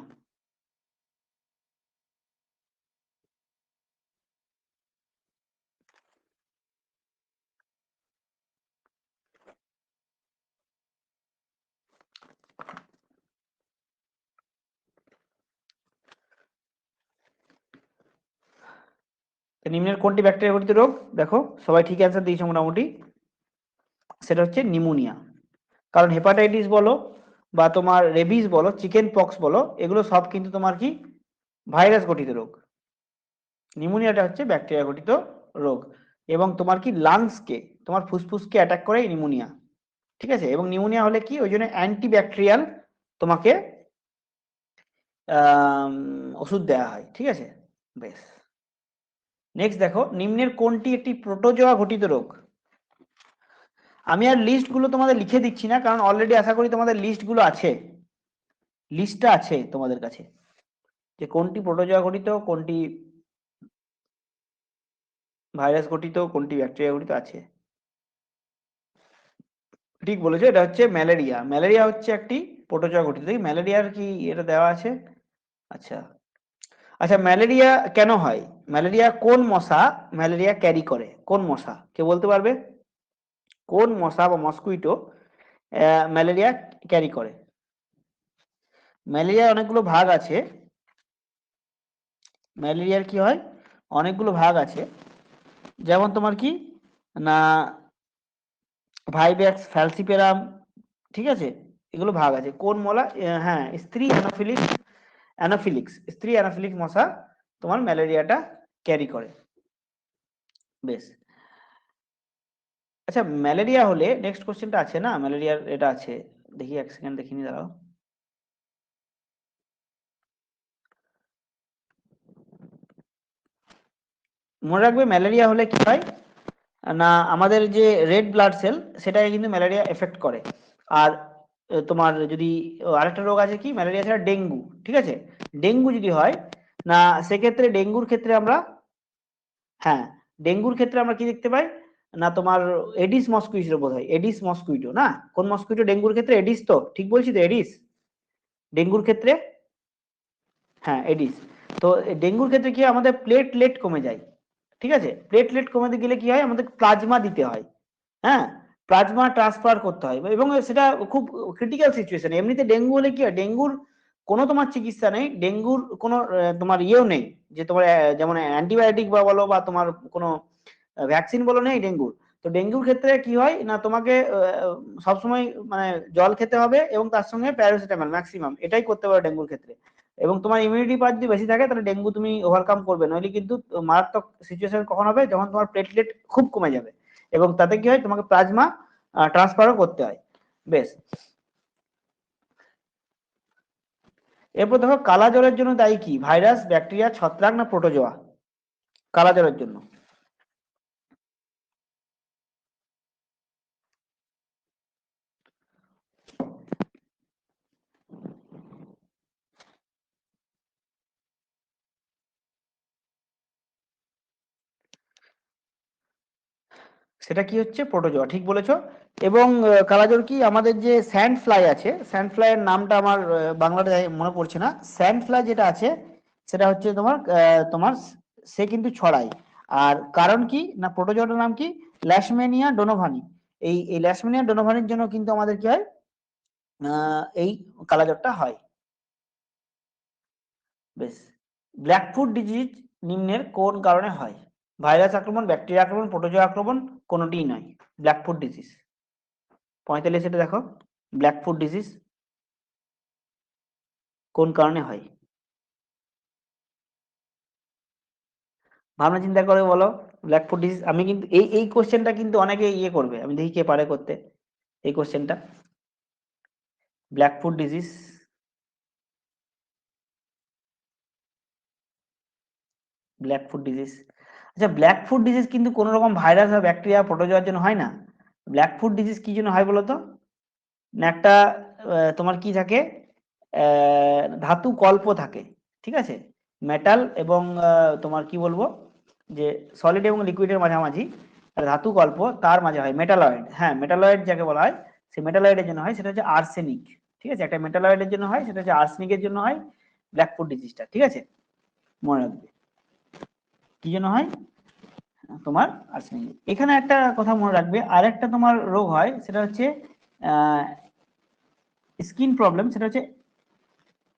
নিম্নের কোনটি ব্যাকটেরিয়া ঘটিত রোগ? দেখো সবাই ঠিক অ্যান্সার দিয়েছে মোটামুটি, সেটা হচ্ছে নিউমোনিয়া। কারণ হেপাটাইটিস বলো বা তোমার রেবিস বলো, চিকেন পক্স বলো, এগুলো সব কিন্তু তোমার কি ভাইরাস গঠিত রোগ। নিউমোনিয়াটা হচ্ছে ব্যাকটেরিয়া গঠিত রোগ। এবং তোমার কি লাংসকে, তোমার ফুসফুসকে অ্যাটাক করে নিউমোনিয়া। ঠিক আছে, এবং নিউমোনিয়া হলে কি, ওই জন্য অ্যান্টিব্যাকটেরিয়াল তোমাকে ওষুধ দেওয়া হয়। ঠিক আছে, বেশ। নেক্সট দেখো, নিম্নের কোনটি একটি প্রোটোজোয়া ঘটিত রোগ? আমি আর লিস্টগুলো তোমাদের লিখে দিচ্ছি না, কারণ অলরেডি আশা করি তোমাদের লিস্টগুলো আছে, লিস্টটা আছে তোমাদের কাছে, যে কোনটি প্রোটোজোয়া ঘটিত, কোনটি ভাইরাস গঠিত, কোনটি ব্যাকটেরিয়া গঠিত আছে? ঠিক বলেছো, এটা হচ্ছে ম্যালেরিয়া। ম্যালেরিয়া হচ্ছে একটি প্রোটোজোয়া গঠিত। দেখি ম্যালেরিয়ার কি এটা দেওয়া আছে? আচ্ছা আচ্ছা, ম্যালেরিয়া কেন হয়? ম্যালেরিয়া কোন মশা ম্যালেরিয়া ক্যারি করে? কোন মশা, কে বলতে পারবে? কোন মশা বা মসকুইটো ম্যালেরিয়া ক্যারি করে? ম্যালেরিয়ার অনেকগুলো ভাগ আছে। ম্যালেরিয়ার কি হয়, অনেকগুলো ভাগ আছে। যেমন তোমার কি না, ভাইব্যাক্স, ফ্যালসিপেরাম, ঠিক আছে, এগুলো ভাগ আছে। কোন মলা, হ্যাঁ, স্ত্রী অ্যানোফিলিস, স্ত্রী অ্যানোফিলিস মশা তোমার ম্যালেরিয়াটা ক্যারি করে। বেশ। আচ্ছা, ম্যালেরিয়া হলে নেক্সট কোশ্চেনটা আছে না, ম্যালেরিয়ার এটা আছে, দেখি এক সেকেন্ড দেখিনি, দাঁড়াও। মনে রাখবে ম্যালেরিয়া হলে কি হয় না, আমাদের যে রেড ব্লাড সেল সেটাকে কিন্তু ম্যালেরিয়া এফেক্ট করে। আর তোমার যদি আরেকটা রোগ আছে কি ম্যালেরিয়া ছাড়া, ডেঙ্গু, ঠিক আছে। ডেঙ্গু যদি হয় না, সেক্ষেত্রে ডেঙ্গুর ক্ষেত্রে আমরা, হ্যাঁ, ডেঙ্গুর ক্ষেত্রে আমরা কি দেখতে পাই না, তোমার এডিস মস্কুইটো বোধ হয়, এডিস মস্কুইটো না, কোন মস্কুইটো ডেঙ্গুর ক্ষেত্রে? এডিস, তো ঠিক বলছি তো, এডিস ডেঙ্গুর ক্ষেত্রে, হ্যাঁ এডিস। তো ডেঙ্গুর ক্ষেত্রে কি হয়, আমাদের প্লেটলেট কমে যায়, ঠিক আছে। প্লেটলেট কমাতে গেলে কি হয়, আমাদের প্লাজমা দিতে হয়, হ্যাঁ, প্লাজমা ট্রান্সফার করতে হয়, এবং সেটা খুব ক্রিটিক্যাল সিচুয়েশন। এমনিতে ডেঙ্গু হলে কি হয়, ডেঙ্গুর কোনো তোমার চিকিৎসা নেই, ডেঙ্গুর কোনো তোমার ইয়েও নেই, যে তোমার যেমন অ্যান্টিবায়োটিক বা বলো বা তোমার কোনো ভ্যাকসিন বলো নেই ডেঙ্গুর। তো ডেঙ্গুর ক্ষেত্রে কি হয় না, তোমাকে সবসময় মানে জল খেতে হবে এবং তার সঙ্গে প্যারাসিটামল ম্যাক্সিমাম, এটাই করতে পারো ডেঙ্গুর ক্ষেত্রে। এবং তোমার ইমিউনিটি পাওয়ার যদি বেশি থাকে তাহলে ডেঙ্গু তুমি ওভারকাম করবে, নইলে কিন্তু মারাত্মক সিচুয়েশন কখন হবে, যখন তোমার প্লেটলেট খুব কমে যাবে, এবং তাতে কি হয়, তোমাকে প্লাজমা ট্রান্সফারও করতে হয়। বেশ। এরপর দেখো, কালা জ্বরের জন্য দায়ী কি? ভাইরাস, ব্যাকটেরিয়া, ছত্রাক না প্রোটোজোয়া? কালা জ্বরের জন্য সেটা কি হচ্ছে? প্রোটোজোয়া, ঠিক বলেছো। এবং কালাজ্বর কি, আমাদের যে স্যান্ড ফ্লাই আছে, স্যান্ড ফ্লাইয়ের নামটা আমার বাংলাটা মনে পড়ছে না, স্যান্ড ফ্লাই যেটা আছে সেটা হচ্ছে তোমার তোমার সে কিন্তু ছড়ায়। আর কারণ কি না, প্রোটোজোয়াটার নাম কি? ল্যাশমেনিয়া ডোনোভানি। এই ল্যাশমেনিয়া ডোনোভানির জন্য কিন্তু আমাদের কি হয়, এই কালাজ্বরটা হয়। বেশ। ব্ল্যাকফুট ডিজিজ নিম্নের কোন কারণে হয়? ভাইরাস আক্রমণ, ব্যাকটেরিয়া আক্রমণ, প্রোটোজোয়া আক্রমণ, কোনোটিই নয়। ব্ল্যাকফুট ডিজিজ 45, এটা দেখো, ব্ল্যাকফুট ডিজিজ কোন কারণে হয়? ভাবনা চিন্তা করে বলো। ব্ল্যাকফুট ডিজিজ, আমি কিন্তু এই কোশ্চেনটা কিন্তু অনেকে ইয়ে করবে, আমি দেখি কে পারে করতে এই কোশ্চেনটা। ব্ল্যাকফুট ডিজিজ, ব্ল্যাকফুট ডিজিজ, আচ্ছা, ব্ল্যাকফুট ডিজিজ কিন্তু কোনো রকম ভাইরাস বা ব্যাকটেরিয়া প্রোটোজোয়ার জন্য হয় না। ব্ল্যাকফুট ডিজিজ কি জন্য হয় বলো তো? না একটা তোমার কি থাকে, ধাতু কল্প থাকে, ঠিক আছে, মেটাল এবং তোমার কি বলবো, যে সলিড এবং লিকুইডের মাঝামাঝি একটা ধাতু কল্প, তার মাঝে হয় মেটালয়েড, হ্যাঁ মেটালয়েড যাকে বলা হয়, সেই মেটালয়েডের জন্য হয়, সেটা হচ্ছে আর্সেনিক, ঠিক আছে, একটা মেটালয়েডের জন্য হয়, সেটা হচ্ছে আর্সেনিকের জন্য হয় ব্ল্যাকফুট ডিজিজটা, ঠিক আছে, মনে রাখবে। কি জন্য হয়? তোমার আর্সেনিক। এখানে একটা কথা মনে রাখবে, আর একটা তোমার রোগ হয়, সেটা হচ্ছে স্কিন প্রবলেম, সেটা হচ্ছে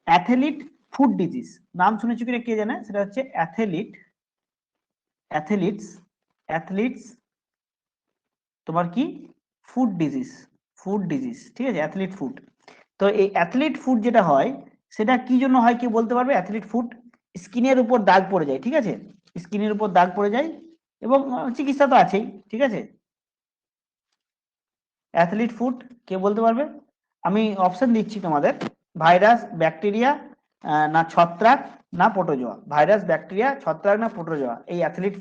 অ্যাথেলিট ফুড ডিজিজ। নাম শুনেছো কিনা কে জানে, সেটা হচ্ছে অ্যাথেলিটস অ্যাথলিটস তোমার কি ফুড ডিজিজ, ঠিক আছে, অ্যাথলিট ফুড। তো এই অ্যাথলিট ফুড যেটা হয়, সেটা কি জন্য হয়, কি বলতে পারবে? অ্যাথলিট ফুড, স্কিনের উপর দাগ পড়ে যায়, ঠিক আছে, স্কিনের উপর দাগ পড়ে যায়, এবং চিকিৎসা তো আছেই, ঠিক আছে। অ্যাথলিট ফুড, কে বলতে পারবে? আমি অপশন দিচ্ছি তোমাদের, ভাইরাস, ব্যাকটেরিয়া, না ছত্রাক, না প্রোটোজোয়া। ভাইরাস, ব্যাকটেরিয়া, ছত্রাক না প্রোটোজোয়া, এই অ্যাথলিট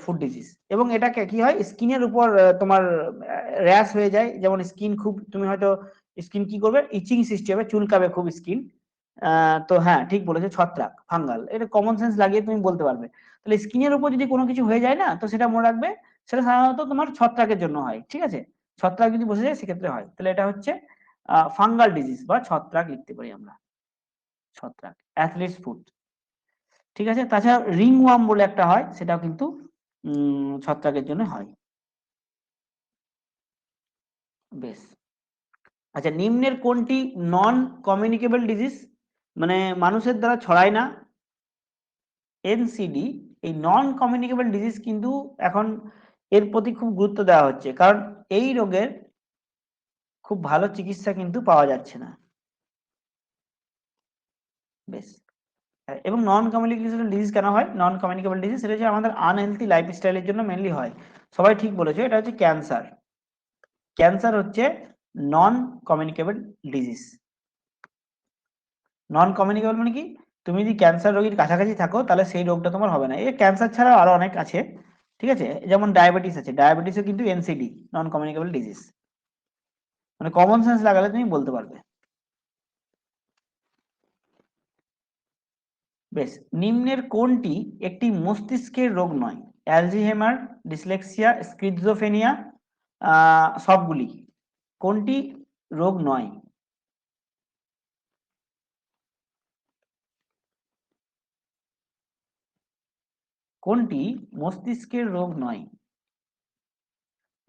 ফুড ডিজিজ। এবং এটাকে কি হয়, স্কিনের উপর তোমার র্যাশ হয়ে যায়, যেমন স্কিন খুব, তুমি হয়তো স্কিন কি করবে, ইচিং সৃষ্টি হবে, চুলকাবে খুব স্কিন। তো হ্যাঁ ঠিক বলেছো, ছত্রাক, ফাঙ্গাল, এটা কমন সেন্স লাগিয়ে তুমি বলতে পারবে। তাহলে স্কিনের উপর যদি কোনো কিছু হয়ে যায় না, তো সেটা মনে রাখবে সেটা সাধারণত তোমার ছত্রাকের জন্য হয়, ঠিক আছে? ছত্রাক যদি বসে যায় সেক্ষেত্রে হয়। তাহলে এটা হচ্ছে ফাঙ্গাল ডিজিজ বা ছত্রাক লিখতে পারি আমরা, ছত্রাক, অ্যাথলিটস ফুট, ঠিক আছে? তাছাড়া রিংওয়ার্ম বলে একটা হয়, সেটাও কিন্তু ছত্রাকের জন্য হয়। বেশ। আচ্ছা, নিম্নের কোনটি নন কমিউনিকেবল ডিজিজ, মানে মানুষের দ্বারা ছড়ায় না? এনসিডি, এই নন কমিউনিকেবল ডিজিজ কিন্তু এখন এর প্রতি খুব গুরুত্ব দেওয়া হচ্ছে, কারণ এই রোগের খুব ভালো চিকিৎসা কিন্তু পাওয়া যাচ্ছে না। বেশ। এবং নন কমিউনিকেবল ডিজিজ কেন হয়? নন কমিউনিকেবল ডিজিজ সেটা হচ্ছে আমাদের আনহেলথি লাইফস্টাইলের জন্য মেনলি হয়। সবাই ঠিক বলেছে, এটা হচ্ছে ক্যান্সার। ক্যান্সার হচ্ছে non communicable disease. Non communicable মানে কি? তুমি যদি ক্যান্সার রোগীর কাছাকাছি থাকো তাহলে সেই রোগটা তোমার হবে না। এই ক্যান্সার ছাড়াও আরো অনেক আছে, ঠিক আছে? যেমন ডায়াবেটিস আছে, ডায়াবেটিসও কিন্তু এনসিডি, নন কমিউনিকেবল ডিজিজ। মানে কমন সেন্স লাগালে তুমি বলতে পারবে। বেশ। নিম্নের কোনটি একটি মস্তিষ্কের রোগ নয়? অ্যালজিহেমার, ডিসলেক্সিয়া, স্কিজোফ্রেনিয়া, সবগুলি। কোনটি রোগ নয়? কোনটি মস্তিষ্কের রোগ নয়?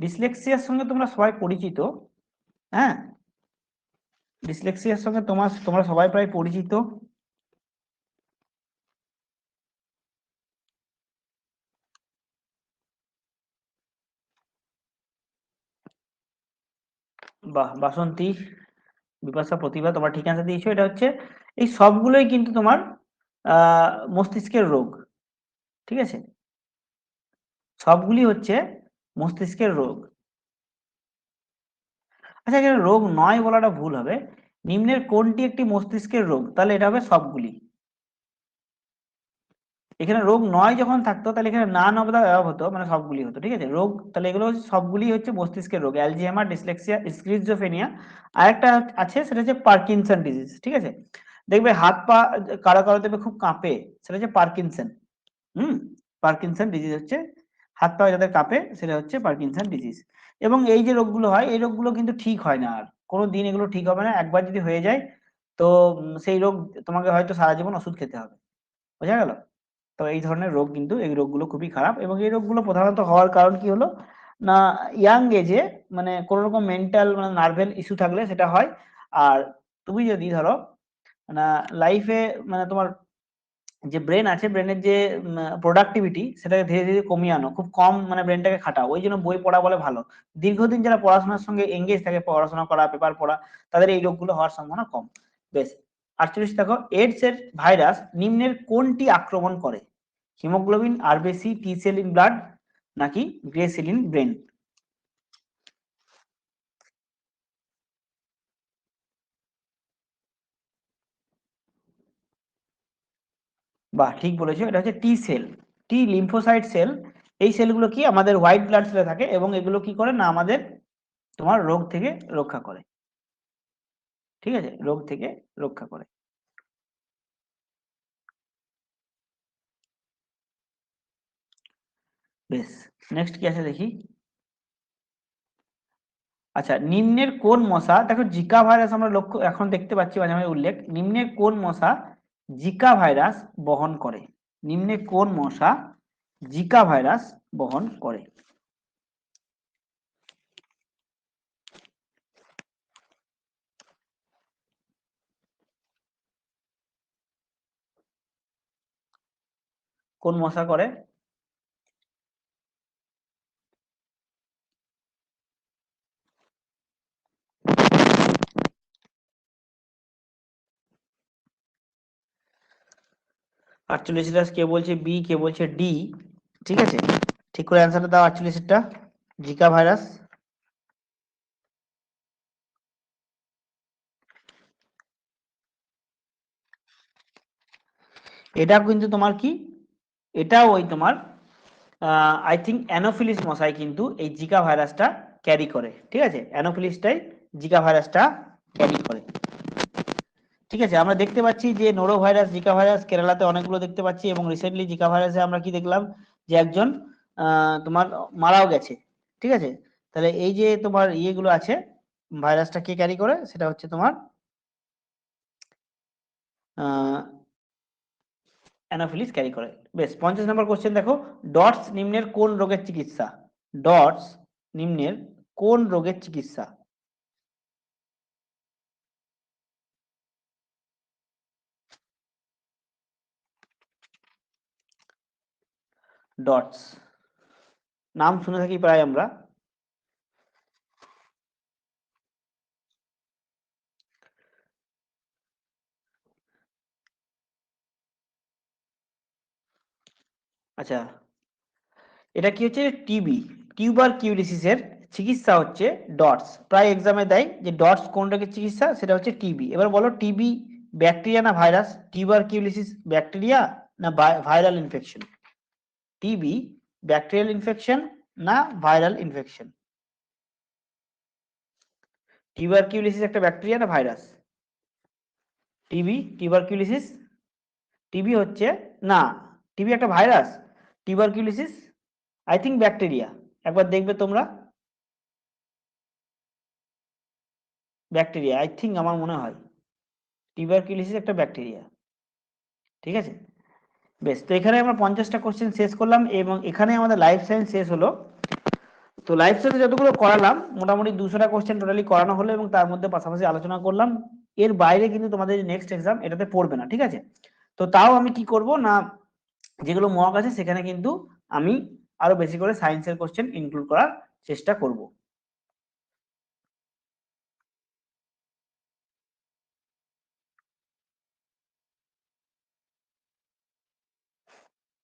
ডিসলেক্সিয়ার সঙ্গে তোমরা সবাই পরিচিত, হ্যাঁ, ডিসলেক্সিয়ার সঙ্গে তোমরা সবাই প্রায় পরিচিত। বাহ, বাসন্তী, বিপাশা, প্রতিভা, তোমার ঠিক অ্যান্সার দিয়েছো। এটা হচ্ছে, এই সবগুলোই কিন্তু তোমার মস্তিষ্কের রোগ, ঠিক আছে? সবগুলি হচ্ছে মস্তিষ্কের রোগ। আচ্ছা, এখানে রোগ নয় বলাটা ভুল হবে। নিম্নের কোনটি একটি মস্তিষ্কের রোগ, তাহলে এটা হবে সবগুলি। এখানে রোগ নয় যখন থাকতো তাহলে এখানে নান অফ দা অ্যাবভ হতো, মানে সবগুলি হতো, ঠিক আছে? রোগ তাহলে এগুলো হচ্ছে সবগুলি হচ্ছে মস্তিষ্কের রোগ, অ্যালজিহাইমার, ডিসলেক্সিয়া, স্কিজোফ্রেনিয়া। আরেকটা আছে সেটা হচ্ছে পার্কিনসন ডিজিজ, ঠিক আছে? দেখবে হাত পা কারো কারো দেখবে খুব কাঁপে, সেটা হচ্ছে পার্কিনসন। হুম, পার্কিনসন ডিজিজ হচ্ছে, হাত পা যাদের কাঁপে সেটা হচ্ছে পার্কিনসন ডিজিজ। এবং এই যে রোগগুলো হয়, এই রোগগুলো কিন্তু ঠিক হয় না, আর কোনো দিন এগুলো ঠিক হবে না। একবার যদি হয়ে যায় তো সেই রোগ তোমাকে হয়তো সারা জীবন ওষুধ খেতে হবে। বোঝা গেল? তো এই ধরনের রোগ কিন্তু, এই রোগগুলো খুবই খারাপ, এবং এই রোগগুলো প্রধানত হওয়ার কারণ কি হলো না, ইয়াং এজে মানে কোনো রকম মেন্টাল মানে নার্ভাল ইস্যু থাকলে সেটা হয়। আর তুমি যদি ধরো না লাইফে মানে তোমার যে ব্রেন আছে, ব্রেনের যে প্রোডাক্টিভিটি সেটাকে ধীরে ধীরে কমিয়ে আনো, খুব কম মানে ব্রেনটাকে খাটাও, ওই জন্য বই পড়া বলে ভালো। দীর্ঘদিন যারা পড়াশোনার সঙ্গে এঙ্গেজ থাকে, পড়াশোনা করা, পেপার পড়া, তাদের এই রোগগুলো হওয়ার সম্ভাবনা কম। বেশ। 48 দেখো, এইডস এর ভাইরাস নিম্নের কোনটি আক্রমণ করে? Haemoglobin, RBC, T cell in blood, নাকি গ্রে সেল ইন ব্রেন? বাহ, ঠিক বলেছো, এটা হচ্ছে T cell, T lymphocyte cell. এই সেলগুলো কি আমাদের হোয়াইট ব্লাড সেলে থাকে, এবং এগুলো কি করে না আমাদের তোমার রোগ থেকে রক্ষা করে, ঠিক আছে? রোগ থেকে রক্ষা করে। বেশ। নেক্সট কি আছে দেখি। আচ্ছা, নিম্নের কোন মশা, দেখো জিকা ভাইরাস আমরা লক্ষ্য এখন দেখতে পাচ্ছি মাঝে মাঝে উল্লেখ, নিম্নের কোন মশা জিকা ভাইরাস বহন করে? নিম্নে কোন মশা জিকা ভাইরাস বহন করে? কোন মশা করে? 48 কে বলছে বি, কে বলছে ডি, ঠিক আছে? ঠিক করে অ্যান্সারটা দাও, 48টা জিকা ভাইরাস। এটা কিন্তু তোমার কি, এটা ওই তোমার আই থিঙ্ক অ্যানোফিলিস মশাই কিন্তু এই জিকা ভাইরাসটা ক্যারি করে, ঠিক আছে? অ্যানোফিলিসটাই জিকা ভাইরাসটা ক্যারি করে, ঠিক আছে, আমরা দেখতে পাচ্ছি যে নোরো ভাইরাস, জিকা ভাইরাস কেরালাতে অনেকগুলো দেখতে পাচ্ছি, এবং রিসেন্টলি জিকা ভাইরাসে আমরা কি দেখলাম যে একজন তোমার মারাও গেছে। ঠিক আছে, তাহলে এই যে তোমার ইয়েগুলো আছে, ভাইরাসটা কে ক্যারি করে, সেটা হচ্ছে তোমার অ্যানোফিলিস ক্যারি করে। বেশ, 50 নম্বর কোশ্চেন দেখো, ডটস নিম্নের কোন রোগের চিকিৎসা? ডটস নিম্নের কোন রোগের চিকিৎসা? ডটস নাম শুনে থাকি প্রায় আমরা। আচ্ছা, এটা কি হচ্ছে, টিবি, টিউবারকিউলিসিসের চিকিৎসা হচ্ছে ডটস। প্রায় এক্সামে দেয় যে ডটস কোন রোগের চিকিৎসা, সেটা হচ্ছে টিবি। এবার বলো, টিবি ব্যাকটেরিয়া না ভাইরাস? টিউবারকিউলিসিস ব্যাকটেরিয়া না viral infection? TB bacterial infection না ভাইরাল ইনফেকশন? টিউবারকিউলিসিস একটা ব্যাকটেরিয়া না ভাইরাস? টিবি, টিউবারকিউলিসিস, টিবি হচ্ছে না, টিবি একটা ভাইরাস, টিউবারকিউলিসিস আই থিঙ্ক ব্যাকটেরিয়া। একবার দেখবে তোমরা, ব্যাকটেরিয়া আই থিঙ্ক, আমার মনে হয় টিউবারকিউলিসিস একটা ব্যাকটেরিয়া। ঠিক আছে, বেশ, তো এখানে আমরা 50টা কোশ্চেন শেষ করলাম, এবং এখানে আমাদের লাইফ সায়েন্স শেষ হলো। তো লাইফ সায়েন্স যতগুলো করালাম, মোটামুটি 200টা কোশ্চেন টোটালি করানো হলো, এবং তার মধ্যে পাশাপাশি আলোচনা করলাম। এর বাইরে কিন্তু তোমাদের নেক্সট এক্সাম এটাতে পড়বে না। ঠিক আছে, তো তাও আমি কি করব না, যেগুলো মক আছে সেখানে কিন্তু আমি আরো বেশি করে সায়েন্সের কোশ্চেন ইনক্লুড করার চেষ্টা করব।